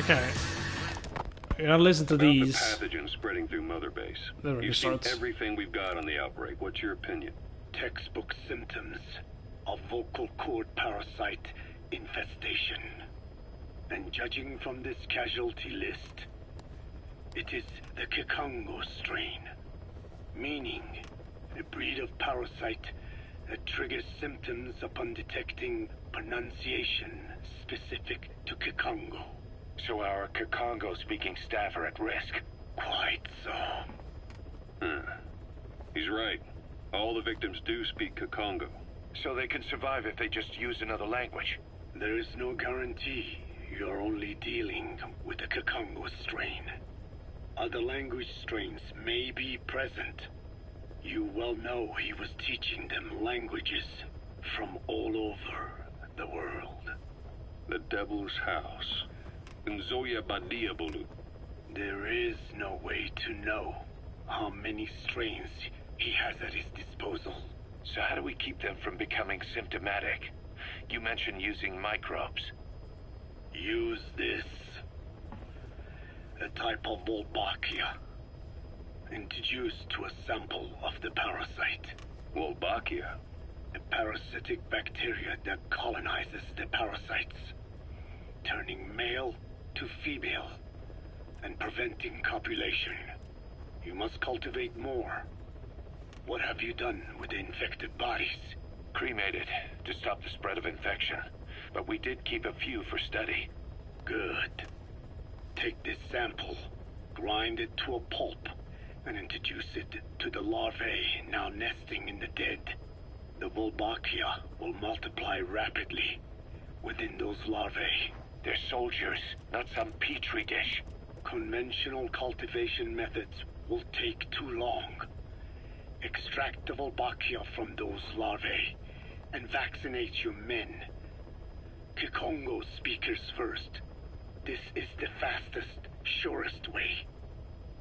Okay. You gotta listen to these. The pathogen spreading through Mother Base. You've seen everything we've got on the outbreak. What's your opinion? Textbook symptoms of vocal cord parasite infestation. And judging from this casualty list, it is the Kikongo strain, meaning a breed of parasite that triggers symptoms upon detecting pronunciation specific to Kikongo. So our Kikongo-speaking staff are at risk? Quite so. He's right. All the victims do speak Kikongo. So they can survive if they just use another language? There is no guarantee. You're only dealing with the Kikongo strain. Other language strains may be present. You well know he was teaching them languages from all over the world. The Devil's House. Nzoya Badia Bulu. There is no way to know how many strains he has at his disposal. So how do we keep them from becoming symptomatic? You mentioned using microbes. Use this. A type of Wolbachia. Introduced to a sample of the parasite. Wolbachia? A parasitic bacteria that colonizes the parasites, turning male to female and preventing copulation. You must cultivate more. What have you done with the infected bodies? Cremated to stop the spread of infection, but we did keep a few for study. Good. Take this sample, grind it to a pulp, and introduce it to the larvae now nesting in the dead. The Wolbachia will multiply rapidly within those larvae. They're soldiers, not some petri dish. Conventional cultivation methods will take too long. Extract the Wolbachia from those larvae and vaccinate your men. Kikongo speakers first. This is the fastest, surest way.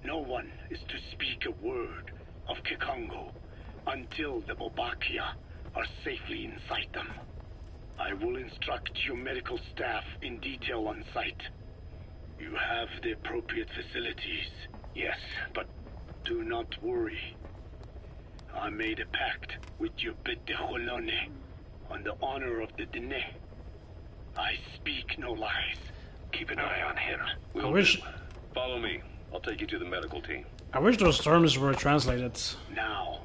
No one is to speak a word of Kikongo until the Wolbachia are safely inside them. I will instruct your medical staff in detail on site. You have the appropriate facilities. Yes, but do not worry. I made a pact with your bit de Holone on the honor of the Dene. I speak no lies. Keep an eye on him. Follow me. I'll take you to the medical team. I wish those terms were translated. Now,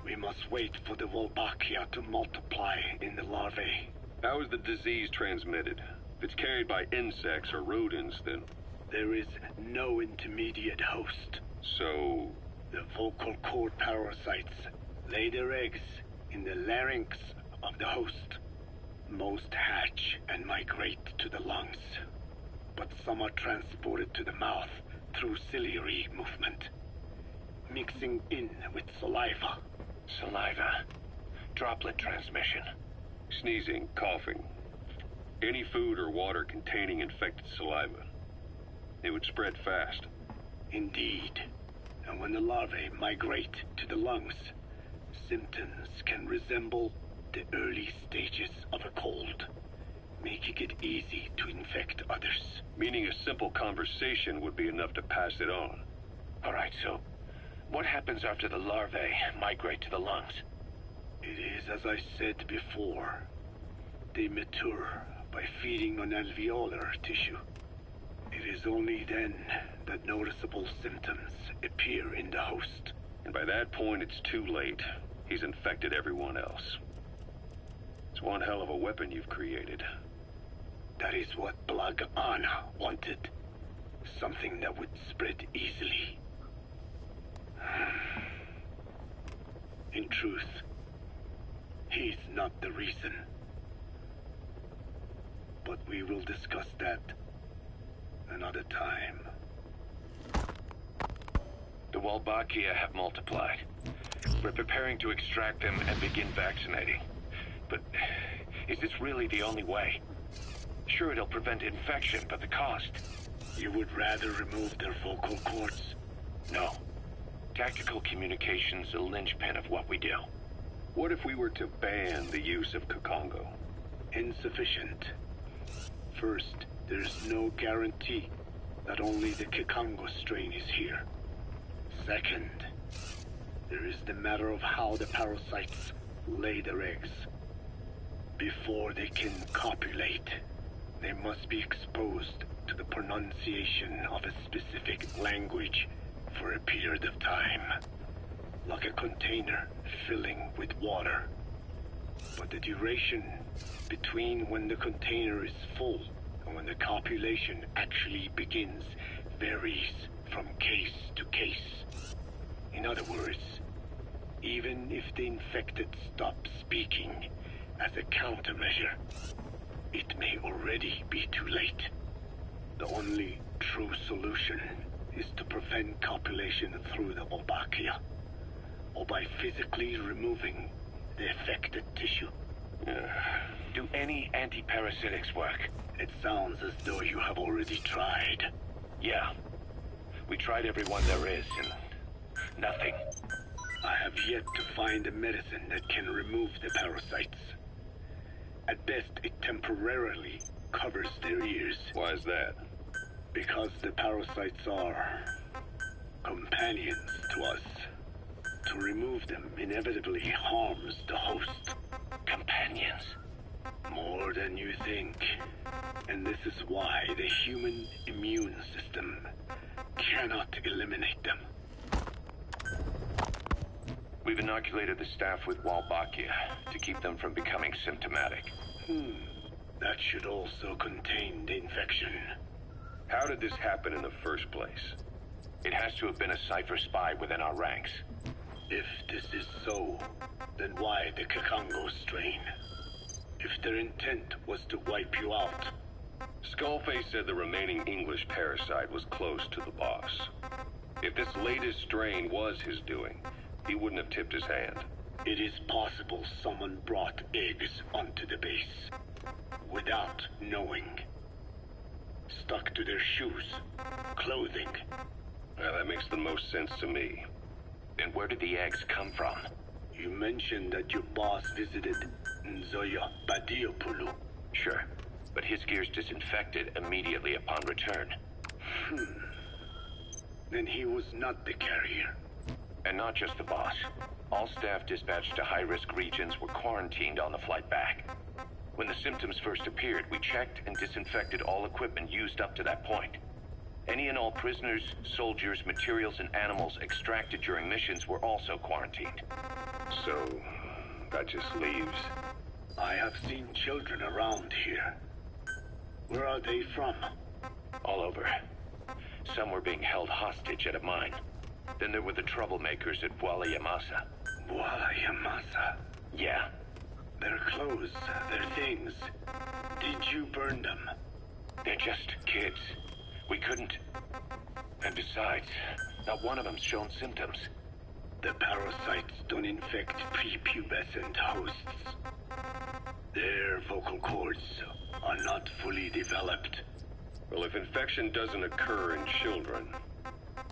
we must wait for the Wolbachia to multiply in the larvae. How is the disease transmitted? If it's carried by insects or rodents, then... There is no intermediate host. So... The vocal cord parasites lay their eggs in the larynx of the host. Most hatch and migrate to the lungs, but some are transported to the mouth through ciliary movement, mixing in with saliva. Saliva. Droplet transmission. Sneezing, coughing. Any food or water containing infected saliva. It would spread fast. Indeed. And when the larvae migrate to the lungs, symptoms can resemble the early stages of a cold, making it easy to infect others. Meaning a simple conversation would be enough to pass it on. All right, so what happens after the larvae migrate to the lungs? It is as I said before. They mature by feeding on alveolar tissue. It is only then that noticeable symptoms appear in the host. And by that point, it's too late. He's infected everyone else. It's one hell of a weapon you've created. That is what Blag Ana wanted. Something that would spread easily. In truth, he's not the reason. But we will discuss that another time. The Wolbachia have multiplied. We're preparing to extract them and begin vaccinating. But is this really the only way? Sure, it'll prevent infection, but the cost? You would rather remove their vocal cords? No. Tactical communication's a linchpin of what we do. What if we were to ban the use of Kikongo? Insufficient. First, there's no guarantee that only the Kikongo strain is here. Second, there is the matter of how the parasites lay their eggs. Before they can copulate, they must be exposed to the pronunciation of a specific language for a period of time, like a container filling with water. But the duration between when the container is full and when the copulation actually begins varies from case to case. In other words, even if the infected stop speaking as a countermeasure, it may already be too late. The only true solution is to prevent copulation through the Obachia, or by physically removing the affected tissue. Do any anti-parasitics work? It sounds as though you have already tried. Yeah. We tried every one there is, and nothing. I have yet to find a medicine that can remove the parasites. At best, it temporarily covers their ears. Why is that? Because the parasites are companions to us. To remove them inevitably harms the host. Companions? More than you think. And this is why the human immune system cannot eliminate them. We've inoculated the staff with Wolbachia to keep them from becoming symptomatic. That should also contain the infection. How did this happen in the first place? It has to have been a Cypher spy within our ranks. If this is so, then why the Kikongo strain? If their intent was to wipe you out. Skullface said the remaining English parasite was close to the boss. If this latest strain was his doing, he wouldn't have tipped his hand. It is possible someone brought eggs onto the base without knowing. Stuck to their shoes, clothing. Well, that makes the most sense to me. And where did the eggs come from? You mentioned that your boss visited Nzoya Badiopulu. Sure, but his gear's disinfected immediately upon return. Then he was not the carrier. And not just the boss. All staff dispatched to high-risk regions were quarantined on the flight back. When the symptoms first appeared, we checked and disinfected all equipment used up to that point. Any and all prisoners, soldiers, materials, and animals extracted during missions were also quarantined. So, that just leaves... I have seen children around here. Where are they from? All over. Some were being held hostage at a mine. Then there were the troublemakers at Bwala Yamasa. Bwala Yamasa? Yeah. Their clothes, their things. Did you burn them? They're just kids. We couldn't. And besides, not one of them's shown symptoms. The parasites don't infect prepubescent hosts. Their vocal cords are not fully developed. Well, if infection doesn't occur in children...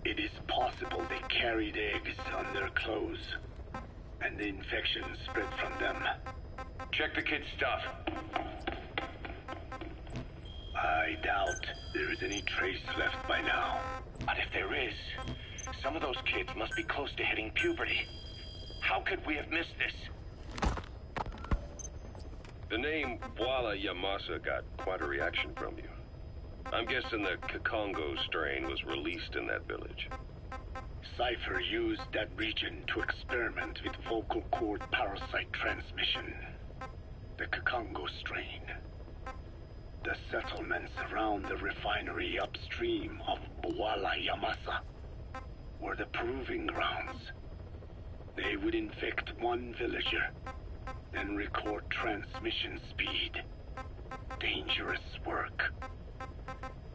It is possible they carried eggs on their clothes, and the infection spread from them. Check the kid's stuff. I doubt there is any trace left by now. But if there is, some of those kids must be close to hitting puberty. How could we have missed this? The name Bwala Yamasa got quite a reaction from you. I'm guessing the Kikongo strain was released in that village. Cypher used that region to experiment with vocal cord parasite transmission. The Kikongo strain. The settlements around the refinery upstream of Bwala Yamasa were the proving grounds. They would infect one villager, then record transmission speed. Dangerous work.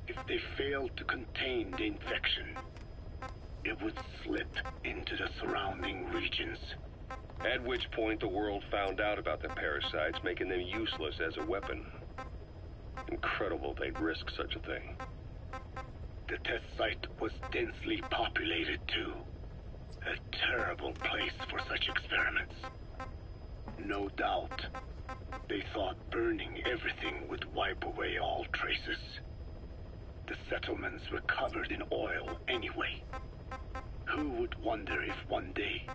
If they failed to contain the infection, it would slip into the surrounding regions. At which point the world found out about the parasites, making them useless as a weapon. Incredible they'd risk such a thing. The test site was densely populated too. A terrible place for such experiments. No doubt, They thought burning everything would wipe away all traces. The settlements were covered in oil anyway. Who would wonder if one day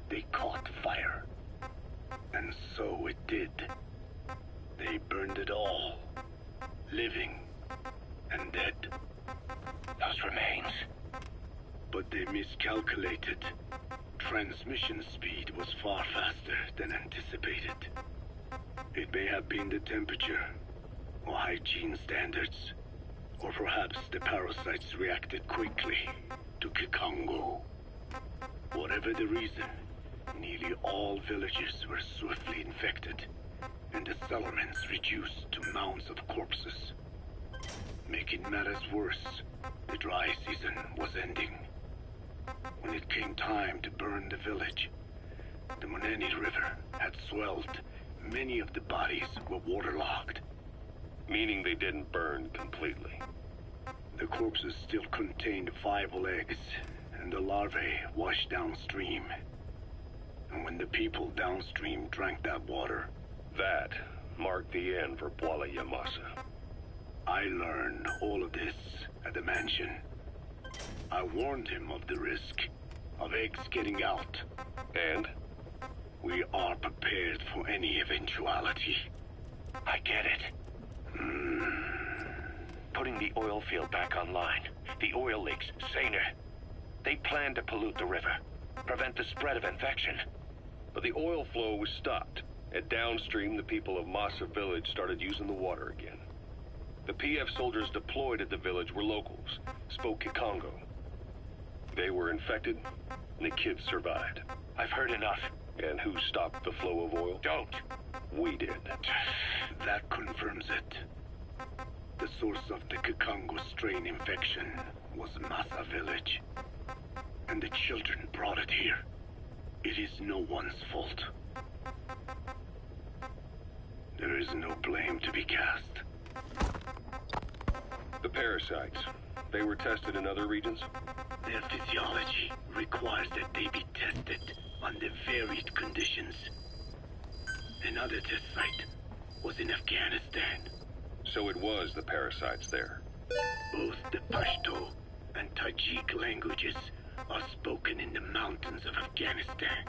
they caught fire? And so it did. They burned it all, living and dead. Those remains. But they miscalculated. Transmission speed was far faster than anticipated. It may have been the temperature, or hygiene standards, or perhaps the parasites reacted quickly to Kikongo. Whatever the reason, nearly all villages were swiftly infected, and the settlements reduced to mounds of corpses. Making matters worse, the dry season was ending. When it came time to burn the village, the Moneni River had swelled. Many of the bodies were waterlogged. Meaning they didn't burn completely. The corpses still contained viable eggs, and the larvae washed downstream. And when the people downstream drank that water, That marked the end for Bwala Yamasa. I learned all of this at the mansion. I warned him of the risk of eggs getting out. And? We are prepared for any eventuality. I get it. Putting the oil field back online. The oil leaks, saner. They plan to pollute the river, prevent the spread of infection. But the oil flow was stopped, and downstream the people of Masa village started using the water again. The PF soldiers deployed at the village were locals, spoke Kikongo. They were infected, and the kids survived. I've heard enough. And who stopped the flow of oil? Don't. We did. That confirms it. The source of the Kikongo strain infection was Masa village. And the children brought it here. It is no one's fault. There is no blame to be cast. The parasites, they were tested in other regions? Their physiology requires that they be tested under varied conditions. Another test site was in Afghanistan. So it was the parasites there. Both the Pashto and Tajik languages are spoken in the mountains of Afghanistan,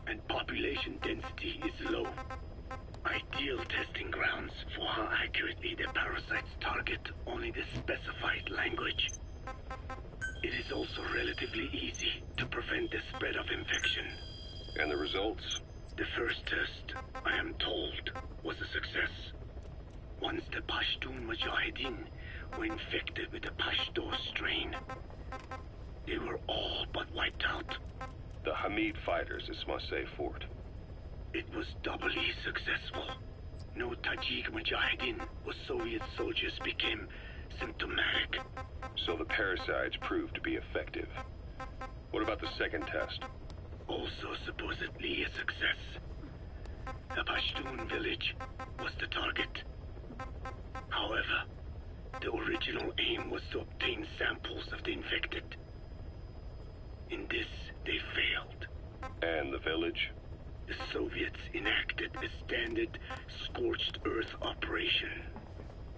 and population density is low. Ideal testing grounds for how accurately the parasites target only the specified language. It is also relatively easy to prevent the spread of infection. And the results? The first test, I am told, was a success. Once the Pashtun Mujahideen were infected with the Pashto strain, they were all but wiped out. The Hamid fighters at Smasei Fort. It was doubly successful. No Tajik Mujahideen or Soviet soldiers became symptomatic. So the parasites proved to be effective. What about the second test? Also supposedly a success. The Pashtun village was the target. However, the original aim was to obtain samples of the infected. In this, they failed. And the village? The Soviets enacted a standard scorched earth operation.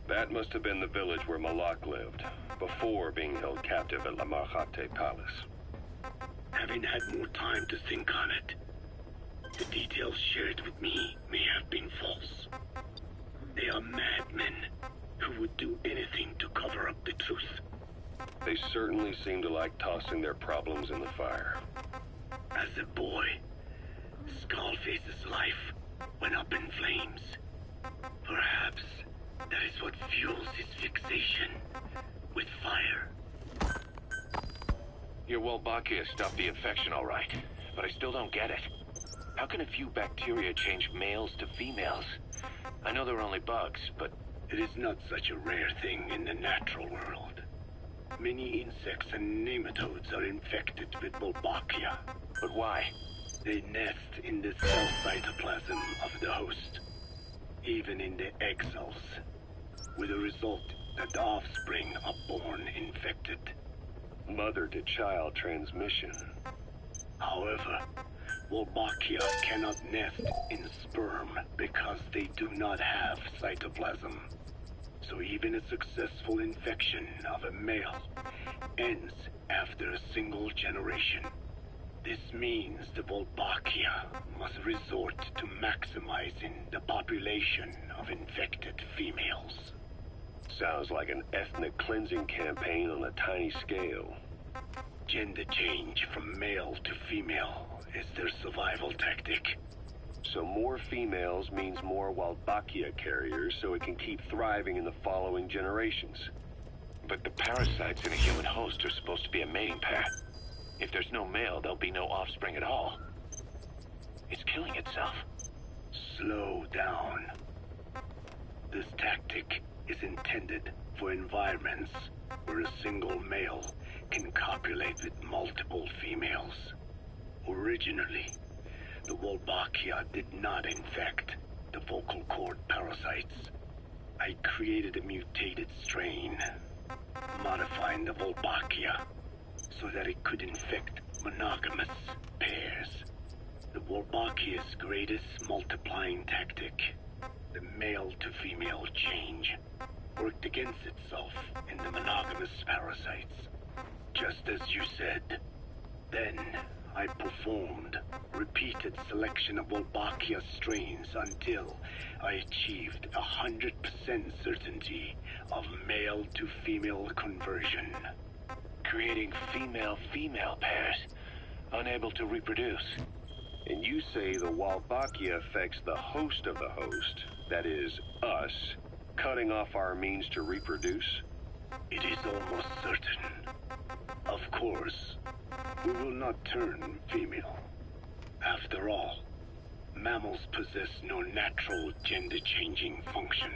That must have been the village where Malak lived, before being held captive at La Marjate Palace. Having had more time to think on it, the details shared with me may have been false. They are madmen who would do anything to cover up the truth. They certainly seem to like tossing their problems in the fire. As a boy, Skullface's life went up in flames. Perhaps that is what fuels his fixation with fire. Your Wolbachia stopped the infection all right, but I still don't get it. How can a few bacteria change males to females? I know they're only bugs, but... It is not such a rare thing in the natural world. Many insects and nematodes are infected with Wolbachia. But why? They nest in the cell cytoplasm of the host, even in the egg cells, with the result that the offspring are born infected. Mother-to-child transmission. However, Wolbachia cannot nest in sperm because they do not have cytoplasm. So even a successful infection of a male ends after a single generation. This means the Wolbachia must resort to maximizing the population of infected females. Sounds like an ethnic cleansing campaign on a tiny scale. Gender change from male to female is their survival tactic. So more females means more Wolbachia carriers, so it can keep thriving in the following generations. But the parasites in a human host are supposed to be a mating pair. If there's no male, there'll be no offspring at all. It's killing itself. Slow down. This tactic is intended for environments where a single male can copulate with multiple females. Originally, the Wolbachia did not infect the vocal cord parasites. I created a mutated strain, modifying the Wolbachia so that it could infect monogamous pairs. The Wolbachia's greatest multiplying tactic, the male-to-female change, worked against itself in the monogamous parasites. Just as you said. Then, I performed repeated selection of Wolbachia strains until I achieved 100% certainty of male-to-female conversion. Creating female-female pairs, unable to reproduce. And you say the Wolbachia affects the host of the host, that is, us, cutting off our means to reproduce? It is almost certain. Of course, we will not turn female. After all, mammals possess no natural gender-changing function.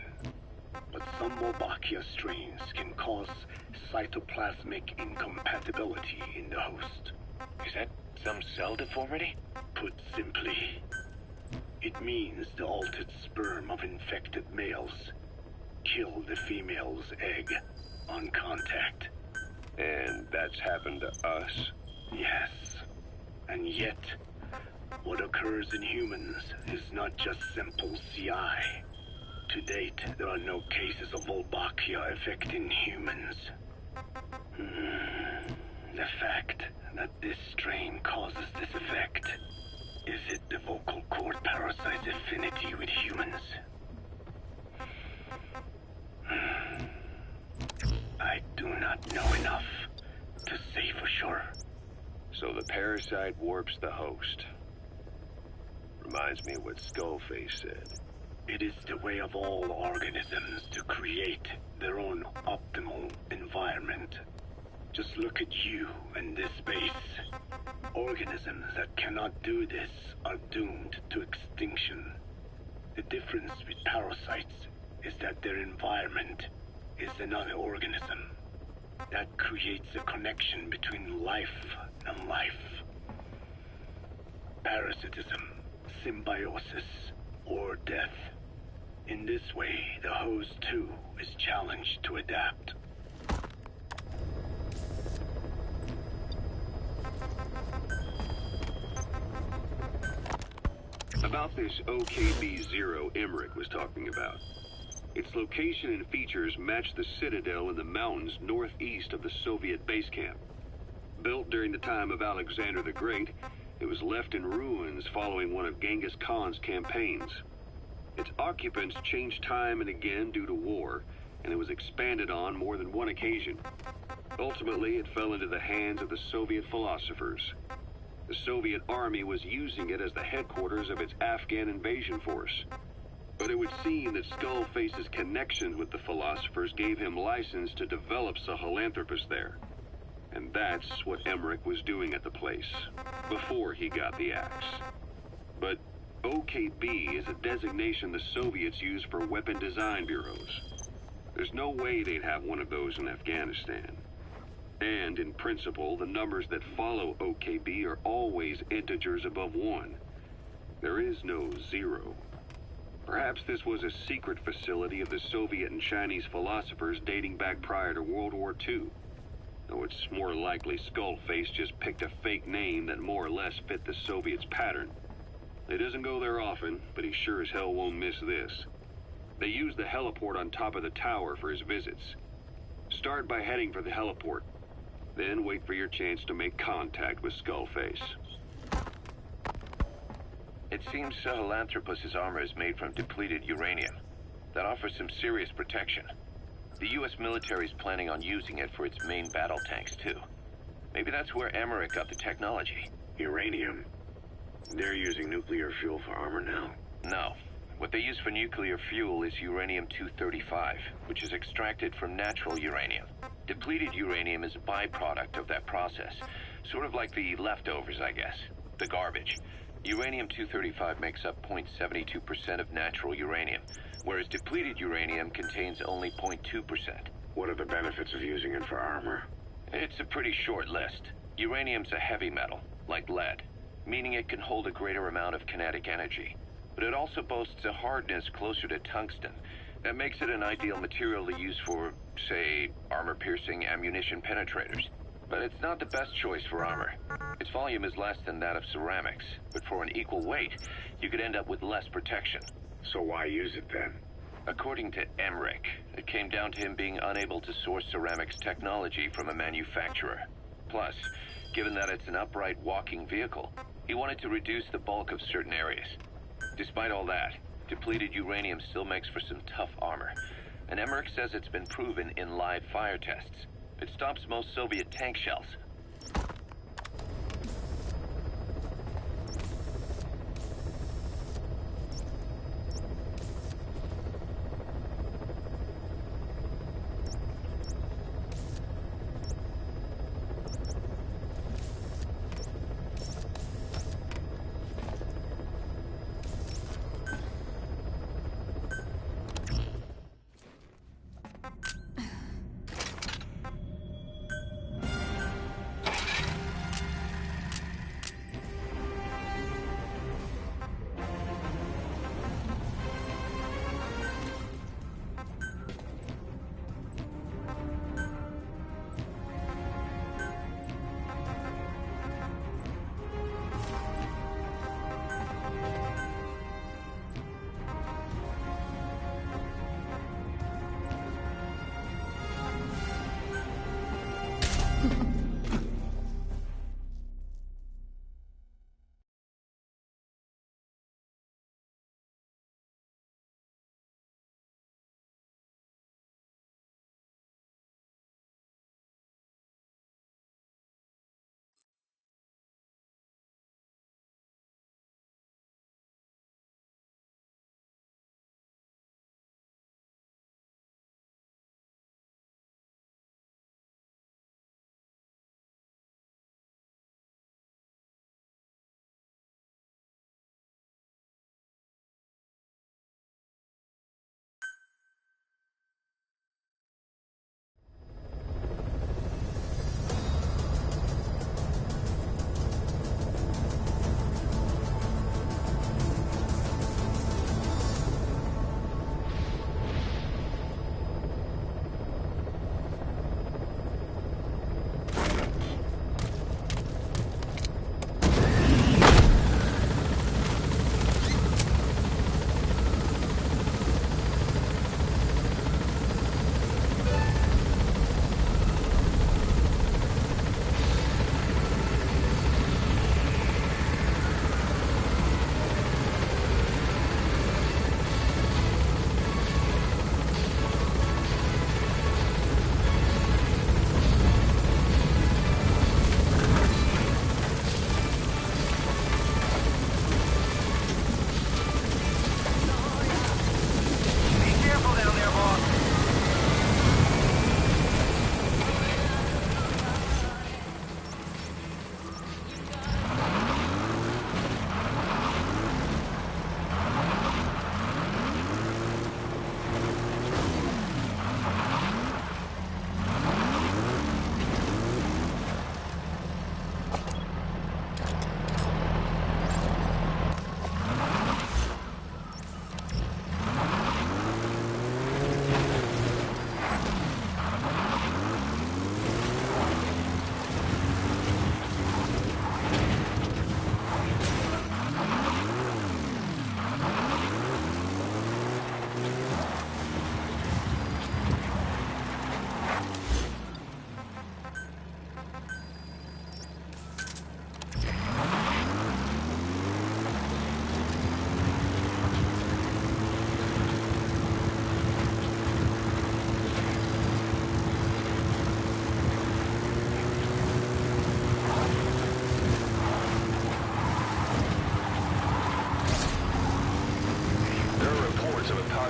But some Wolbachia strains can cause cytoplasmic incompatibility in the host. Is that some cell deformity? Put simply, it means the altered sperm of infected males kill the female's egg on contact. And that's happened to us? Yes. And yet, what occurs in humans is not just simple CI. To date, there are no cases of Wolbachia affecting humans. The fact that this strain causes this effect, is it the vocal cord parasite's affinity with humans? I do not know enough to say for sure. So the parasite warps the host. Reminds me of what Skullface said. It is the way of all organisms to create their own optimal environment. Just look at you and this base. Organisms that cannot do this are doomed to extinction. The difference with parasites is that their environment is another organism. That creates a connection between life and life. Parasitism, symbiosis, or death. In this way, the host too is challenged to adapt. About this OKB-0 Emmerich was talking about. Its location and features match the citadel in the mountains northeast of the Soviet base camp. Built during the time of Alexander the Great, it was left in ruins following one of Genghis Khan's campaigns. Its occupants changed time and again due to war, and it was expanded on more than one occasion. Ultimately, it fell into the hands of the Soviet philosophers. The Soviet army was using it as the headquarters of its Afghan invasion force. But it would seem that Skullface's connections with the philosophers gave him license to develop Sahelanthropus there. And that's what Emmerich was doing at the place, before he got the axe. But OKB is a designation the Soviets use for weapon design bureaus. There's no way they'd have one of those in Afghanistan. And in principle, the numbers that follow OKB are always integers above 1. There is no 0. Perhaps this was a secret facility of the Soviet and Chinese philosophers dating back prior to World War II. though it's more likely Skullface just picked a fake name that more or less fit the Soviets' pattern. He doesn't go there often, but he sure as hell won't miss this. They use the heliport on top of the tower for his visits. Start by heading for the heliport, then wait for your chance to make contact with Skullface. It seems Sahelanthropus' armor is made from depleted uranium. That offers some serious protection. The U.S. military is planning on using it for its main battle tanks, too. Maybe that's where Emmerich got the technology. Uranium? They're using nuclear fuel for armor now? No. What they use for nuclear fuel is uranium-235, which is extracted from natural uranium. Depleted uranium is a byproduct of that process. Sort of like the leftovers, I guess. The garbage. Uranium-235 makes up 0.72% of natural uranium, whereas depleted uranium contains only 0.2%. What are the benefits of using it for armor? It's a pretty short list. Uranium's a heavy metal, like lead, meaning it can hold a greater amount of kinetic energy. But it also boasts a hardness closer to tungsten. That makes it an ideal material to use for, say, armor-piercing ammunition penetrators. But it's not the best choice for armor. Its volume is less than that of ceramics, but for an equal weight, you could end up with less protection. So why use it then? According to Emmerich, it came down to him being unable to source ceramics technology from a manufacturer. Plus, given that it's an upright walking vehicle, he wanted to reduce the bulk of certain areas. Despite all that, depleted uranium still makes for some tough armor, and Emmerich says it's been proven in live fire tests. It stops most Soviet tank shells.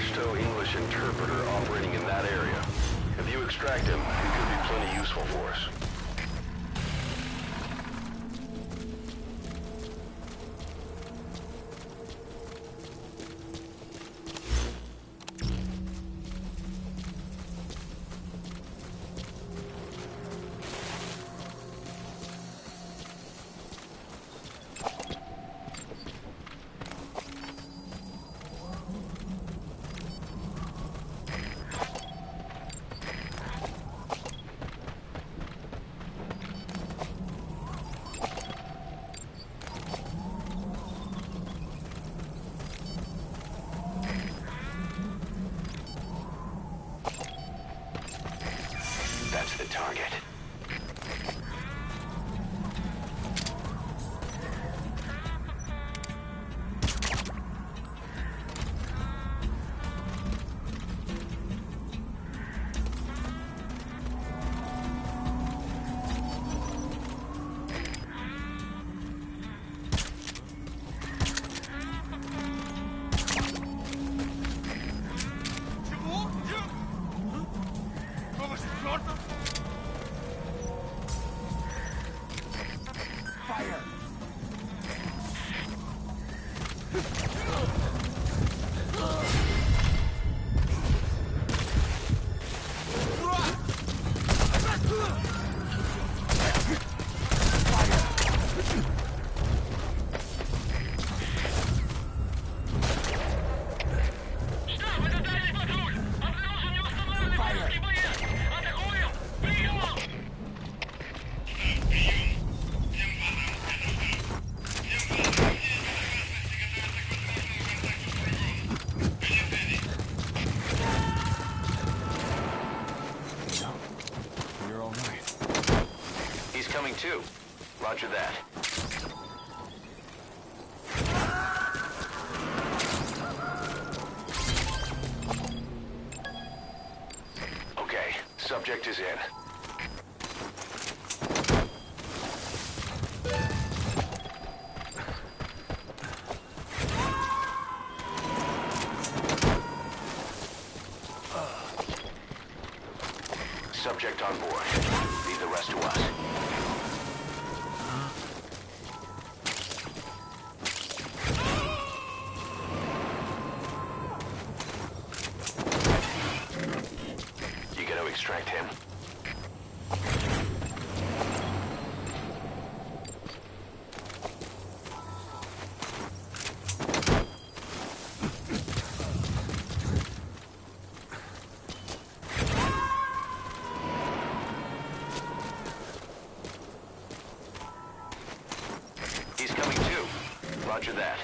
Pashto English interpreter operating in that area. If you extract him, he could be plenty useful for us. That's the target. Coming too. Roger that. Okay, subject is in. Subject on board. Leave the rest to us. Extract him. He's coming too. Roger that.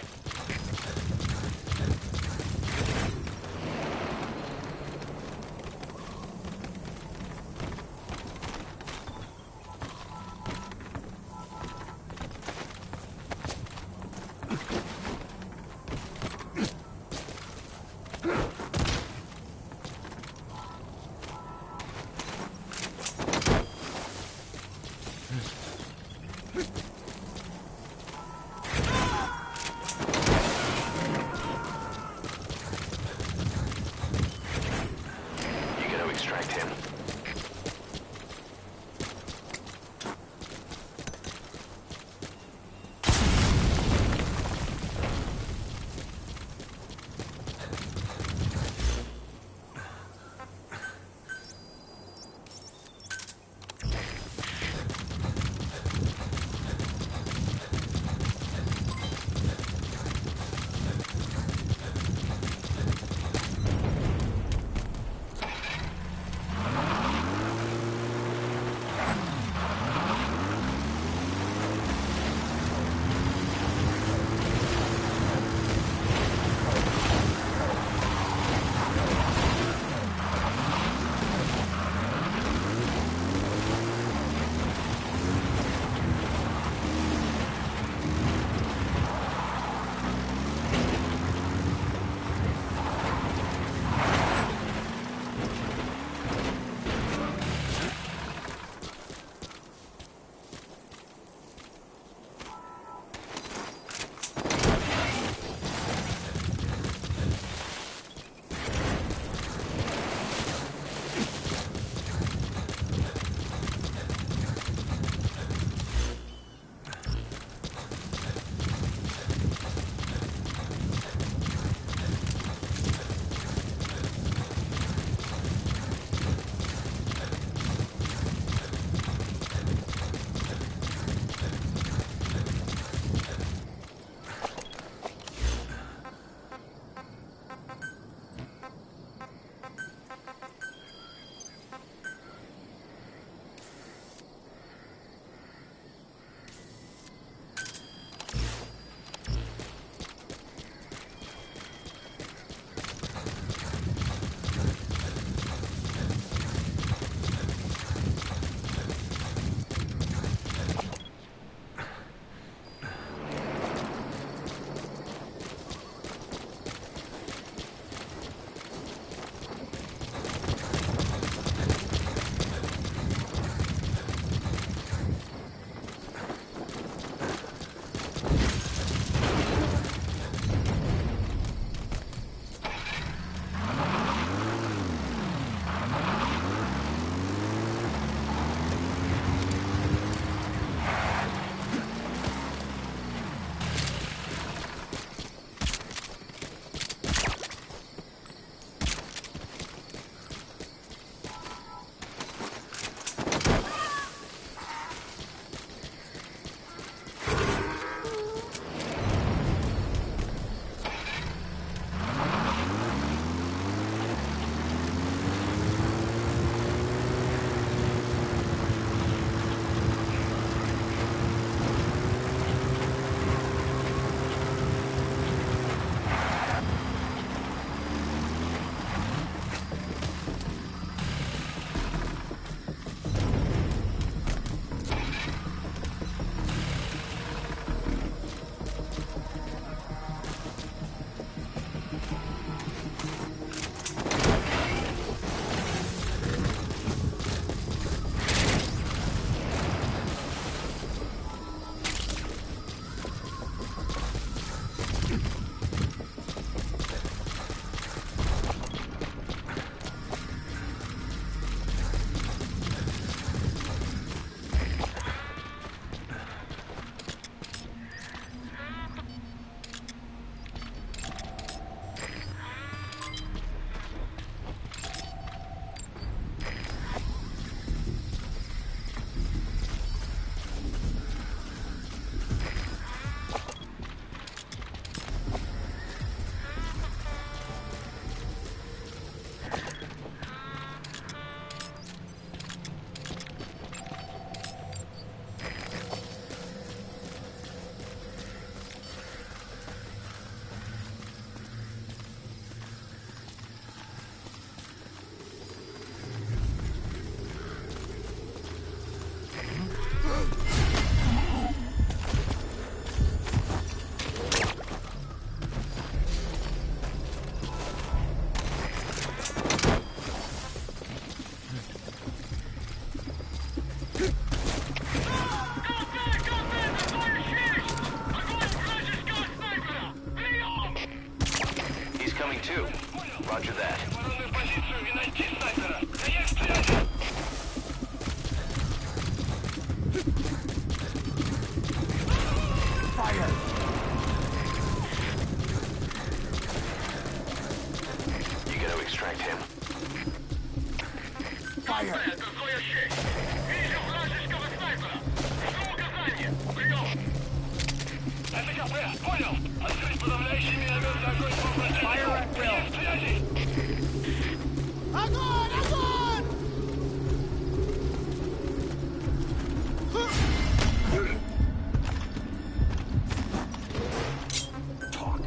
two. Roger that. Fire! You gotta extract him. Fire! Fire at will! Огонь! Огонь! Talk.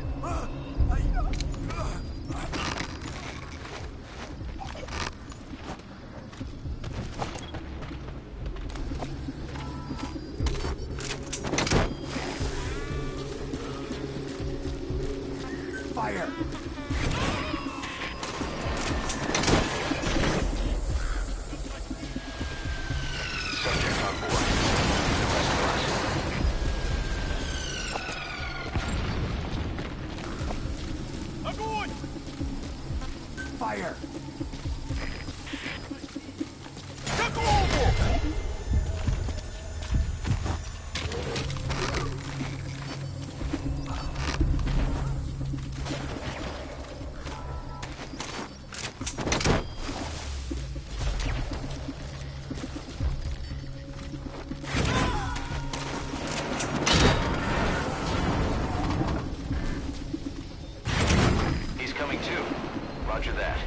Fire! Subject on board. The rest of us. Огонь! Fire! He's coming too. Roger that.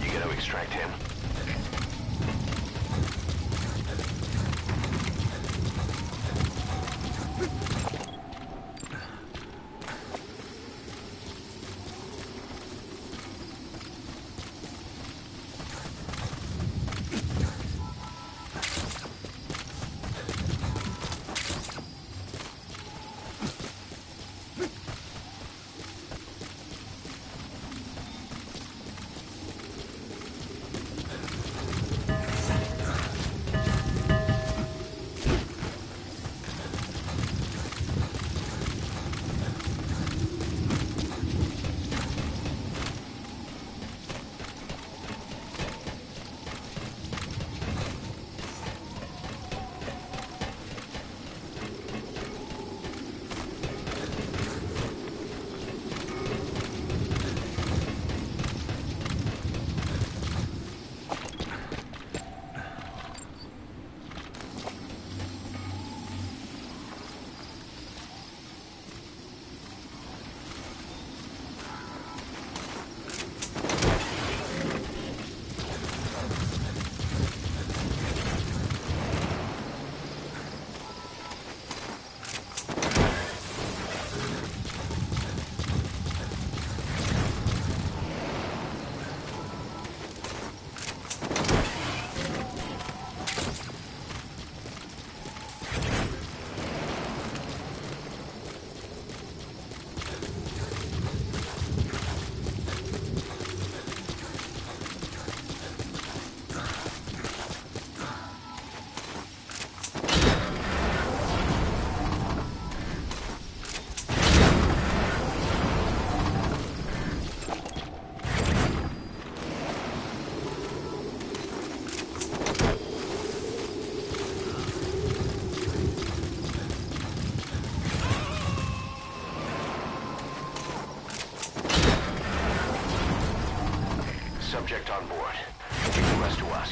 You gotta extract him. Subject on board. Leave the rest to us.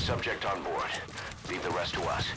subject on board. Leave the rest to us.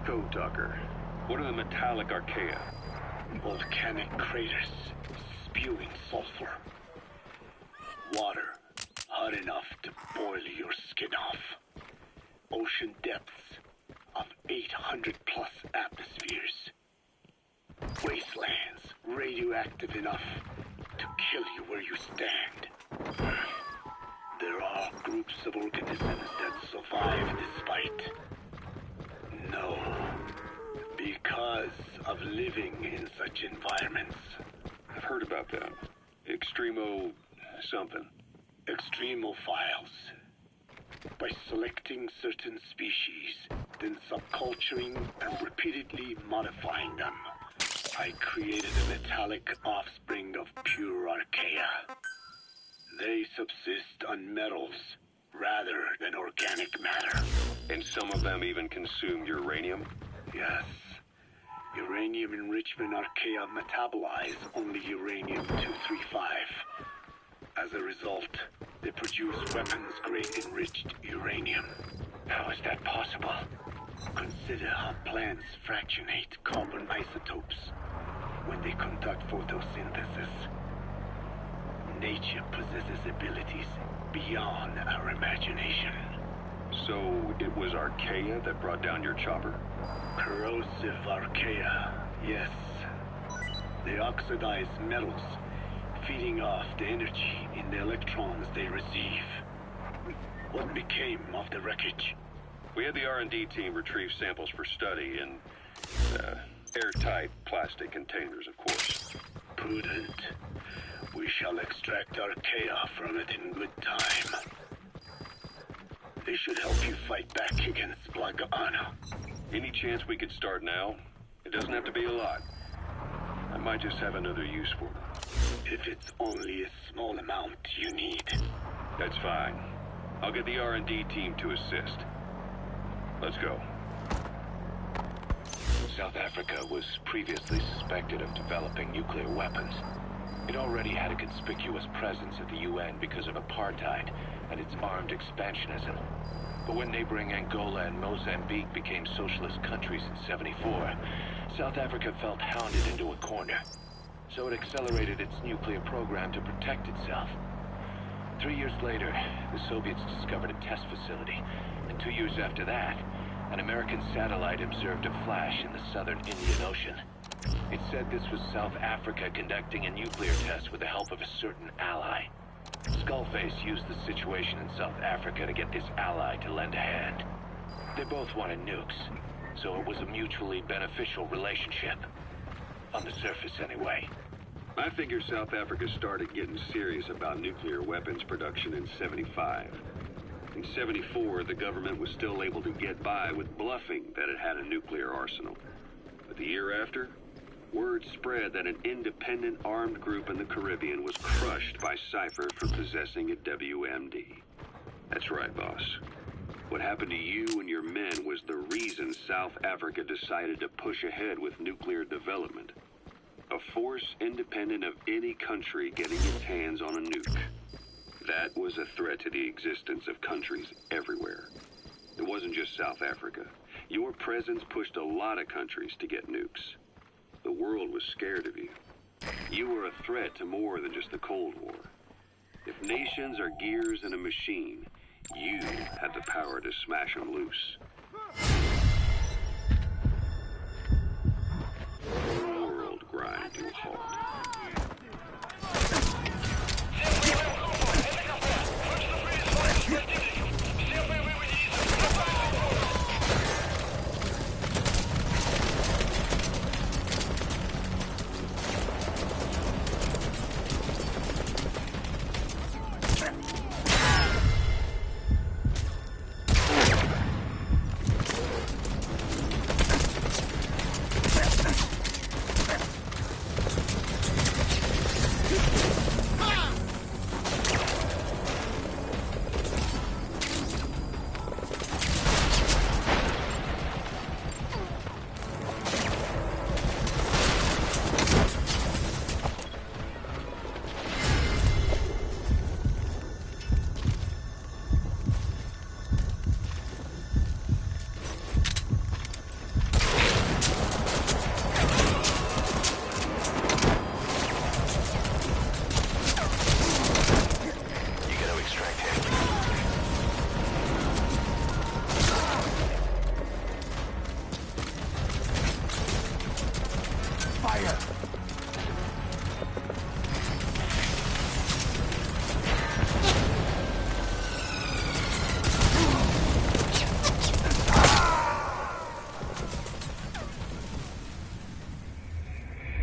Code Talker, what are the metallic archaea? Volcanic craters spewing sulfur. Water hot enough to boil your skin off. Ocean depths of 800 plus atmospheres. Wastelands radioactive enough to kill you where you stand. There are groups of organisms that survive this fight. No, because of living in such environments. I've heard about that. Extremo something. Extremophiles. By selecting certain species, then subculturing and repeatedly modifying them, I created a metallic offspring of pure archaea. They subsist on metals rather than organic matter. And some of them even consume uranium? Yes. Uranium enrichment archaea metabolize only uranium-235. As a result, they produce weapons-grade enriched uranium. How is that possible? Consider how plants fractionate carbon isotopes when they conduct photosynthesis. Nature possesses abilities beyond our imagination. So it was archaea that brought down your chopper? Corrosive archaea, yes. They oxidize metals, feeding off the energy in the electrons they receive. What became of the wreckage? We had the R&D team retrieve samples for study in airtight plastic containers, of course. Prudent. We shall extract archaea from it in good time. They should help you fight back against Blagana. Any chance we could start now? It doesn't have to be a lot. I might just have another use for them. If it's only a small amount you need. That's fine. I'll get the R&D team to assist. Let's go. South Africa was previously suspected of developing nuclear weapons. It already had a conspicuous presence at the UN because of apartheid and its armed expansionism. But when neighboring Angola and Mozambique became socialist countries in '74, South Africa felt hounded into a corner. So it accelerated its nuclear program to protect itself. 3 years later, the Soviets discovered a test facility, and 2 years after that, an American satellite observed a flash in the southern Indian Ocean. It said this was South Africa conducting a nuclear test with the help of a certain ally. Skullface used the situation in South Africa to get this ally to lend a hand. They both wanted nukes, so it was a mutually beneficial relationship. On the surface, anyway. I figure South Africa started getting serious about nuclear weapons production in '75. In '74, the government was still able to get by with bluffing that it had a nuclear arsenal. But the year after, word spread that an independent armed group in the Caribbean was crushed by Cypher for possessing a WMD. That's right, boss. What happened to you and your men was the reason South Africa decided to push ahead with nuclear development. A force independent of any country getting its hands on a nuke. That was a threat to the existence of countries everywhere. It wasn't just South Africa. Your presence pushed a lot of countries to get nukes. The world was scared of you. You were a threat to more than just the Cold War. If nations are gears in a machine, you had the power to smash them loose. The world grind to a halt.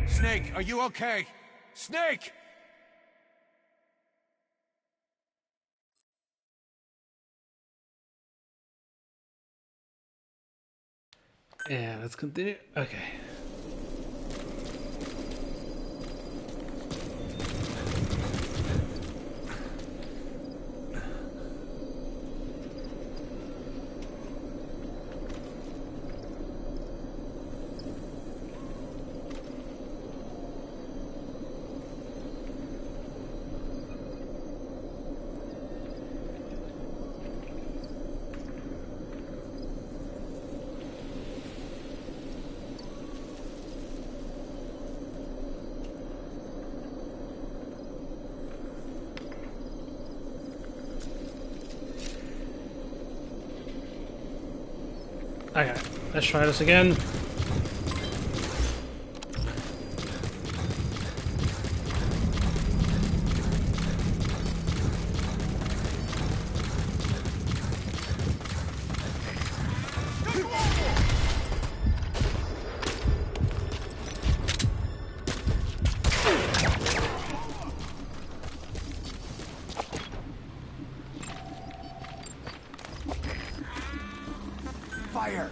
Snake, are you okay? Snake! Yeah, let's continue. Okay. Okay, let's try this again. Fire!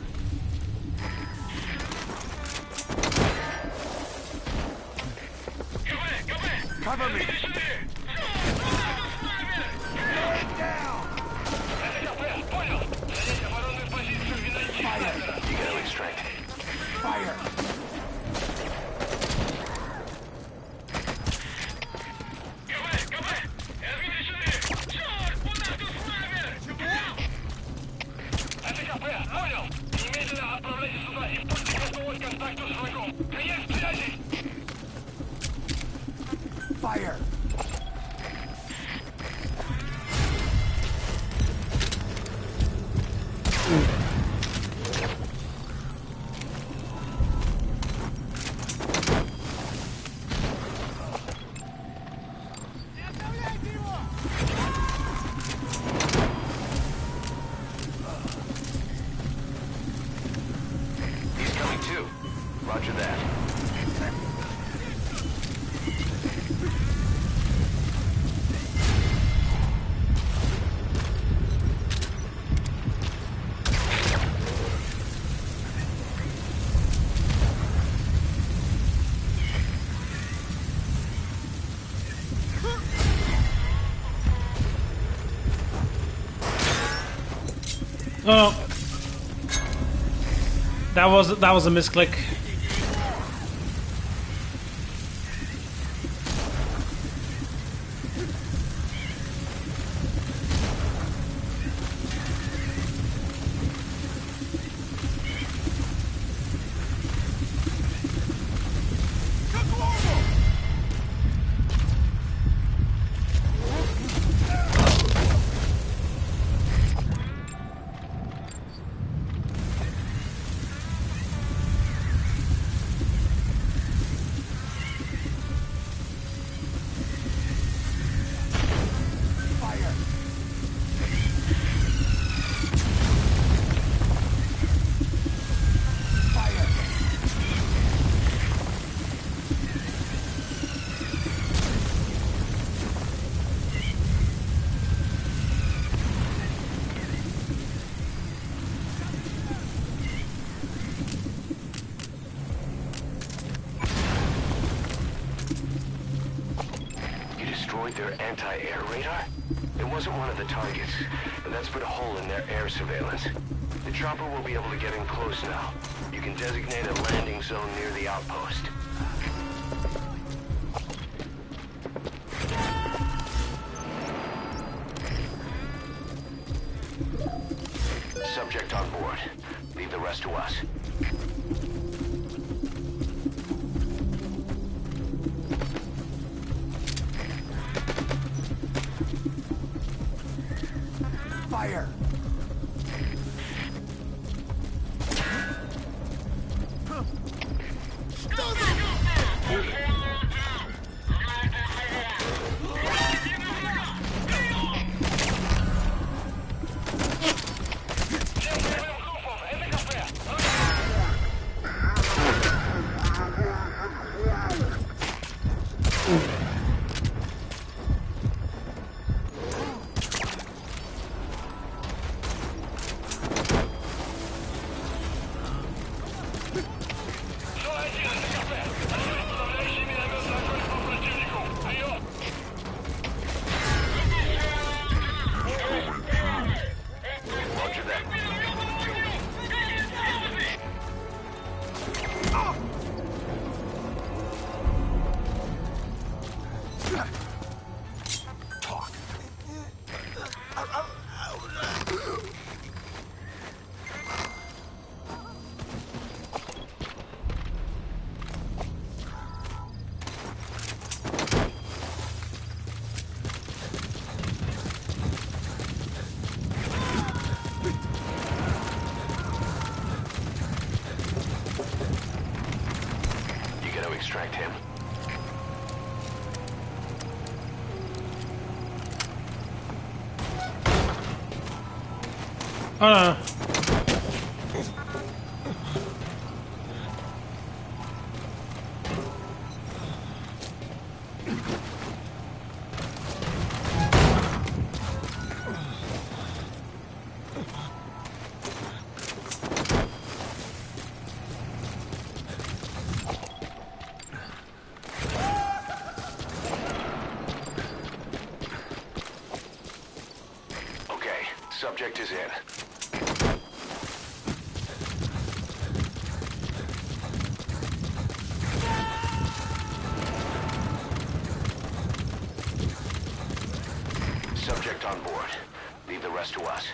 Cover me! Get down! Fire! You gotta extract. Fire! Fire! He's coming too. Roger that. Oh, that was a misclick. Their anti-air radar? It wasn't one of the targets, but that's put a hole in their air surveillance. The chopper will be able to get in close now. You can designate a landing zone near the outpost. Subject on board. Leave the rest to us. Fire! Extract him. Oh no. Subject is in. Subject on board. Leave the rest to us.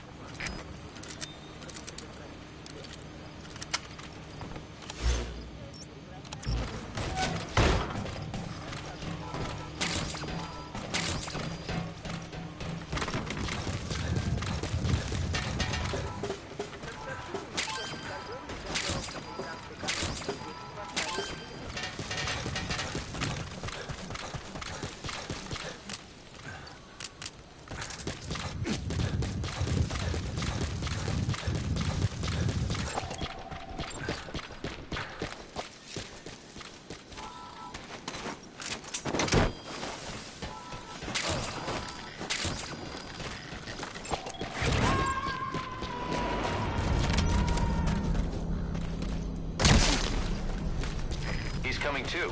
coming too.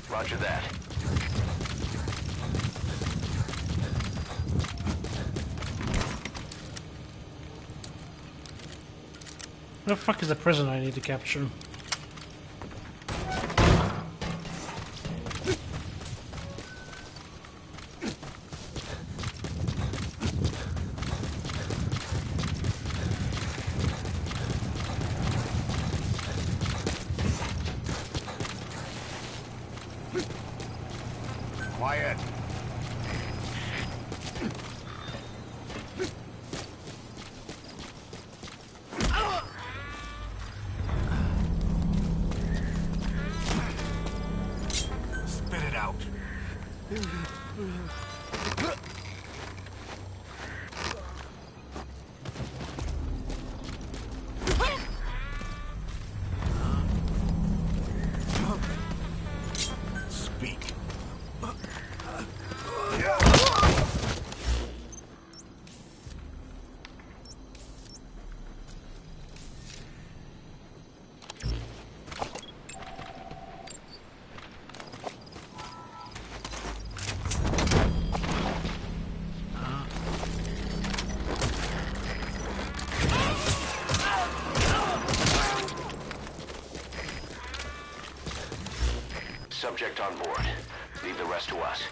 Roger that. Where the fuck is the prison I need to capture? Quiet. Spit it out. Speak. Subject on board. Leave the rest to us.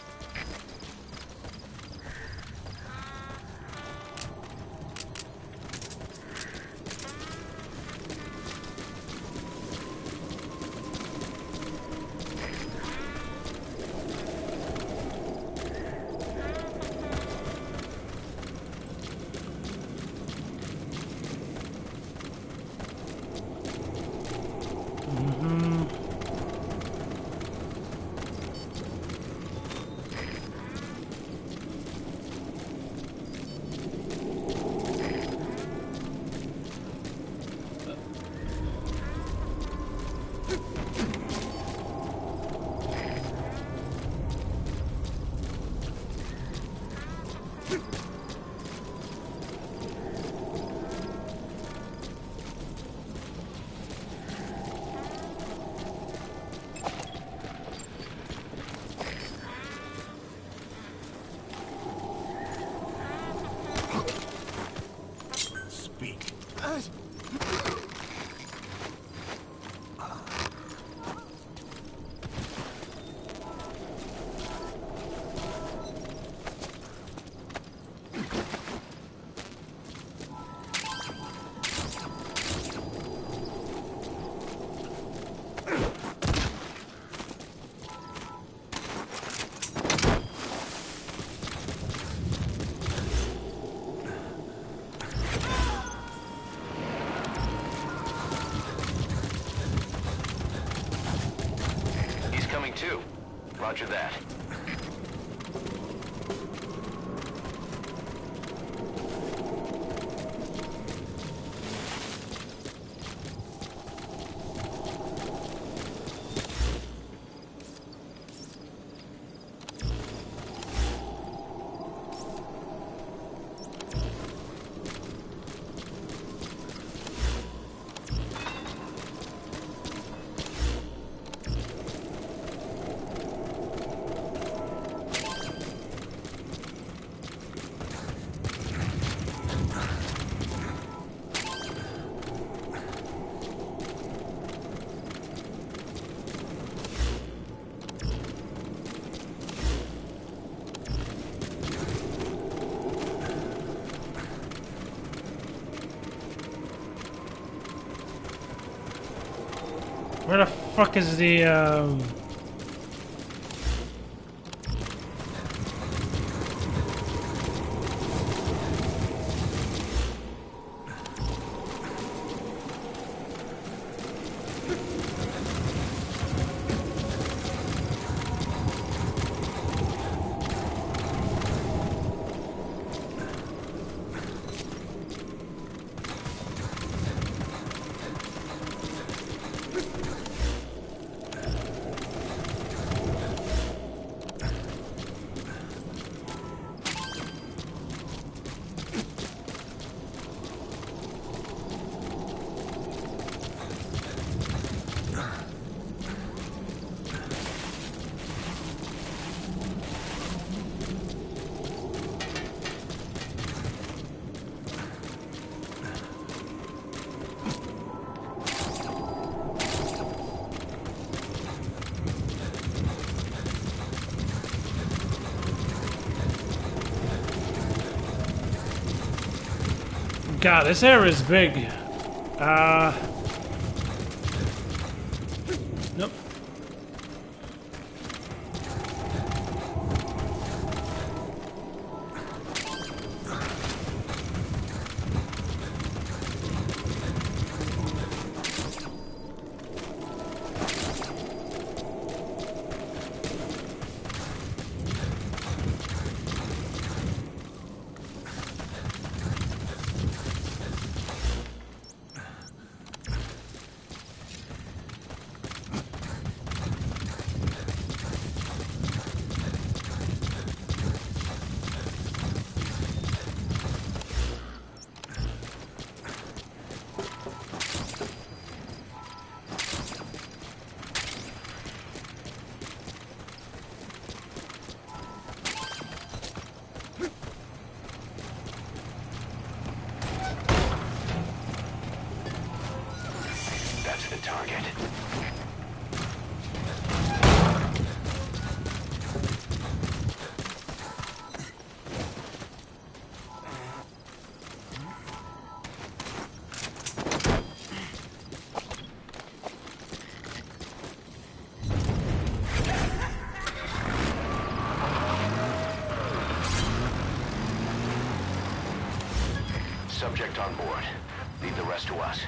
Speak. He's coming too. Roger that. Where the fuck is the God, this area is big. Nope. That's the target. Subject on board. Leave the rest to us.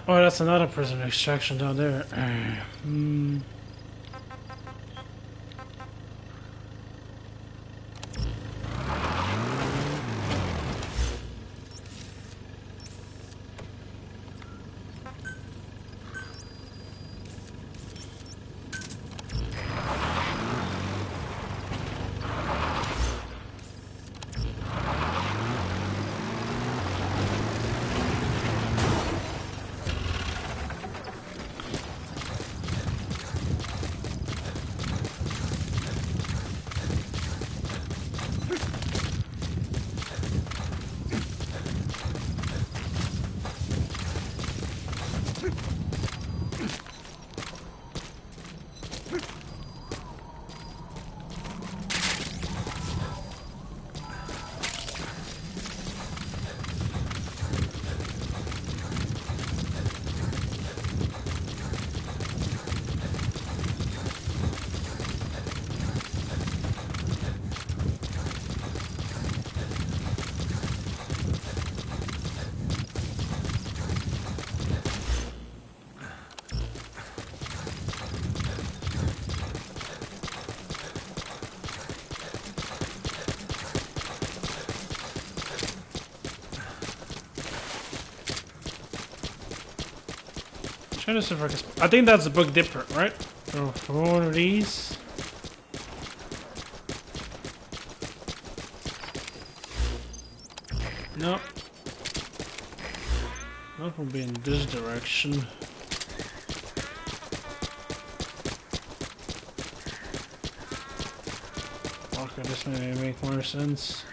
Oh, that's another prison extraction down there. Trying to see if I can. I think that's the Big Dipper, right? So for one of these. Nope. That will be in this direction. Okay, this may make more sense.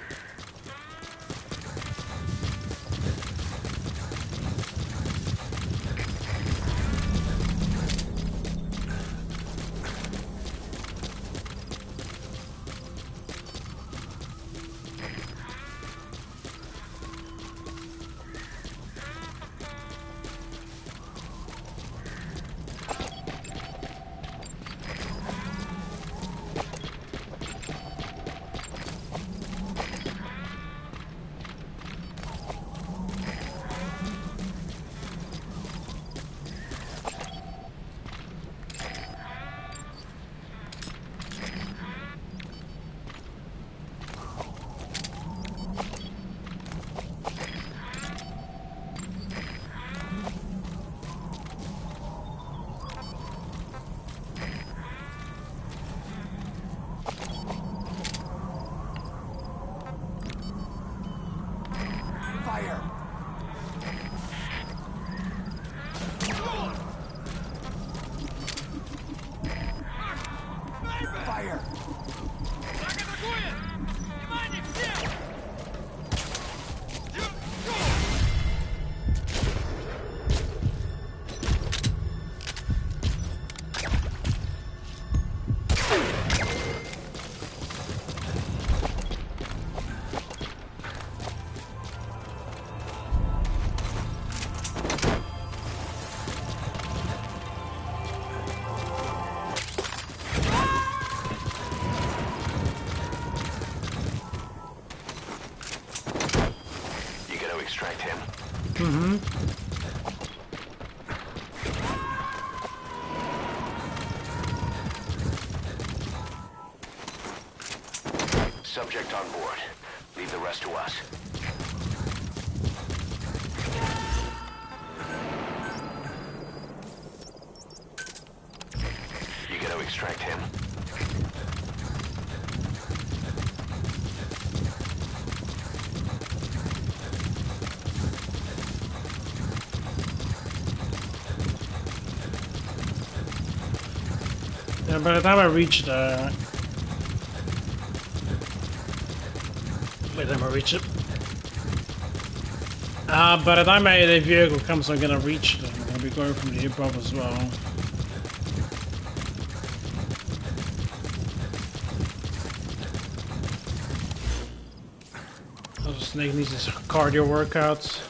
extract him. Subject on board. Leave the rest to us. You gotta extract him. Yeah, by the time I reach the... By the time I reach it... by the time the vehicle comes, I'm gonna reach it. I'm gonna be going from the above as well. Snake needs his cardio workouts.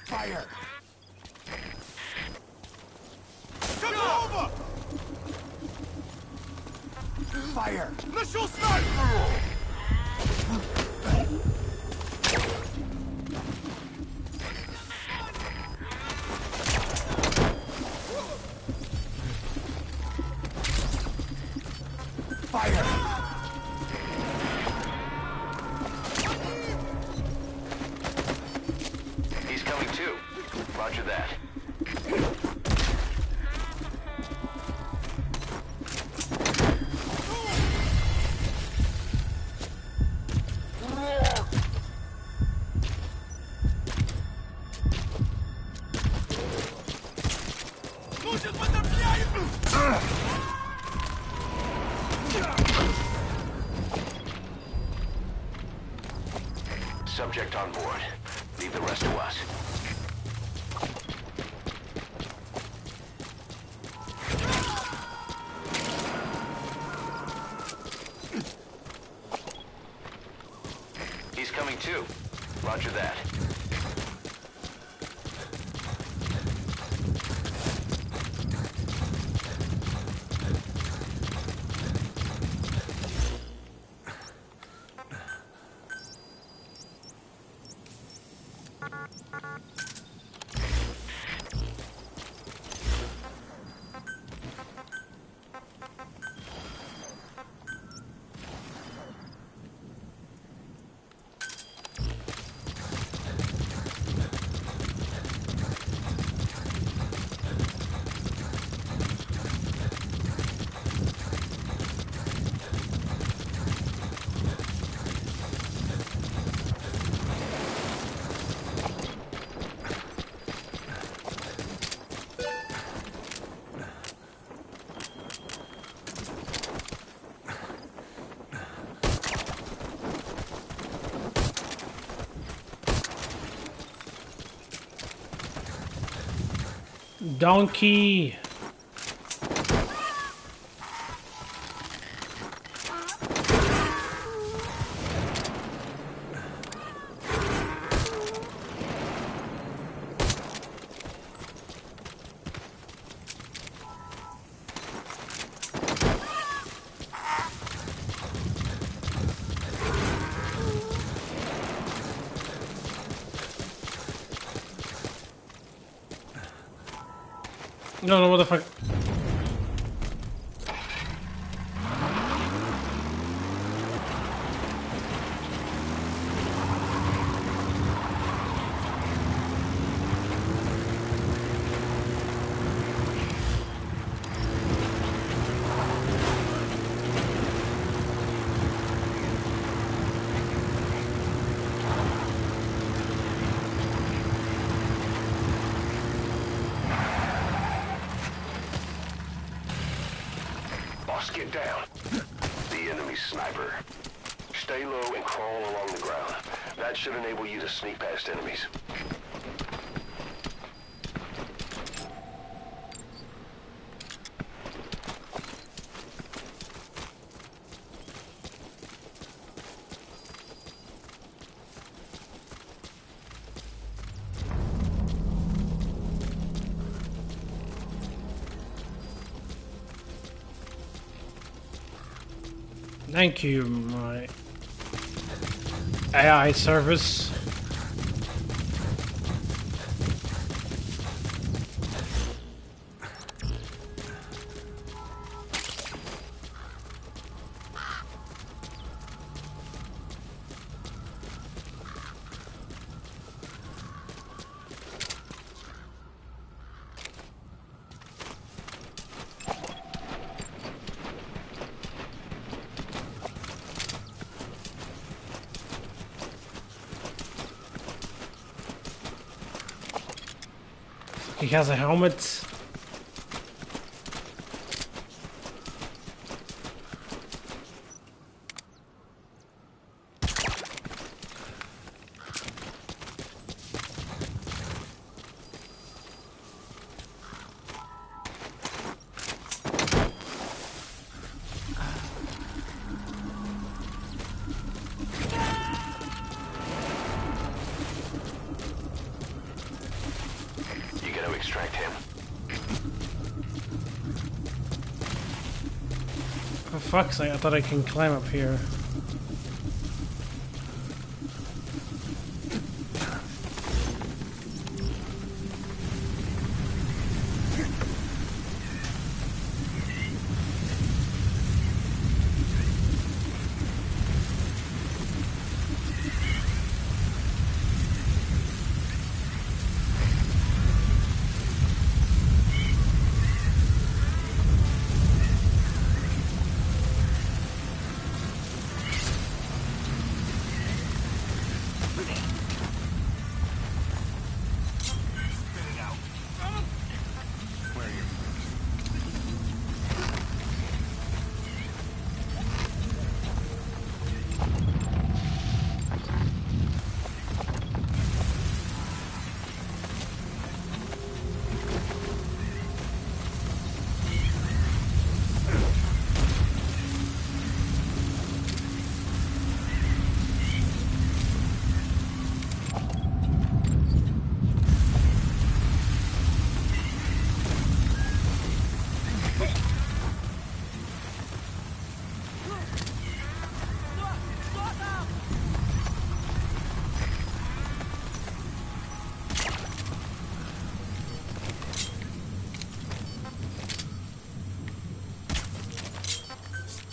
Fire! Come over! Fire! Нашел снайпера! Fire! He's coming too. Roger that. Subject on board. Leave the rest to us. He's coming too. Roger that. Donkey. No, what the fuck? boss, get down. The enemy sniper. Stay low and crawl along the ground. That should enable you to sneak past enemies. Thank you, my AI service. He has a helmet. Extract him. For fuck's sake, I thought I can climb up here.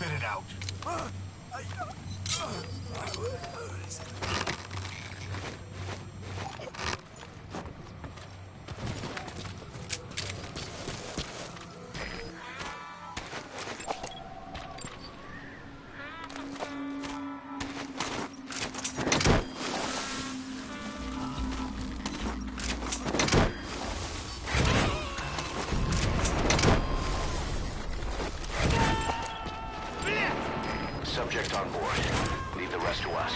Spit it out. Subject on board. Leave the rest to us.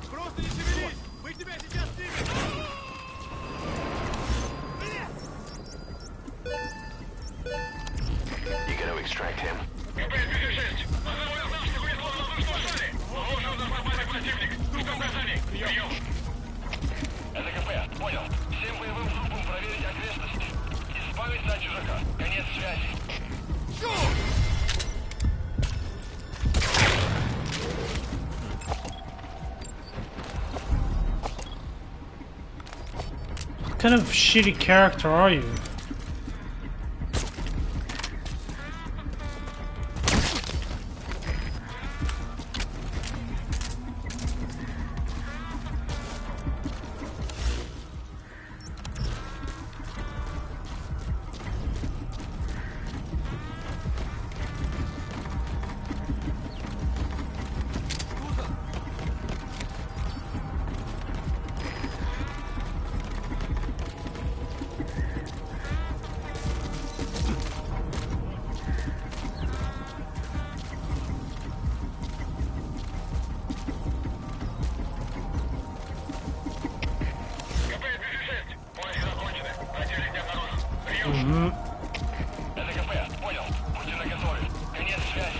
Просто не шевелись! Мы тебя сейчас снимем! You gotta extract him. Это КП, понял. Всем боевым группам проверить окрестности. Избавиться от чужака. Конец связи. What kind of shitty character are you? ЛКП, понял. Будьте наготове. Конец связи.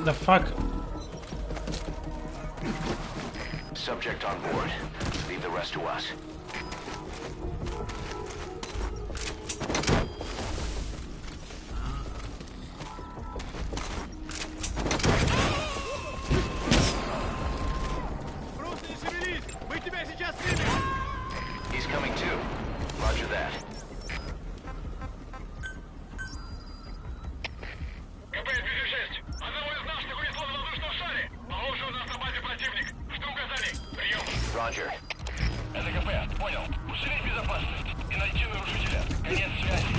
The fuck? Subject on board. Leave the rest to us. Просто не шевелись! Мы тебя сейчас снимем! He's coming too. Roger that. КП-56! Одного из наших унесло на воздушном шаре! Похоже, у нас на базе противник! Жду указаний! Прием! Roger. ЛКП, понял. Усилить безопасность и найти нарушителя. Конец связи.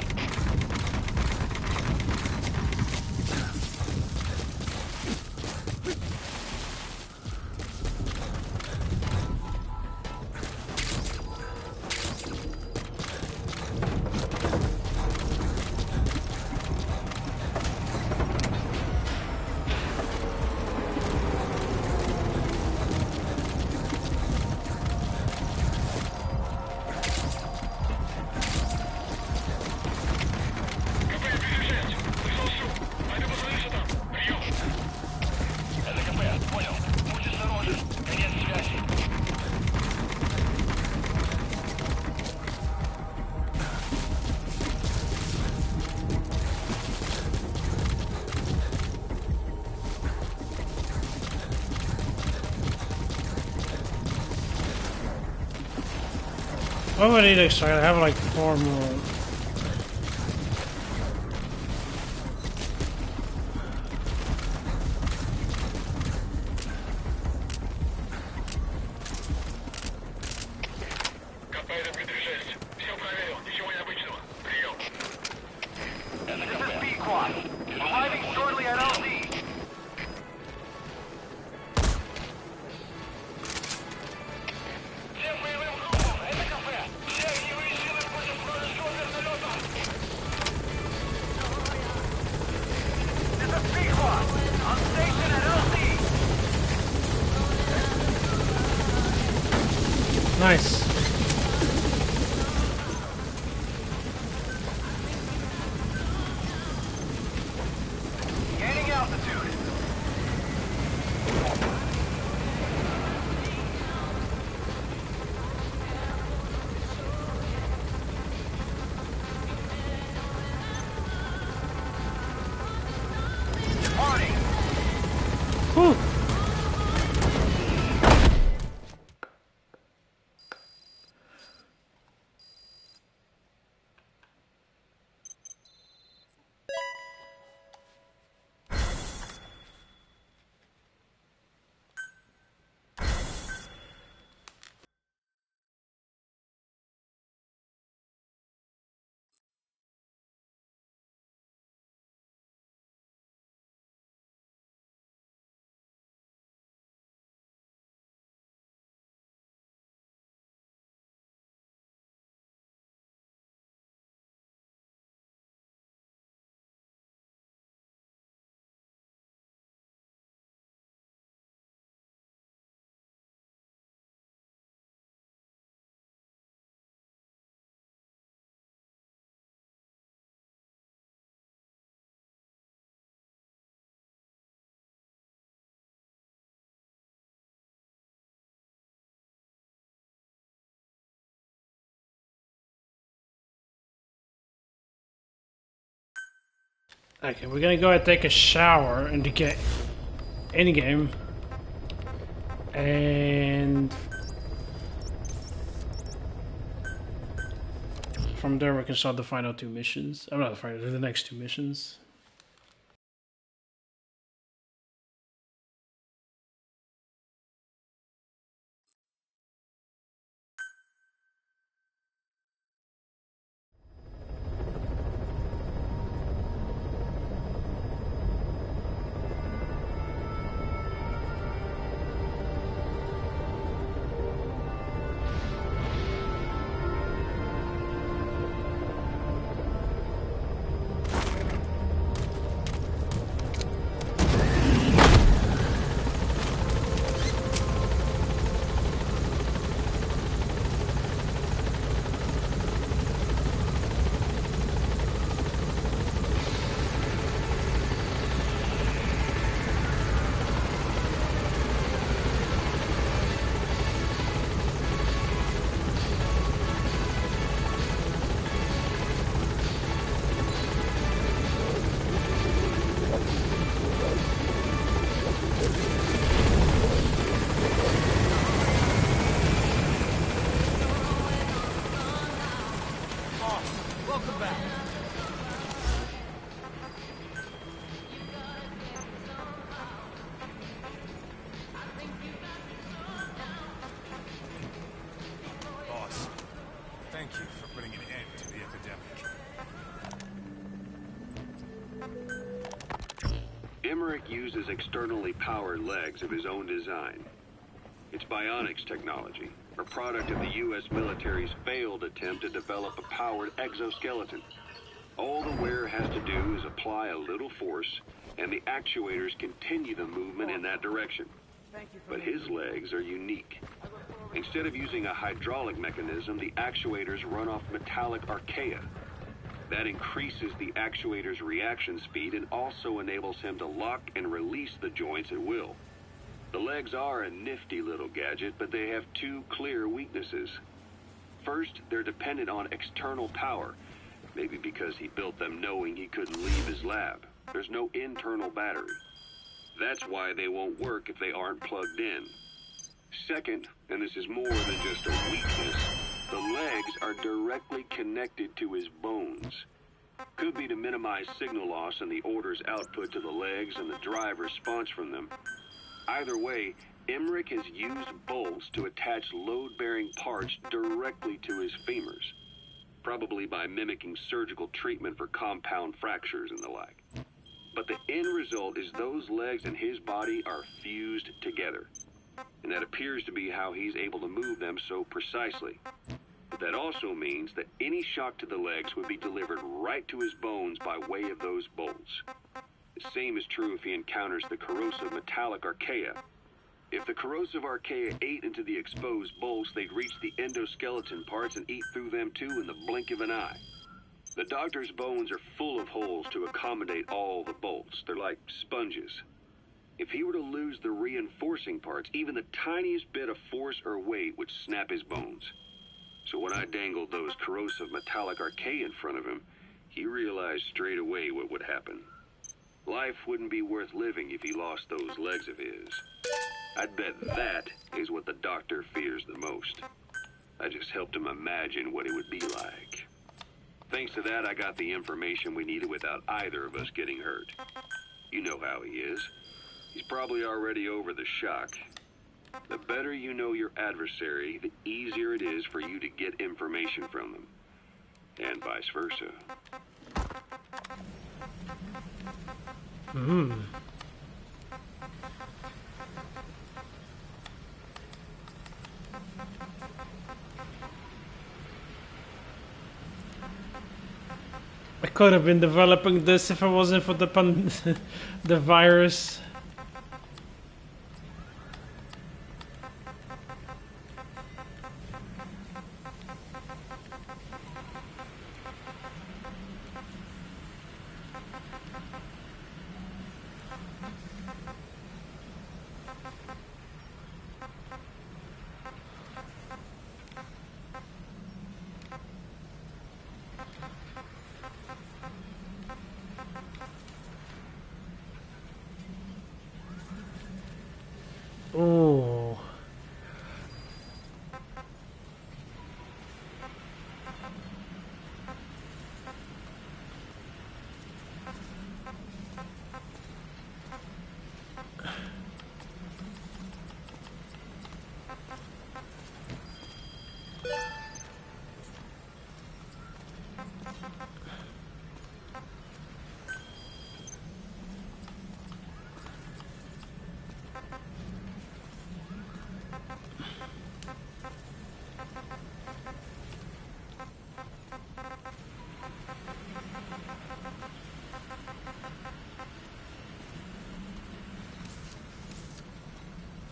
What would I need extra? I have like 4 more. КП-56. Все проверил. Ничего необычного. Прием. This is B-Quad. Arriving shortly at LZ. Всем боевым группам! Это КП! Все огневые силы против вражеского вертолета! This is B-Quad. On station at LZ. Nice. Gaining altitude. Departing. Whew. Okay, we're gonna go and take a shower in the game. And from there we can start the final two missions. I'm not the final, the next two missions. Boss, thank you for putting an end to the epidemic. Emmerich uses externally powered legs of his own design. It's bionics technology, a product of the U.S. military's failed attempt to develop a powered exoskeleton. All the wearer has to do is apply a little force, and the actuators continue the movement in that direction. But his legs are unique. Instead of using a hydraulic mechanism, the actuators run off metallic archaea. That increases the actuator's reaction speed and also enables him to lock and release the joints at will. The legs are a nifty little gadget, but they have two clear weaknesses. First, they're dependent on external power, maybe because he built them knowing he couldn't leave his lab. There's no internal battery. That's why they won't work if they aren't plugged in. Second, and this is more than just a weakness, the legs are directly connected to his bones. Could be to minimize signal loss in the order's output to the legs and the drive response from them. Either way, Emmerich has used bolts to attach load-bearing parts directly to his femurs, probably by mimicking surgical treatment for compound fractures and the like. But the end result is those legs and his body are fused together. And that appears to be how he's able to move them so precisely. But that also means that any shock to the legs would be delivered right to his bones by way of those bolts. The same is true if he encounters the corrosive metallic archaea. If the corrosive archaea ate into the exposed bolts, they'd reach the endoskeleton parts and eat through them too in the blink of an eye. The doctor's bones are full of holes to accommodate all the bolts. They're like sponges. If he were to lose the reinforcing parts, even the tiniest bit of force or weight would snap his bones. So when I dangled those corrosive metallic archaea in front of him, he realized straight away what would happen. Life wouldn't be worth living if he lost those legs of his. I'd bet that is what the doctor fears the most. I just helped him imagine what it would be like. Thanks to that, I got the information we needed without either of us getting hurt. You know how he is. He's probably already over the shock. The better you know your adversary, the easier it is for you to get information from them. And vice versa. I could have been developing this if it wasn't for the virus.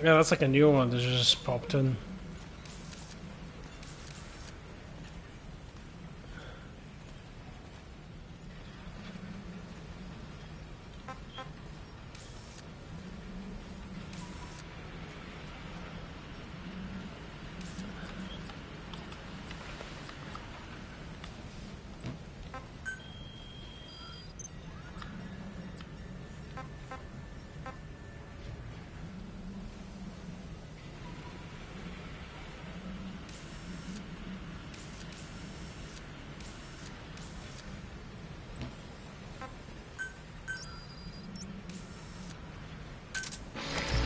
Yeah, that's like a new one that just popped in.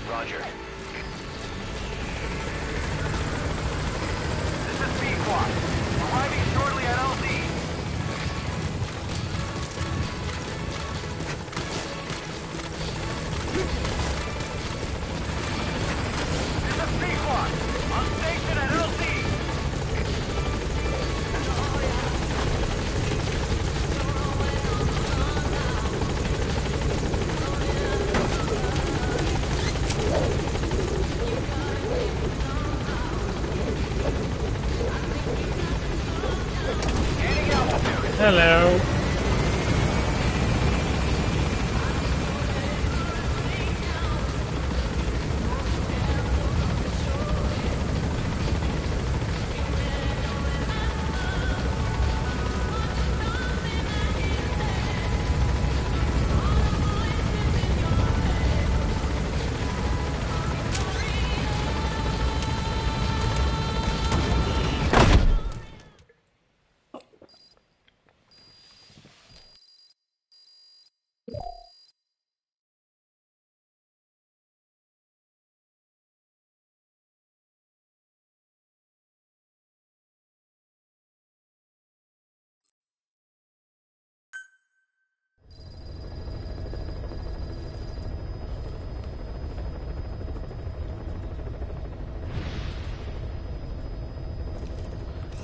Roger. This is B-Quad. Arriving shortly at LZ. This is B-Quad. On station at LZ. Hello.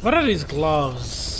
What are these gloves?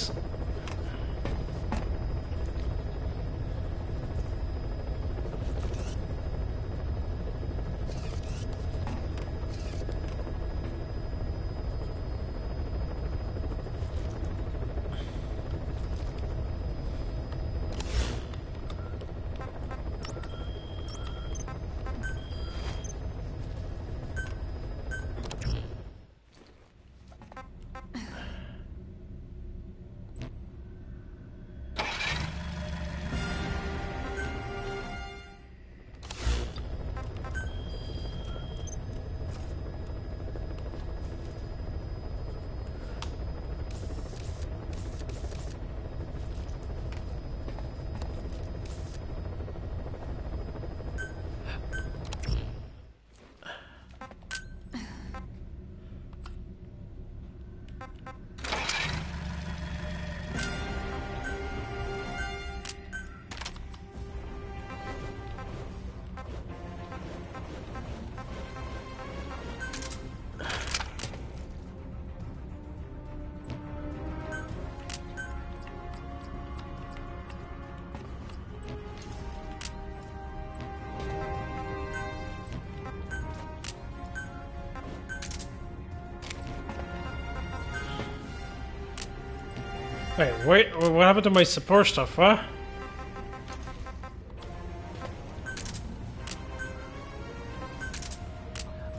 Wait, what happened to my support stuff, huh?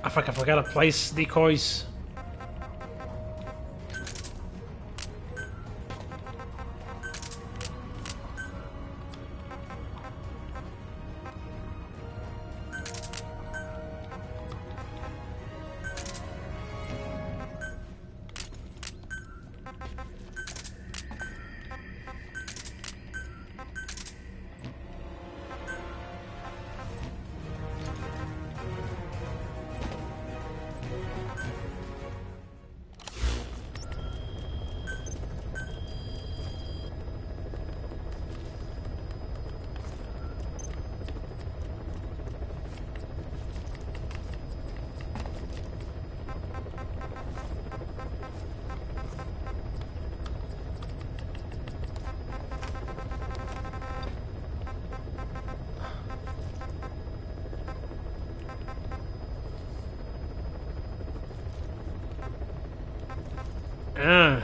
I fuck, I forgot to place decoys. Ah.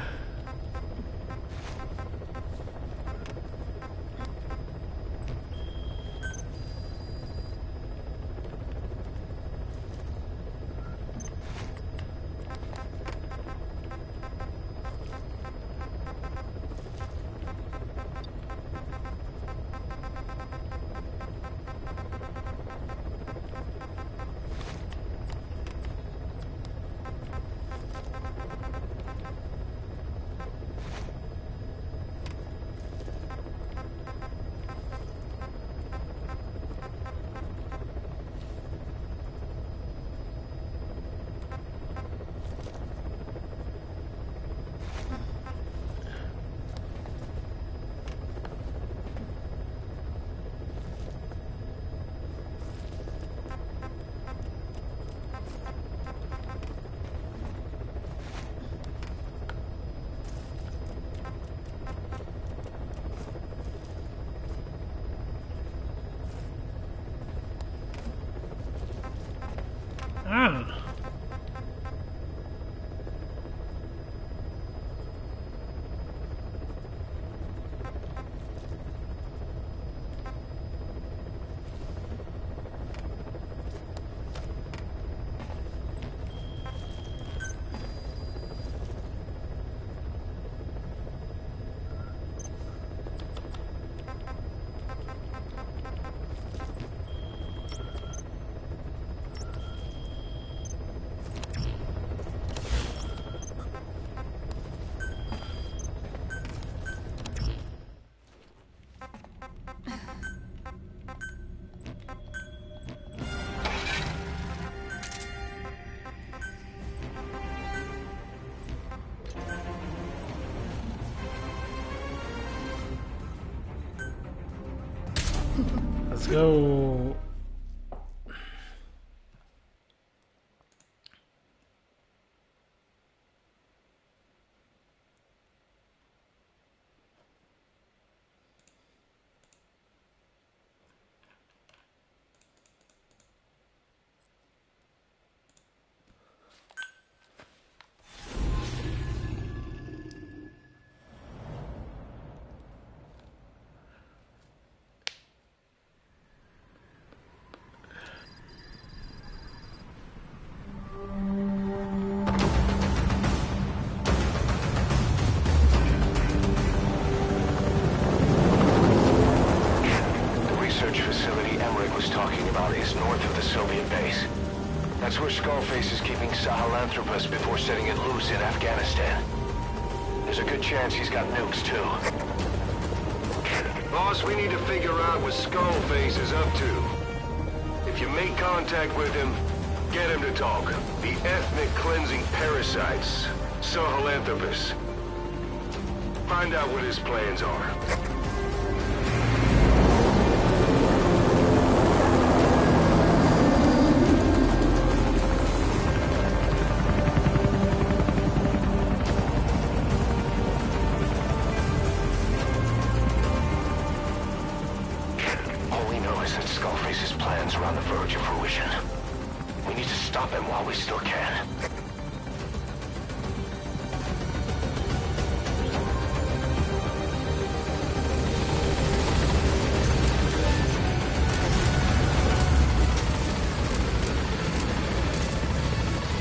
Ah. Let's go. That's where Skullface is keeping Sahelanthropus before setting it loose in Afghanistan. There's a good chance he's got nukes, too. Boss, we need to figure out what Skullface is up to. If you make contact with him, get him to talk. The ethnic cleansing parasites, Sahelanthropus. Find out what his plans are.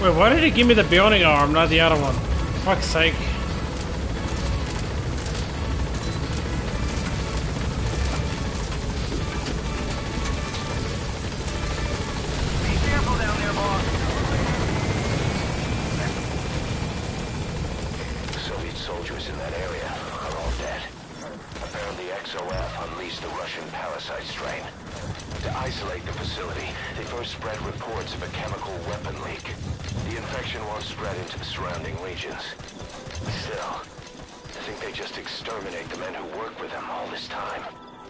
Wait, why did he give me the bionic arm, not the other one? For fuck's sake. Be careful down there, boss. The Soviet soldiers in that area are all dead. Apparently XOF unleashed the Russian parasite strain. To isolate the facility, they first spread reports of a chemical weapon leak. The infection won't spread into the surrounding regions. Still, I think they just exterminate the men who work with them all this time.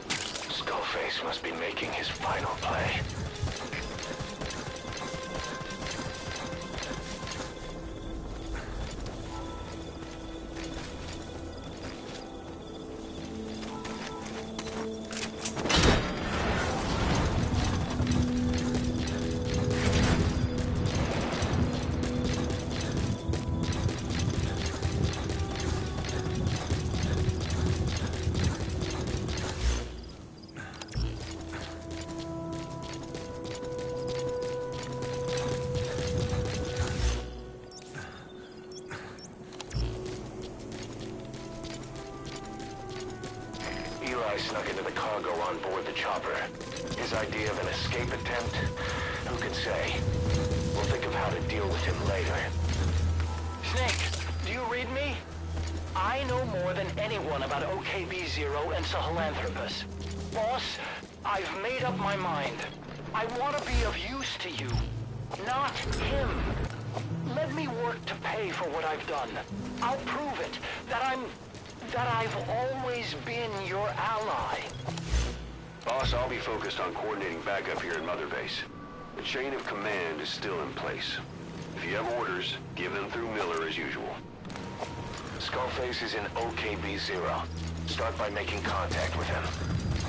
Skullface must be making his final play. snuck into the cargo on board the chopper. His idea of an escape attempt? Who can say? We'll think of how to deal with him later. Snake, do you read me? I know more than anyone about OKB-0 and Sahelanthropus. Boss, I've made up my mind. I want to be of use to you, not him. Let me work to pay for what I've done. I'll prove it, that I've always been your ally. Boss, I'll be focused on coordinating backup here at Mother Base. The chain of command is still in place. If you have orders, give them through Miller as usual. Skullface is in OKB-0. Start by making contact with him.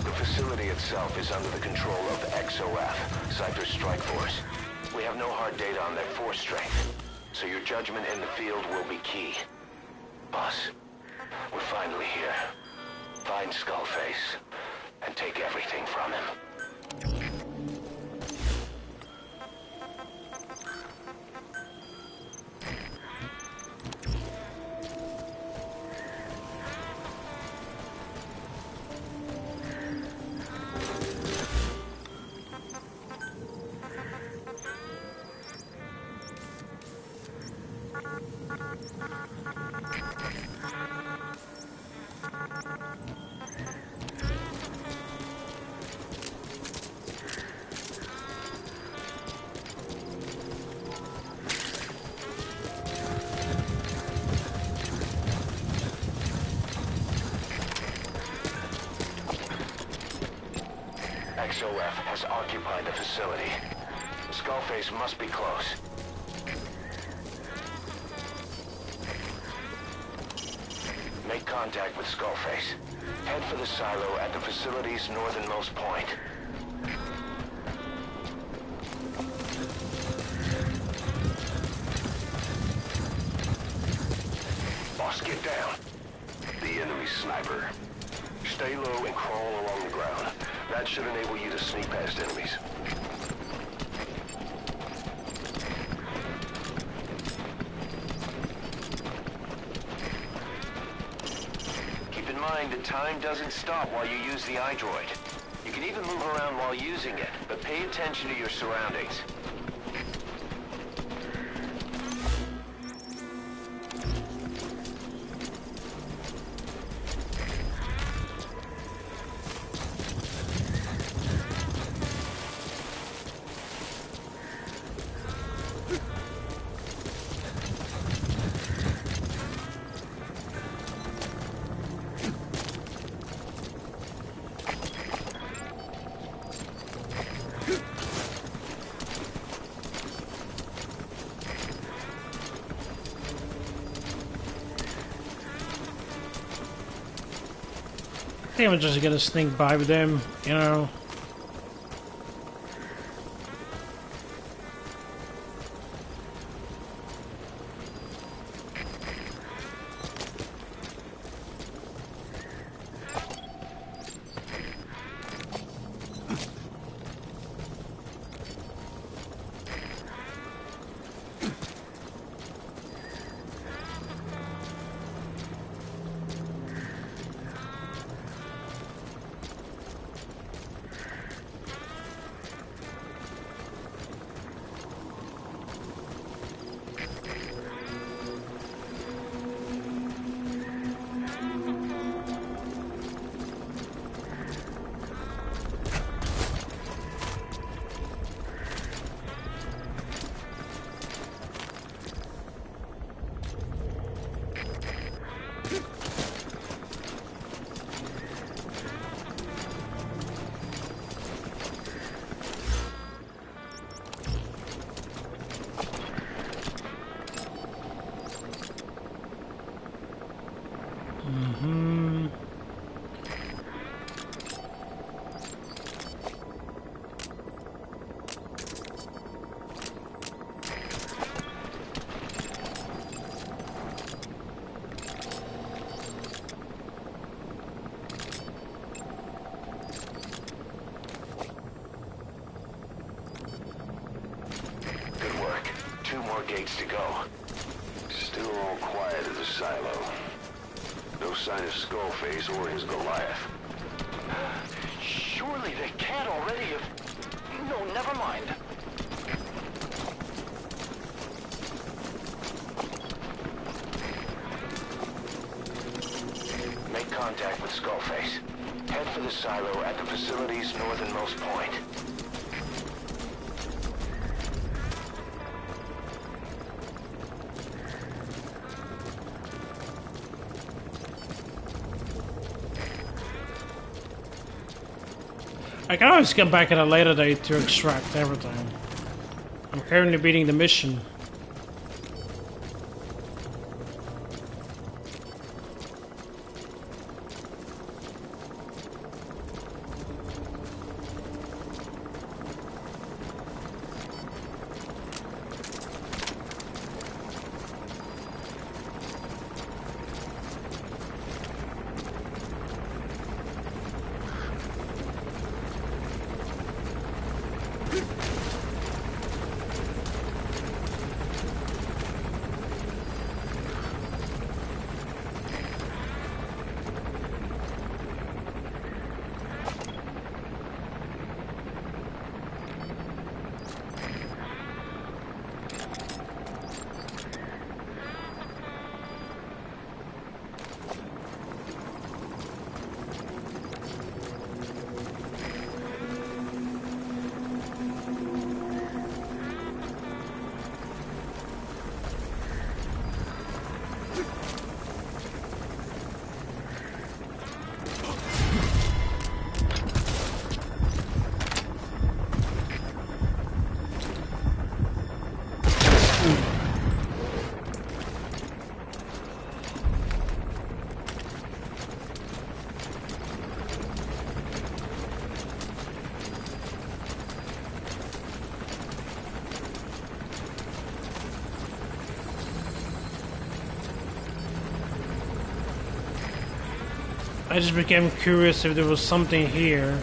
The facility itself is under the control of XOF, Cypher's Strike Force. We have no hard data on their force strength, so your judgment in the field will be key. Boss, we're finally here. Find Skullface, and take everything from him. XOF has occupied the facility. Skullface must be close. Make contact with Skullface. Head for the silo at the facility's northernmost point. Boss, get down. The enemy sniper. Stay low and crawl along the ground. That should enable you to sneak past enemies. Keep in mind that time doesn't stop while you use the iDroid. You can even move around while using it, but pay attention to your surroundings. I think I'm just gonna sneak by with them, you know. Gates to go. Still all quiet at the silo. No sign of Skullface or his Goliath. Surely they can't already have... No, never mind. Make contact with Skullface. Head for the silo at the facility's northernmost point. I can always come back at a later date to extract everything. I'm currently beating the mission. I just became curious if there was something here.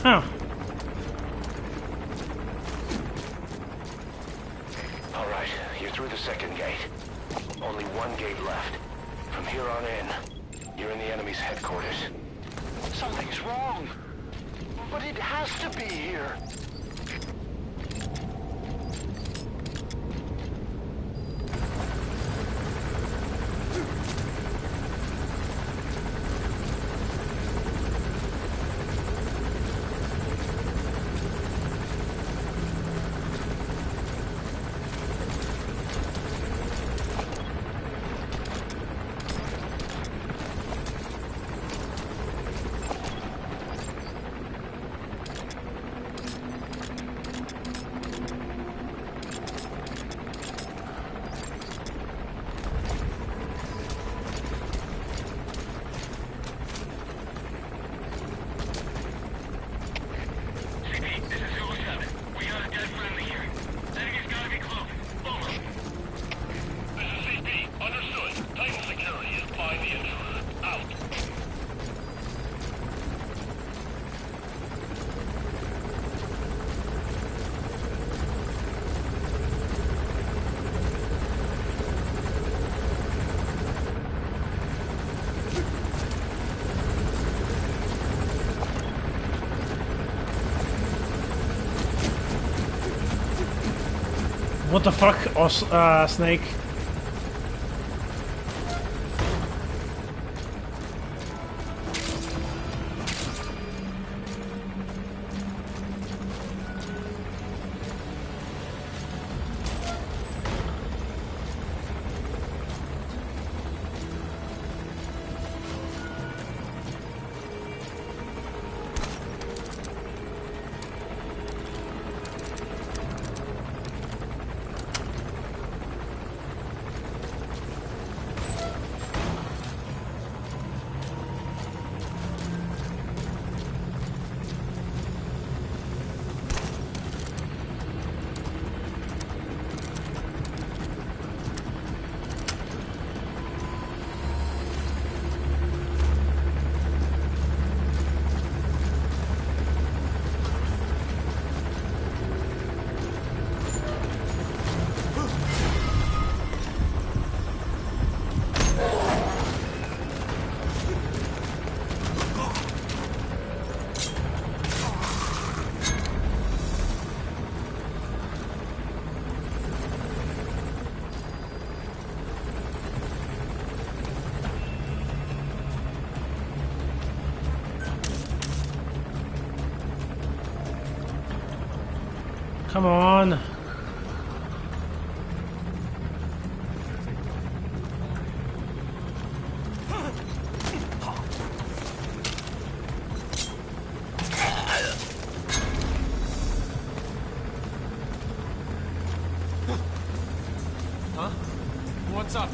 Huh. All right, you're through the second gate. Only one gate left. From here on in, you're in the enemy's headquarters. Something's wrong. But it has to be here. What the fuck, Snake? Come on. Huh? What's up?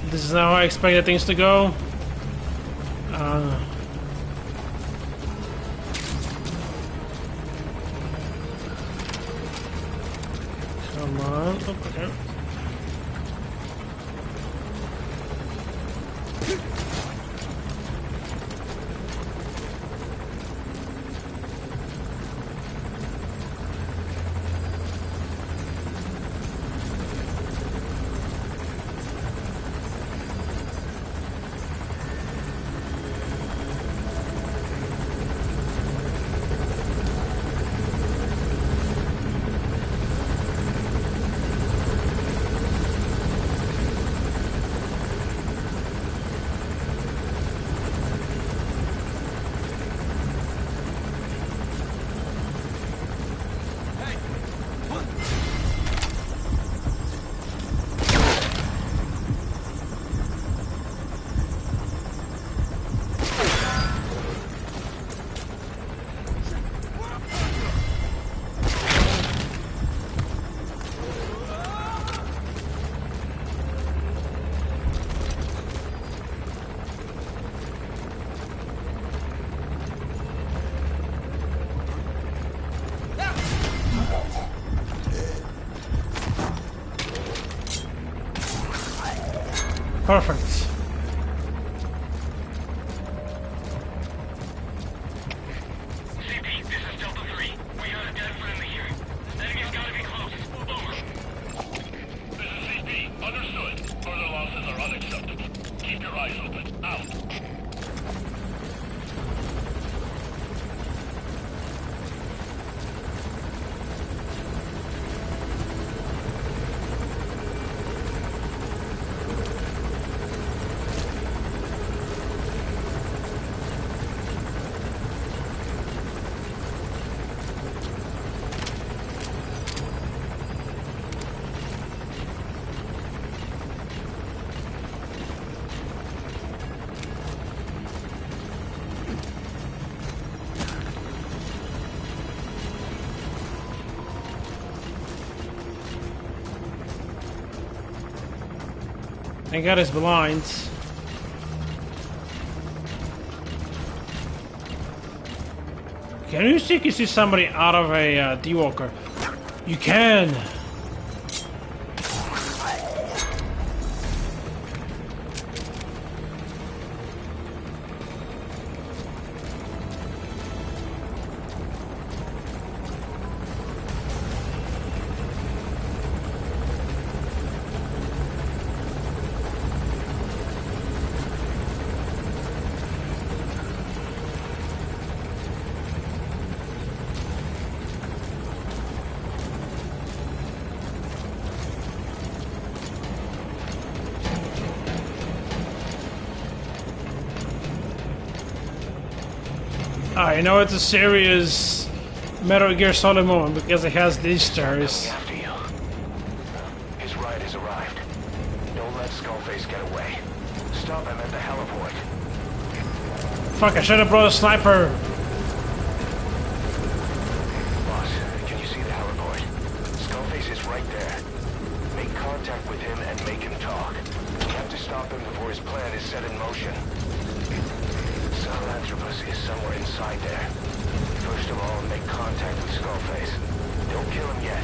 This is not how I expected things to go. Come on. Oh, okay. Perfect. CP, this is Delta 3. We got a dead friendly here. Enemy's gotta be close. Over. This is CP. Understood. Further losses are unacceptable. Keep your eyes open. Out. I got his blinds. Can you see somebody out of a D-Walker? You can! I know it's a serious Metal Gear Solid moment because it has these stars. After you. His ride has arrived. Don't let Skullface get away. Stop him at the heliport. Fuck, I should have brought a sniper. Boss, can you see the heliport? Skullface is right there. Make contact with him and make him talk. You have to stop him before his plan is set in motion. Sahelanthropus is somewhere inside there. First of all, make contact with Skullface. Don't kill him yet.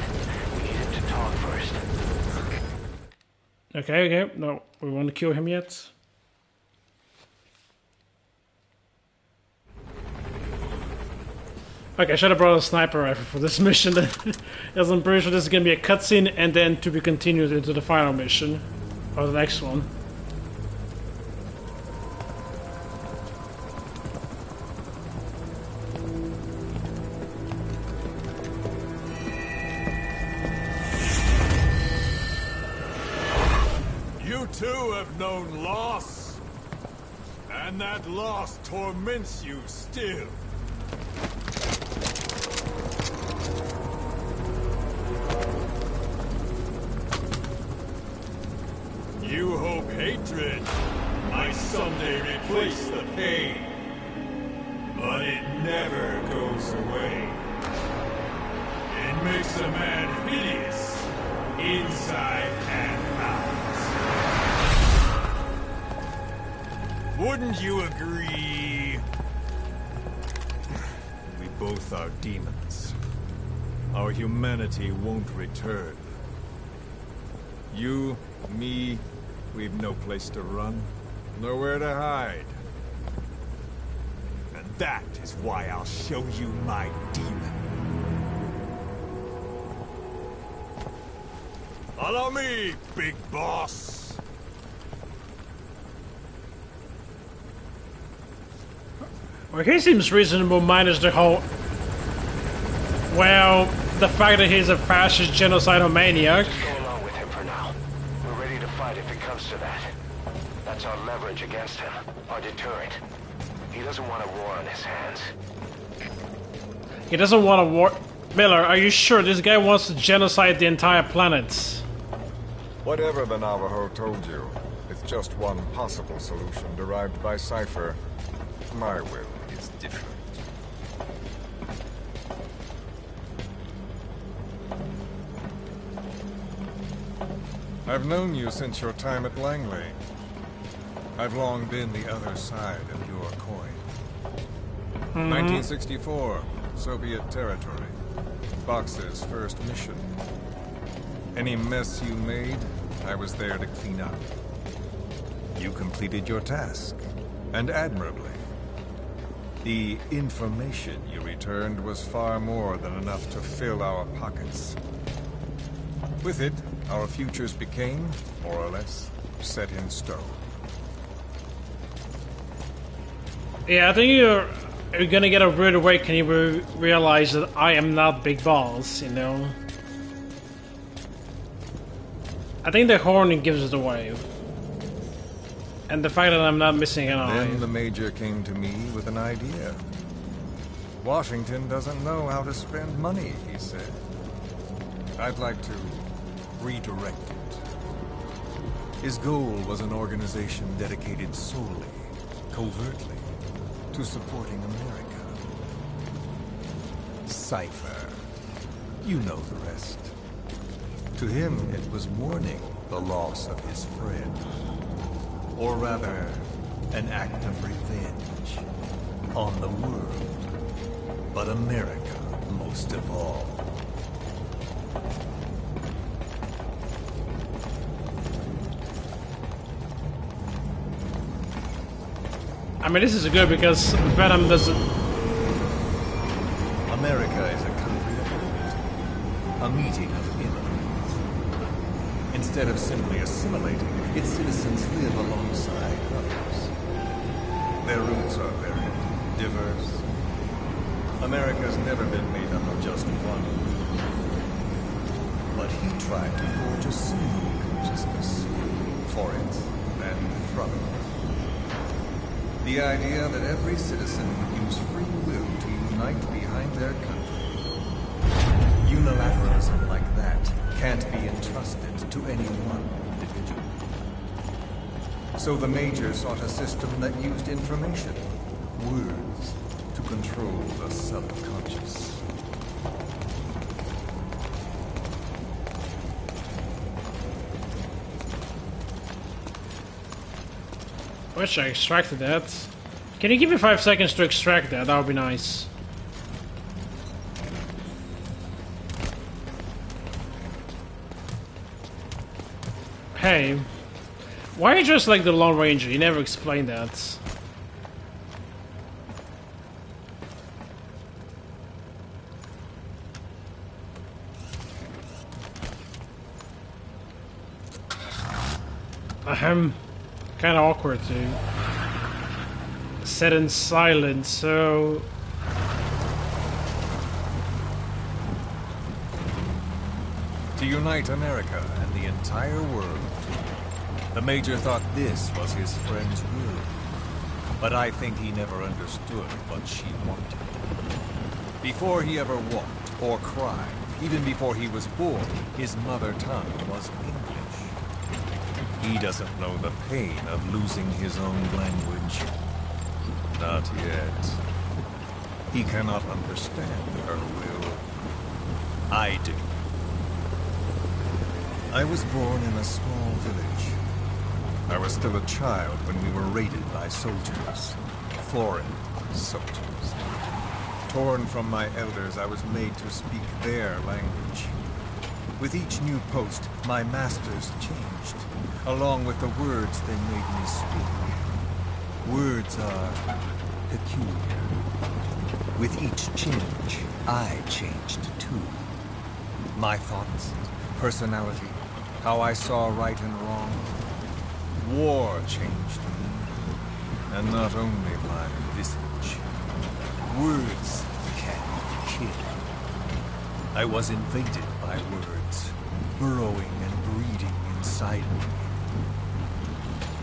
We need him to talk first. Okay. No, we want to kill him yet. Okay, I should have brought a sniper rifle for this mission, as I'm pretty sure this is going to be a cutscene and then to be continued into the final mission, or the next one. You too have known loss, and that loss torments you still. You hope hatred might someday replace the pain, but it never goes away. It makes a man hideous, inside and out. Wouldn't you agree? We both are demons. Our humanity won't return. You, me, we've no place to run, nowhere to hide. And that is why I'll show you my demon. Follow me, big boss. Well, he seems reasonable minus the whole... Well, the fact that he's a fascist genocidal maniac. Just go along with him for now. We're ready to fight if it comes to that. That's our leverage against him, our deterrent. He doesn't want a war on his hands. He doesn't want a war... Miller, are you sure this guy wants to genocide the entire planet? Whatever the Navajo told you, it's just one possible solution derived by Cypher. My will is different. I've known you since your time at Langley. I've long been the other side of your coin. 1964, Soviet territory. Box's first mission. Any mess you made, I was there to clean up. You completed your task, and admirably. The information you returned was far more than enough to fill our pockets. With it, our futures became, more or less, set in stone. Yeah, I think you're gonna get a rude awakening when you realize that I am not Big Balls, you know? I think the horn gives it away. And the fact that I'm not missing an eye. Then the Major came to me with an idea. Washington doesn't know how to spend money, he said. I'd like to redirect it. His goal was an organization dedicated solely, covertly, to supporting America. Cypher. You know the rest. To him, it was mourning the loss of his friend. Or rather, an act of revenge on the world, but America most of all. I mean, this is good because Venom doesn't... America is a country of unity, a meeting of immigrants. Instead of simply assimilating, its citizens live alongside others. Their roots are very diverse. America's never been made up of just one group. But he tried to forge a single consciousness, for it and from it. The idea that every citizen would use free will to unite behind their country. Unilateralism like that can't be entrusted to any one individual. So the Major sought a system that used information, words, to control the subconscious. Wish I extracted that. Can you give me 5 seconds to extract that? That would be nice. Hey, why are you just like the Lone Ranger? You never explained that. Ahem. Kind of awkward to set in silence, so... To unite America and the entire world. The Major thought this was his friend's will. But I think he never understood what she wanted. Before he ever walked or cried, even before he was born, his mother tongue was English. He doesn't know the pain of losing his own language. Not yet. He cannot understand her will. I do. I was born in a small village. I was still a child when we were raided by soldiers. Foreign soldiers. Torn from my elders, I was made to speak their language. With each new post, my masters changed, along with the words they made me speak. Words are peculiar. With each change, I changed too. My thoughts, personality, how I saw right and wrong. War changed me, and not only my visage. Words can kill. I was invaded by words, burrowing and breeding inside me.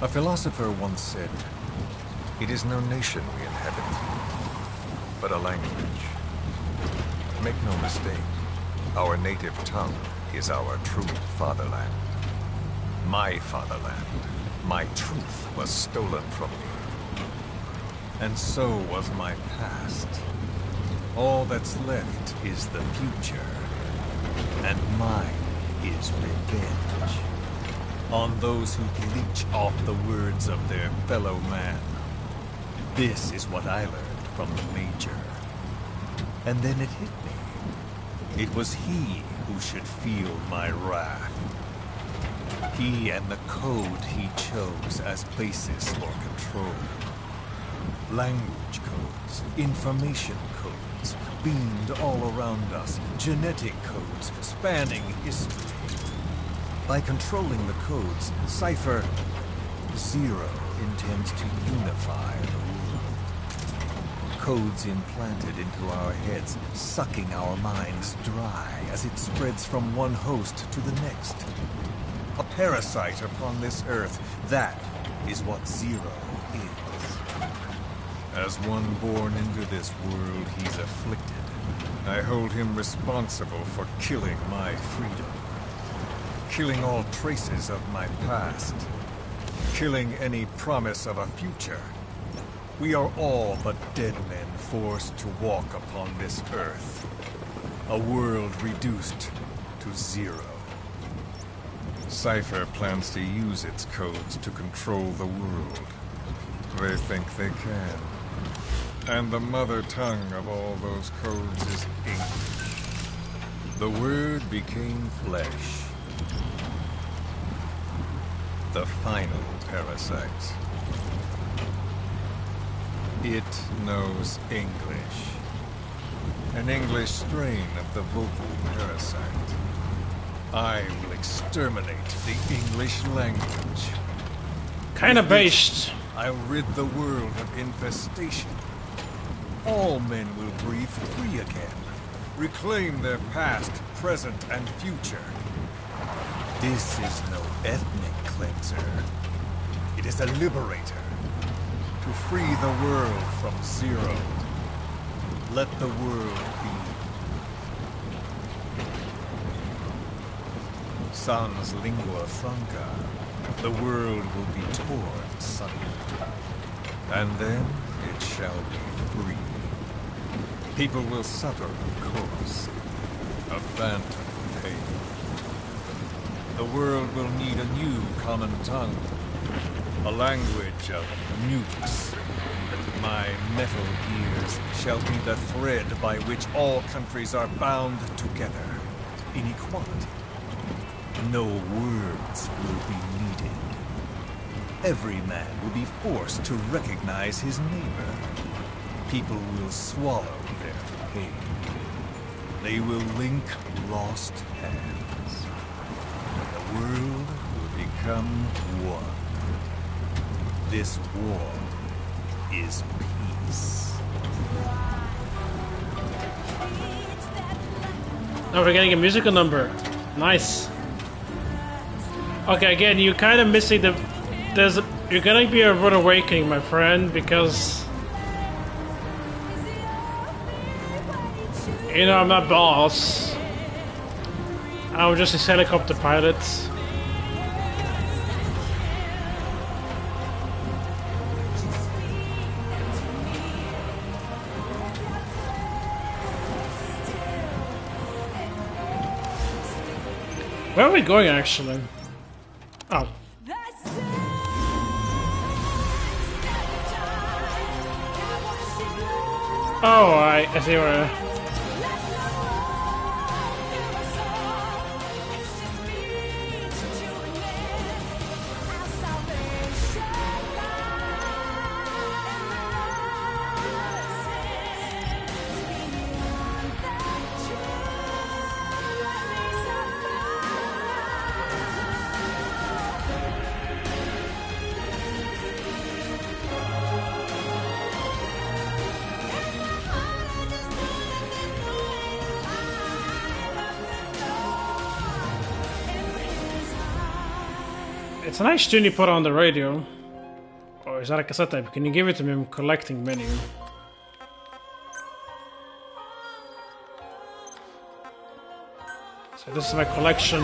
A philosopher once said, "It is no nation we inhabit, but a language." Make no mistake, our native tongue is our true fatherland. My fatherland, my truth was stolen from me. And so was my past. All that's left is the future. And mine is revenge. On those who leech off the words of their fellow man. This is what I learned from the Major. And then it hit me. It was he who should feel my wrath. He and the code he chose as basis for control. Language codes, information codes, beamed all around us, genetic codes spanning history. By controlling the codes, Cypher Zero intends to unify the world. Codes implanted into our heads, sucking our minds dry as it spreads from one host to the next. A parasite upon this earth, that is what Zero is. As one born into this world he's afflicted, I hold him responsible for killing my freedom. Killing all traces of my past. Killing any promise of a future. We are all but dead men forced to walk upon this earth. A world reduced to zero. Cypher plans to use its codes to control the world. They think they can. And the mother tongue of all those codes is English. The word became flesh. The final parasite. It knows English. An English strain of the vocal parasite. I will exterminate the English language. Kinda based. I'll rid the world of infestation. All men will breathe free again. Reclaim their past, present, and future. This is no ethnic cleanser. It is a liberator. to free the world from Zero. Let the world be. Sans lingua franca, the world will be torn asunder. And then it shall be free. People will suffer, of course. A phantom pain. The world will need a new common tongue. A language of nukes. My metal gears shall be the thread by which all countries are bound together. In equality. No words will be needed. Every man will be forced to recognize his neighbor. People will swallow their pain. They will link lost hands. The world will become one. This war is peace. Oh, we're getting a musical number. Nice. Okay, again, you're kind of missing the... You're gonna be a rude awakening, my friend, because... You know, I'm not boss. I'm just a helicopter pilot. Where are we going, actually? Oh. Oh, I see where... It's a nice tune you put on the radio. Or is that a cassette tape? Can you give it to me? I'm collecting menu. So this is my collection.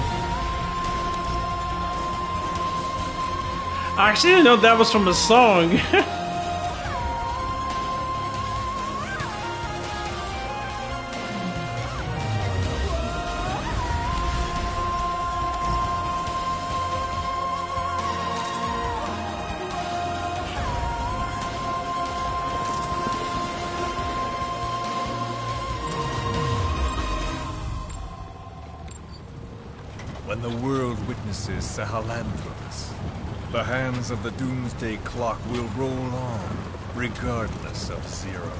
I actually didn't know that was from a song. When the world witnesses Sahelanthropus, the hands of the doomsday clock will roll on, regardless of Zero.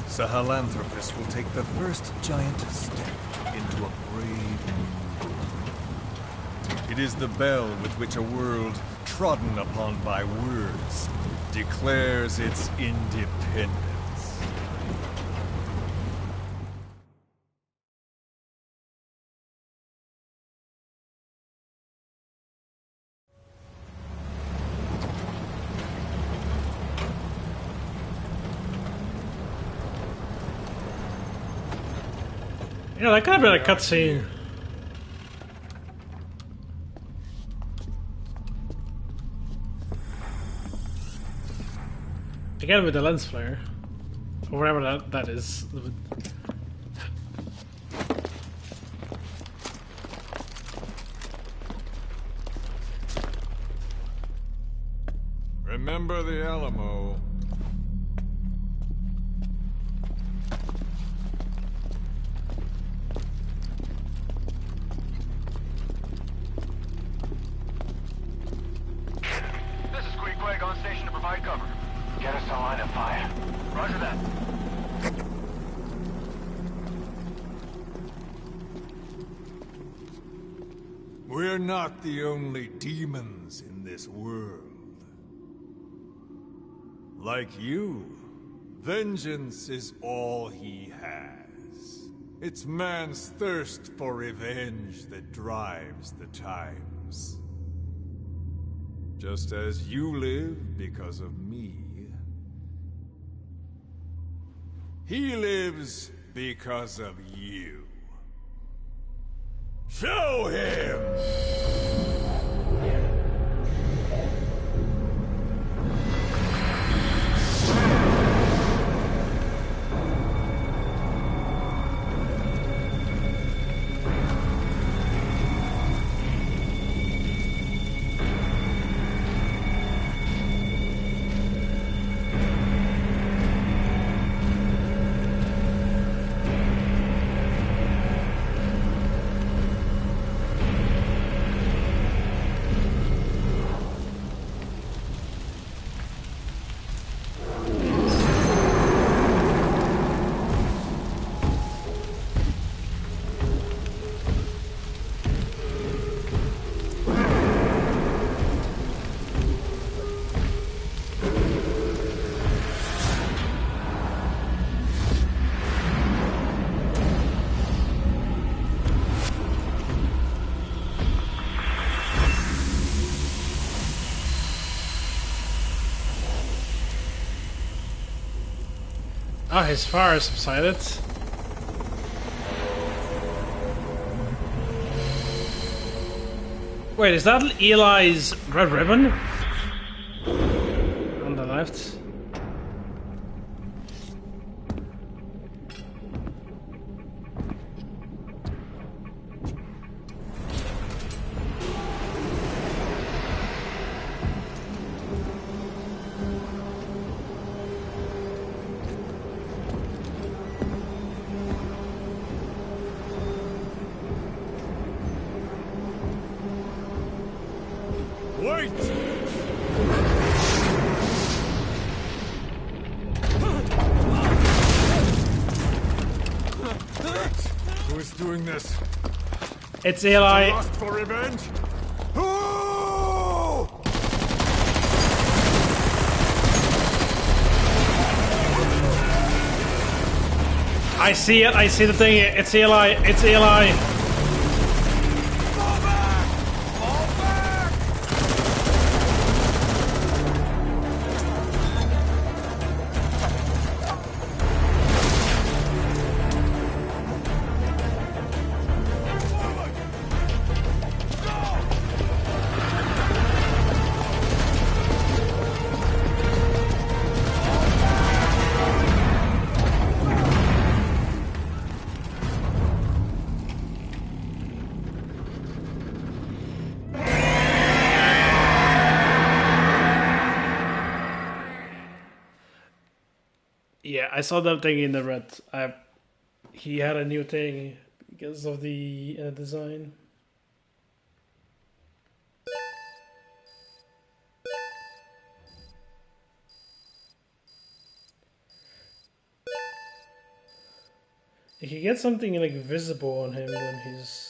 Sahelanthropus will take the first giant step into a brave new world. It is the bell with which a world trodden upon by words declares its independence. Yeah, that could have been a cutscene. Again with the lens flare. Or whatever that is. Remember the Alamo. On station to provide cover. Get us a line of fire. Roger that. We're not the only demons in this world. Like you, vengeance is all he has. It's man's thirst for revenge that drives the times. Just as you live because of me, he lives because of you. Show him! Oh, his fire subsided. Wait, is that Eli's red ribbon? On the left. Wait! Who is doing this? It's Eli. Lust for revenge? Who? I see it. I see the thing. It's Eli. It's Eli. Fall back! Fall back! Yeah, I saw that thing in the red. He had a new thing because of the design. You can get something like visible on him when he's.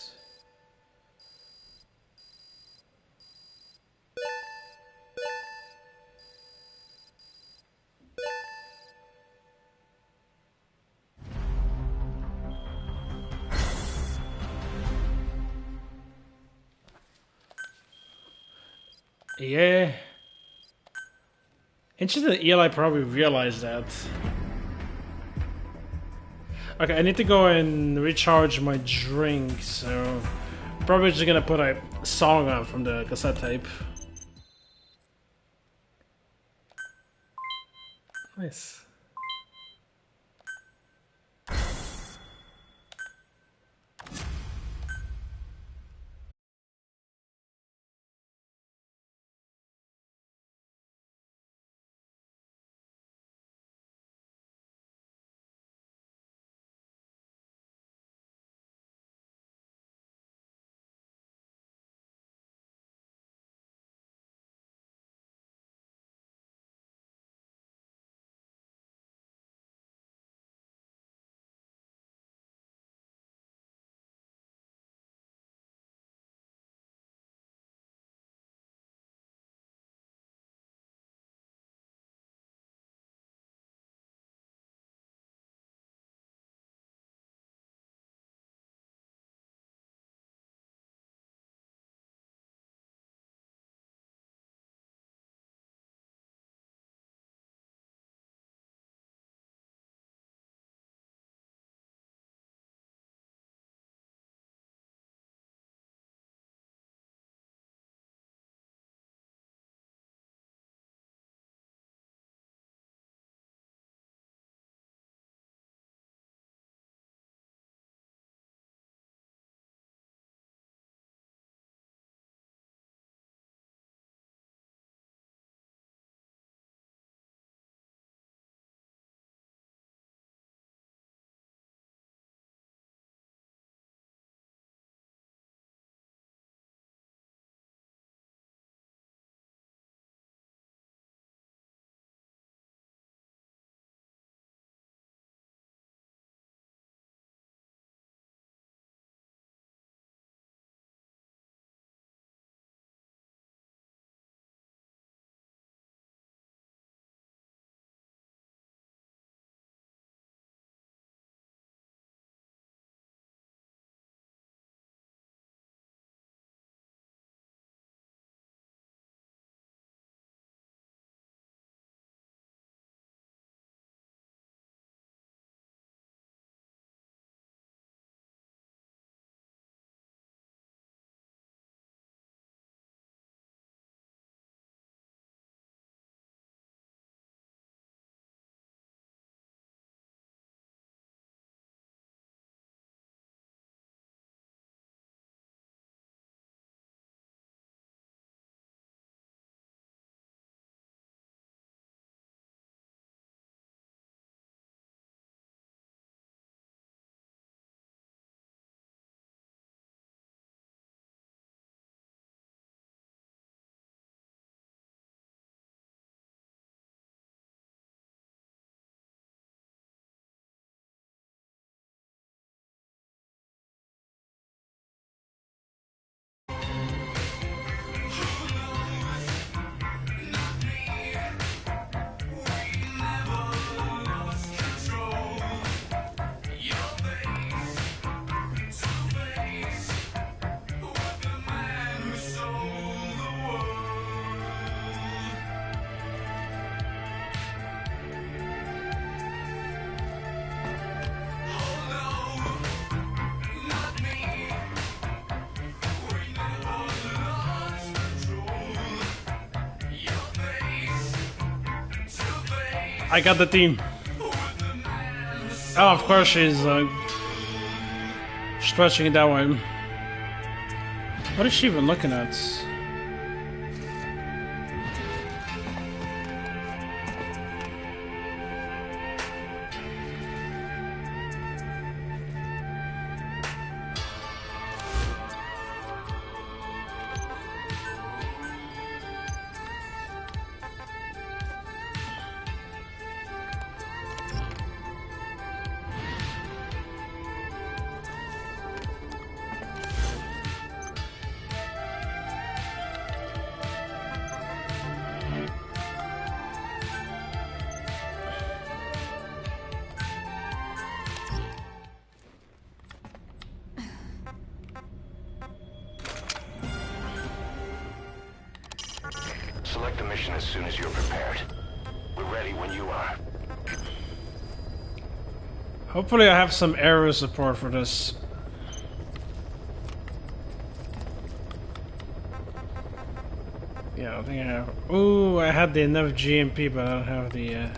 Yeah. Interesting that Eli probably realized that. Okay, I need to go and recharge my drink, so probably just gonna put a song on from the cassette tape. Nice. I got the team. Oh, of course she's stretching it that way. What is she even looking at? Select the mission as soon as you're prepared. We're ready when you are. Hopefully I have some aero support for this. Yeah, I think I have. Ooh, I had the enough GMP, but I don't have the.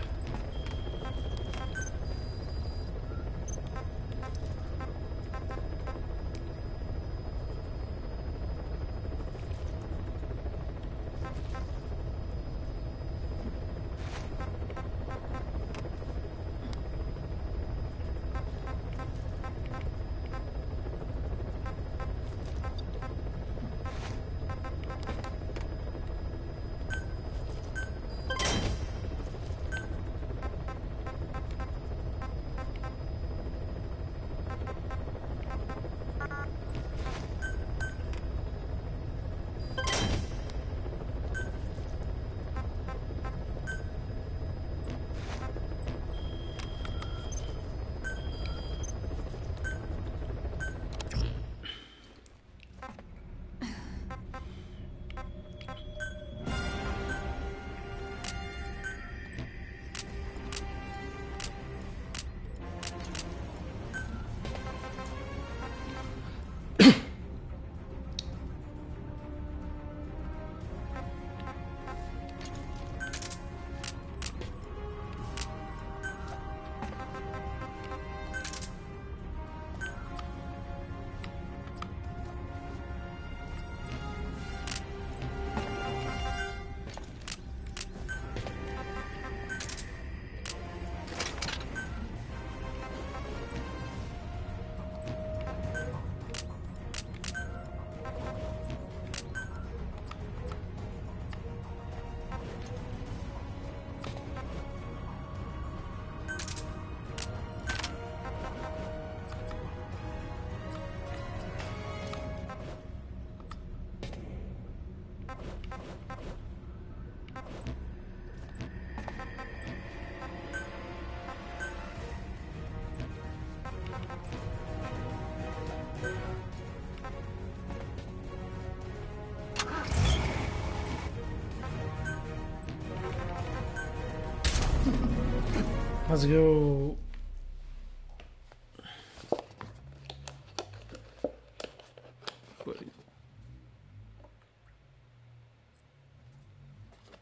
Let's go.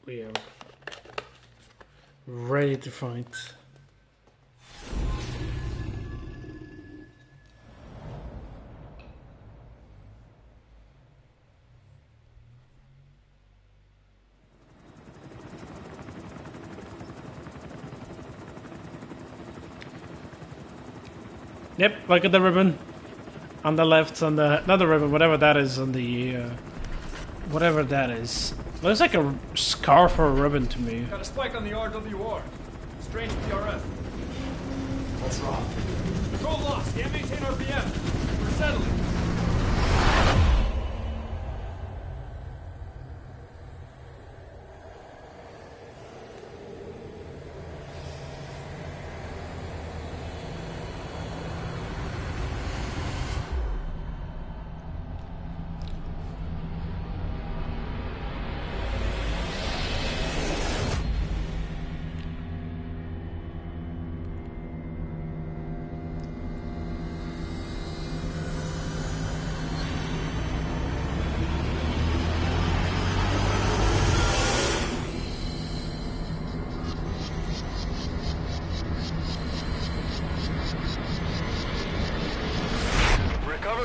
We are ready to fight. Yep, look at the ribbon on the left, on the not the ribbon, whatever that is on the whatever that is. Looks like a scarf or a ribbon to me. Got a spike on the RWR. Strange PRF. What's wrong? Control lost. Can't maintain RPM. We're settling.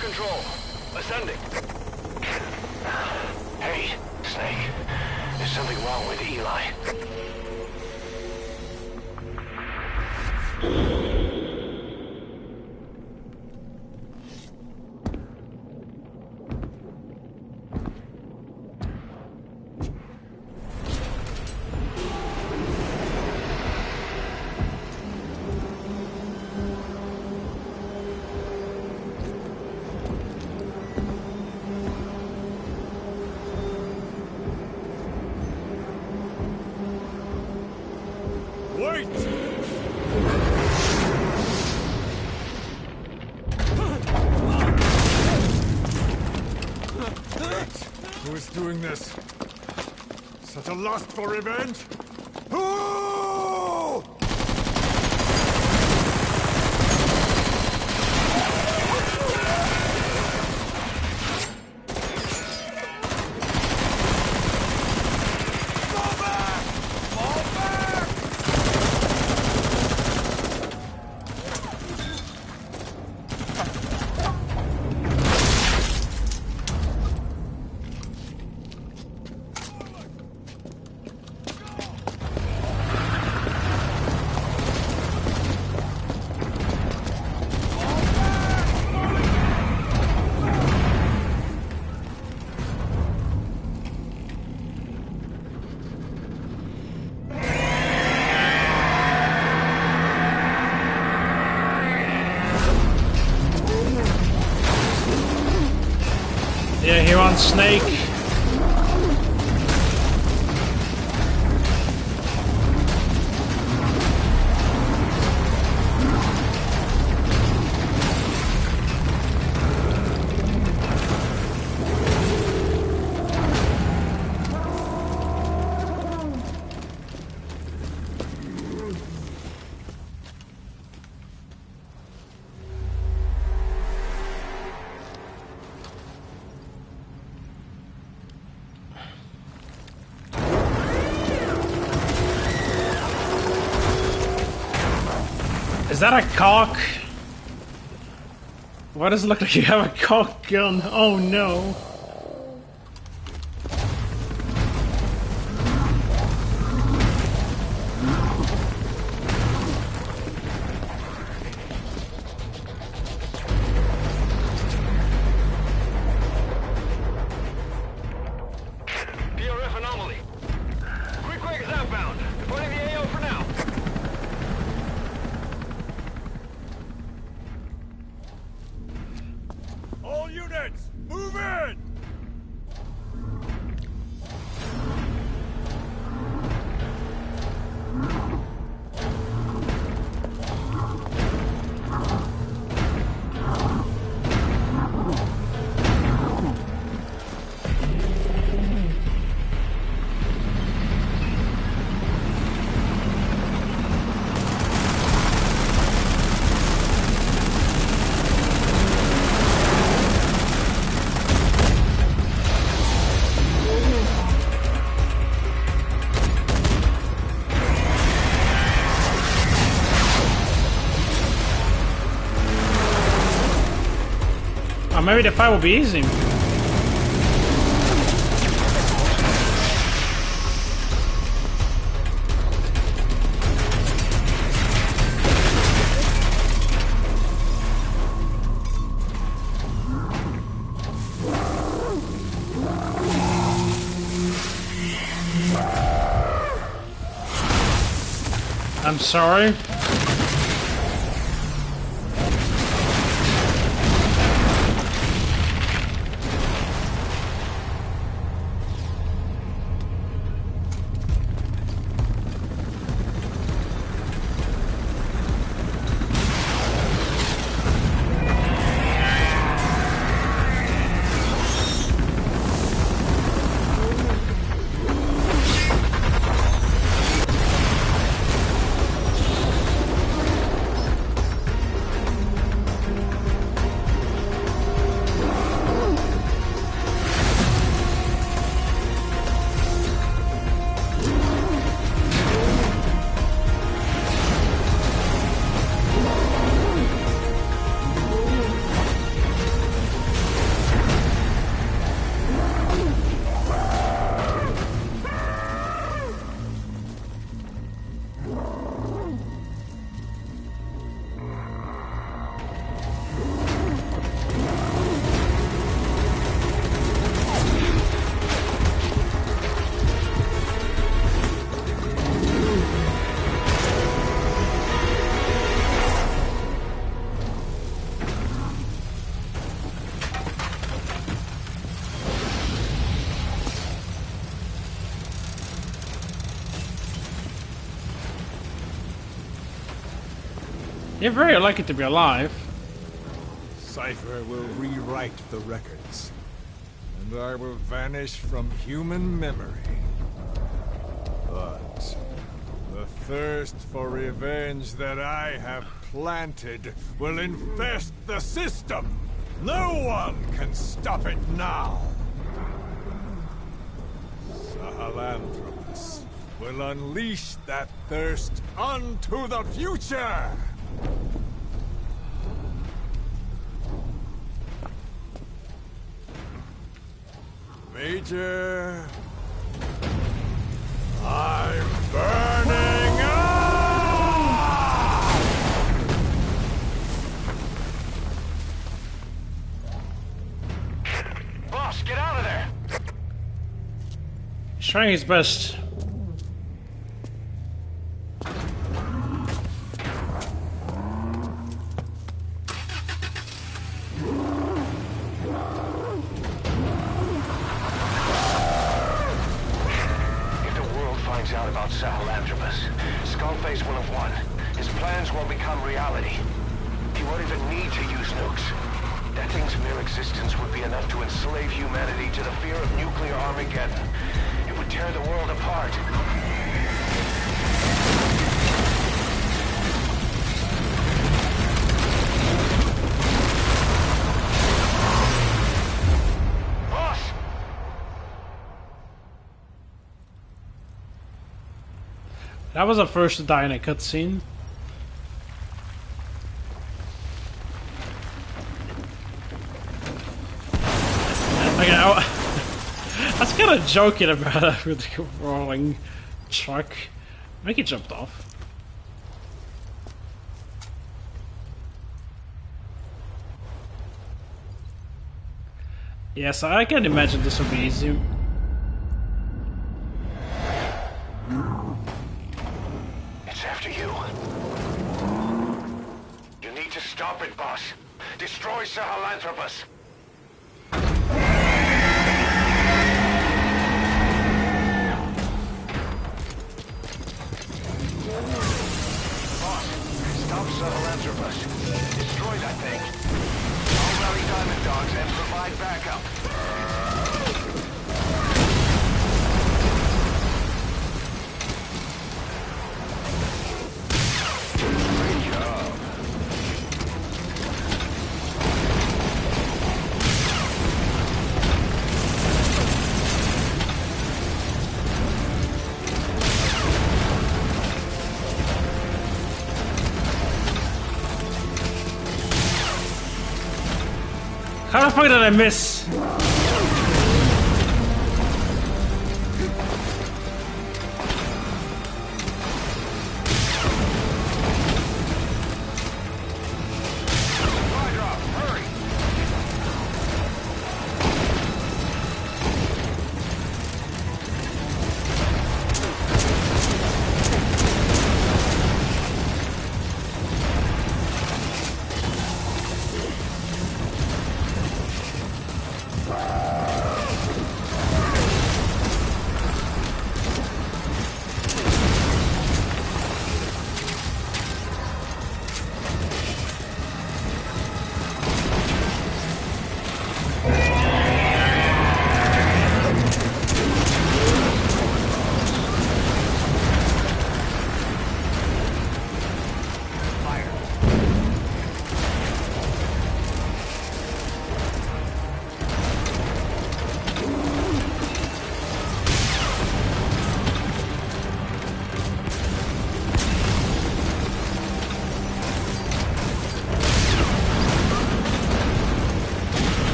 control. Ascending. Hey, Snake. There's something wrong with Eli. Wait! Who is doing this? Such a lust for revenge? Who? Yeah, he wants Snake. Is that a cock? Why does it look like you have a cock gun? Oh no. PRF anomaly. Quick is outbound. Departing the AO for now. All units, move in! Oh, maybe the fight will be easy. I'm sorry. You're very lucky to be alive. Cypher will rewrite the records, and I will vanish from human memory. But the thirst for revenge that I have planted will infest the system. No one can stop it now. Sahelanthropus will unleash that thirst onto the future. Major, I'm burning up! Boss, get out of there! He's trying his best. Out about Sahelanthropus. Skullface will have won. His plans will become reality. He won't even need to use nukes. That thing's mere existence would be enough to enslave humanity to the fear of nuclear Armageddon. It would tear the world apart. That was the first to die in a cutscene. Okay, I was kind of joking about it with the rolling truck. I think he jumped off. Yes, I can imagine this would be easy. After you. You need to stop it, boss. Destroy Sahelanthropus. Boss, stop Sahelanthropus. Destroy that thing. I'll rally Diamond Dogs and provide backup. How the fuck did I miss?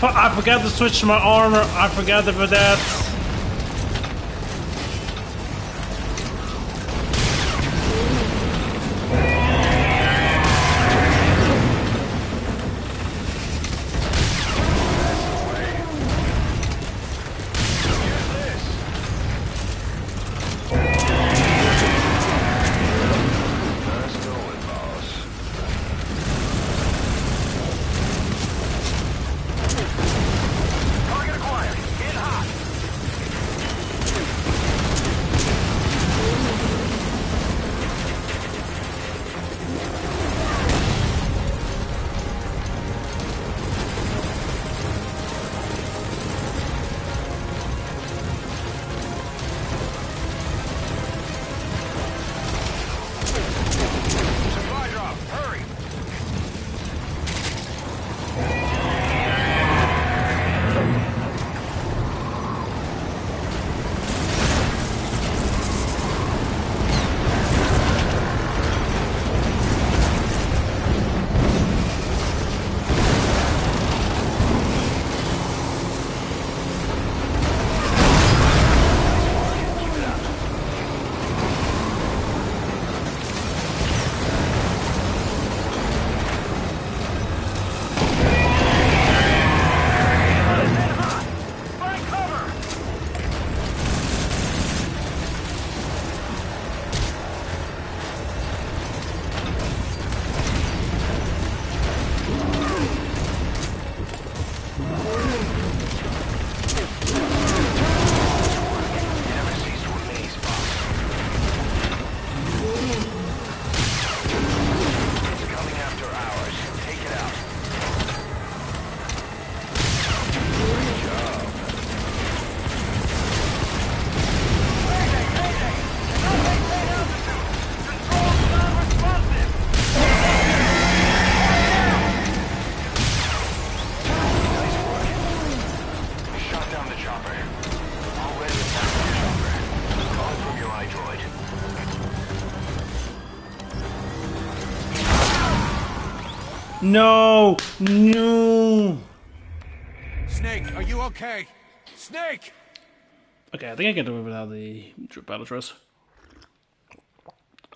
I forgot to switch my armor. I forgot about that. No! No! Snake, are you okay? Snake! Okay, I think I can do it without the battle dress.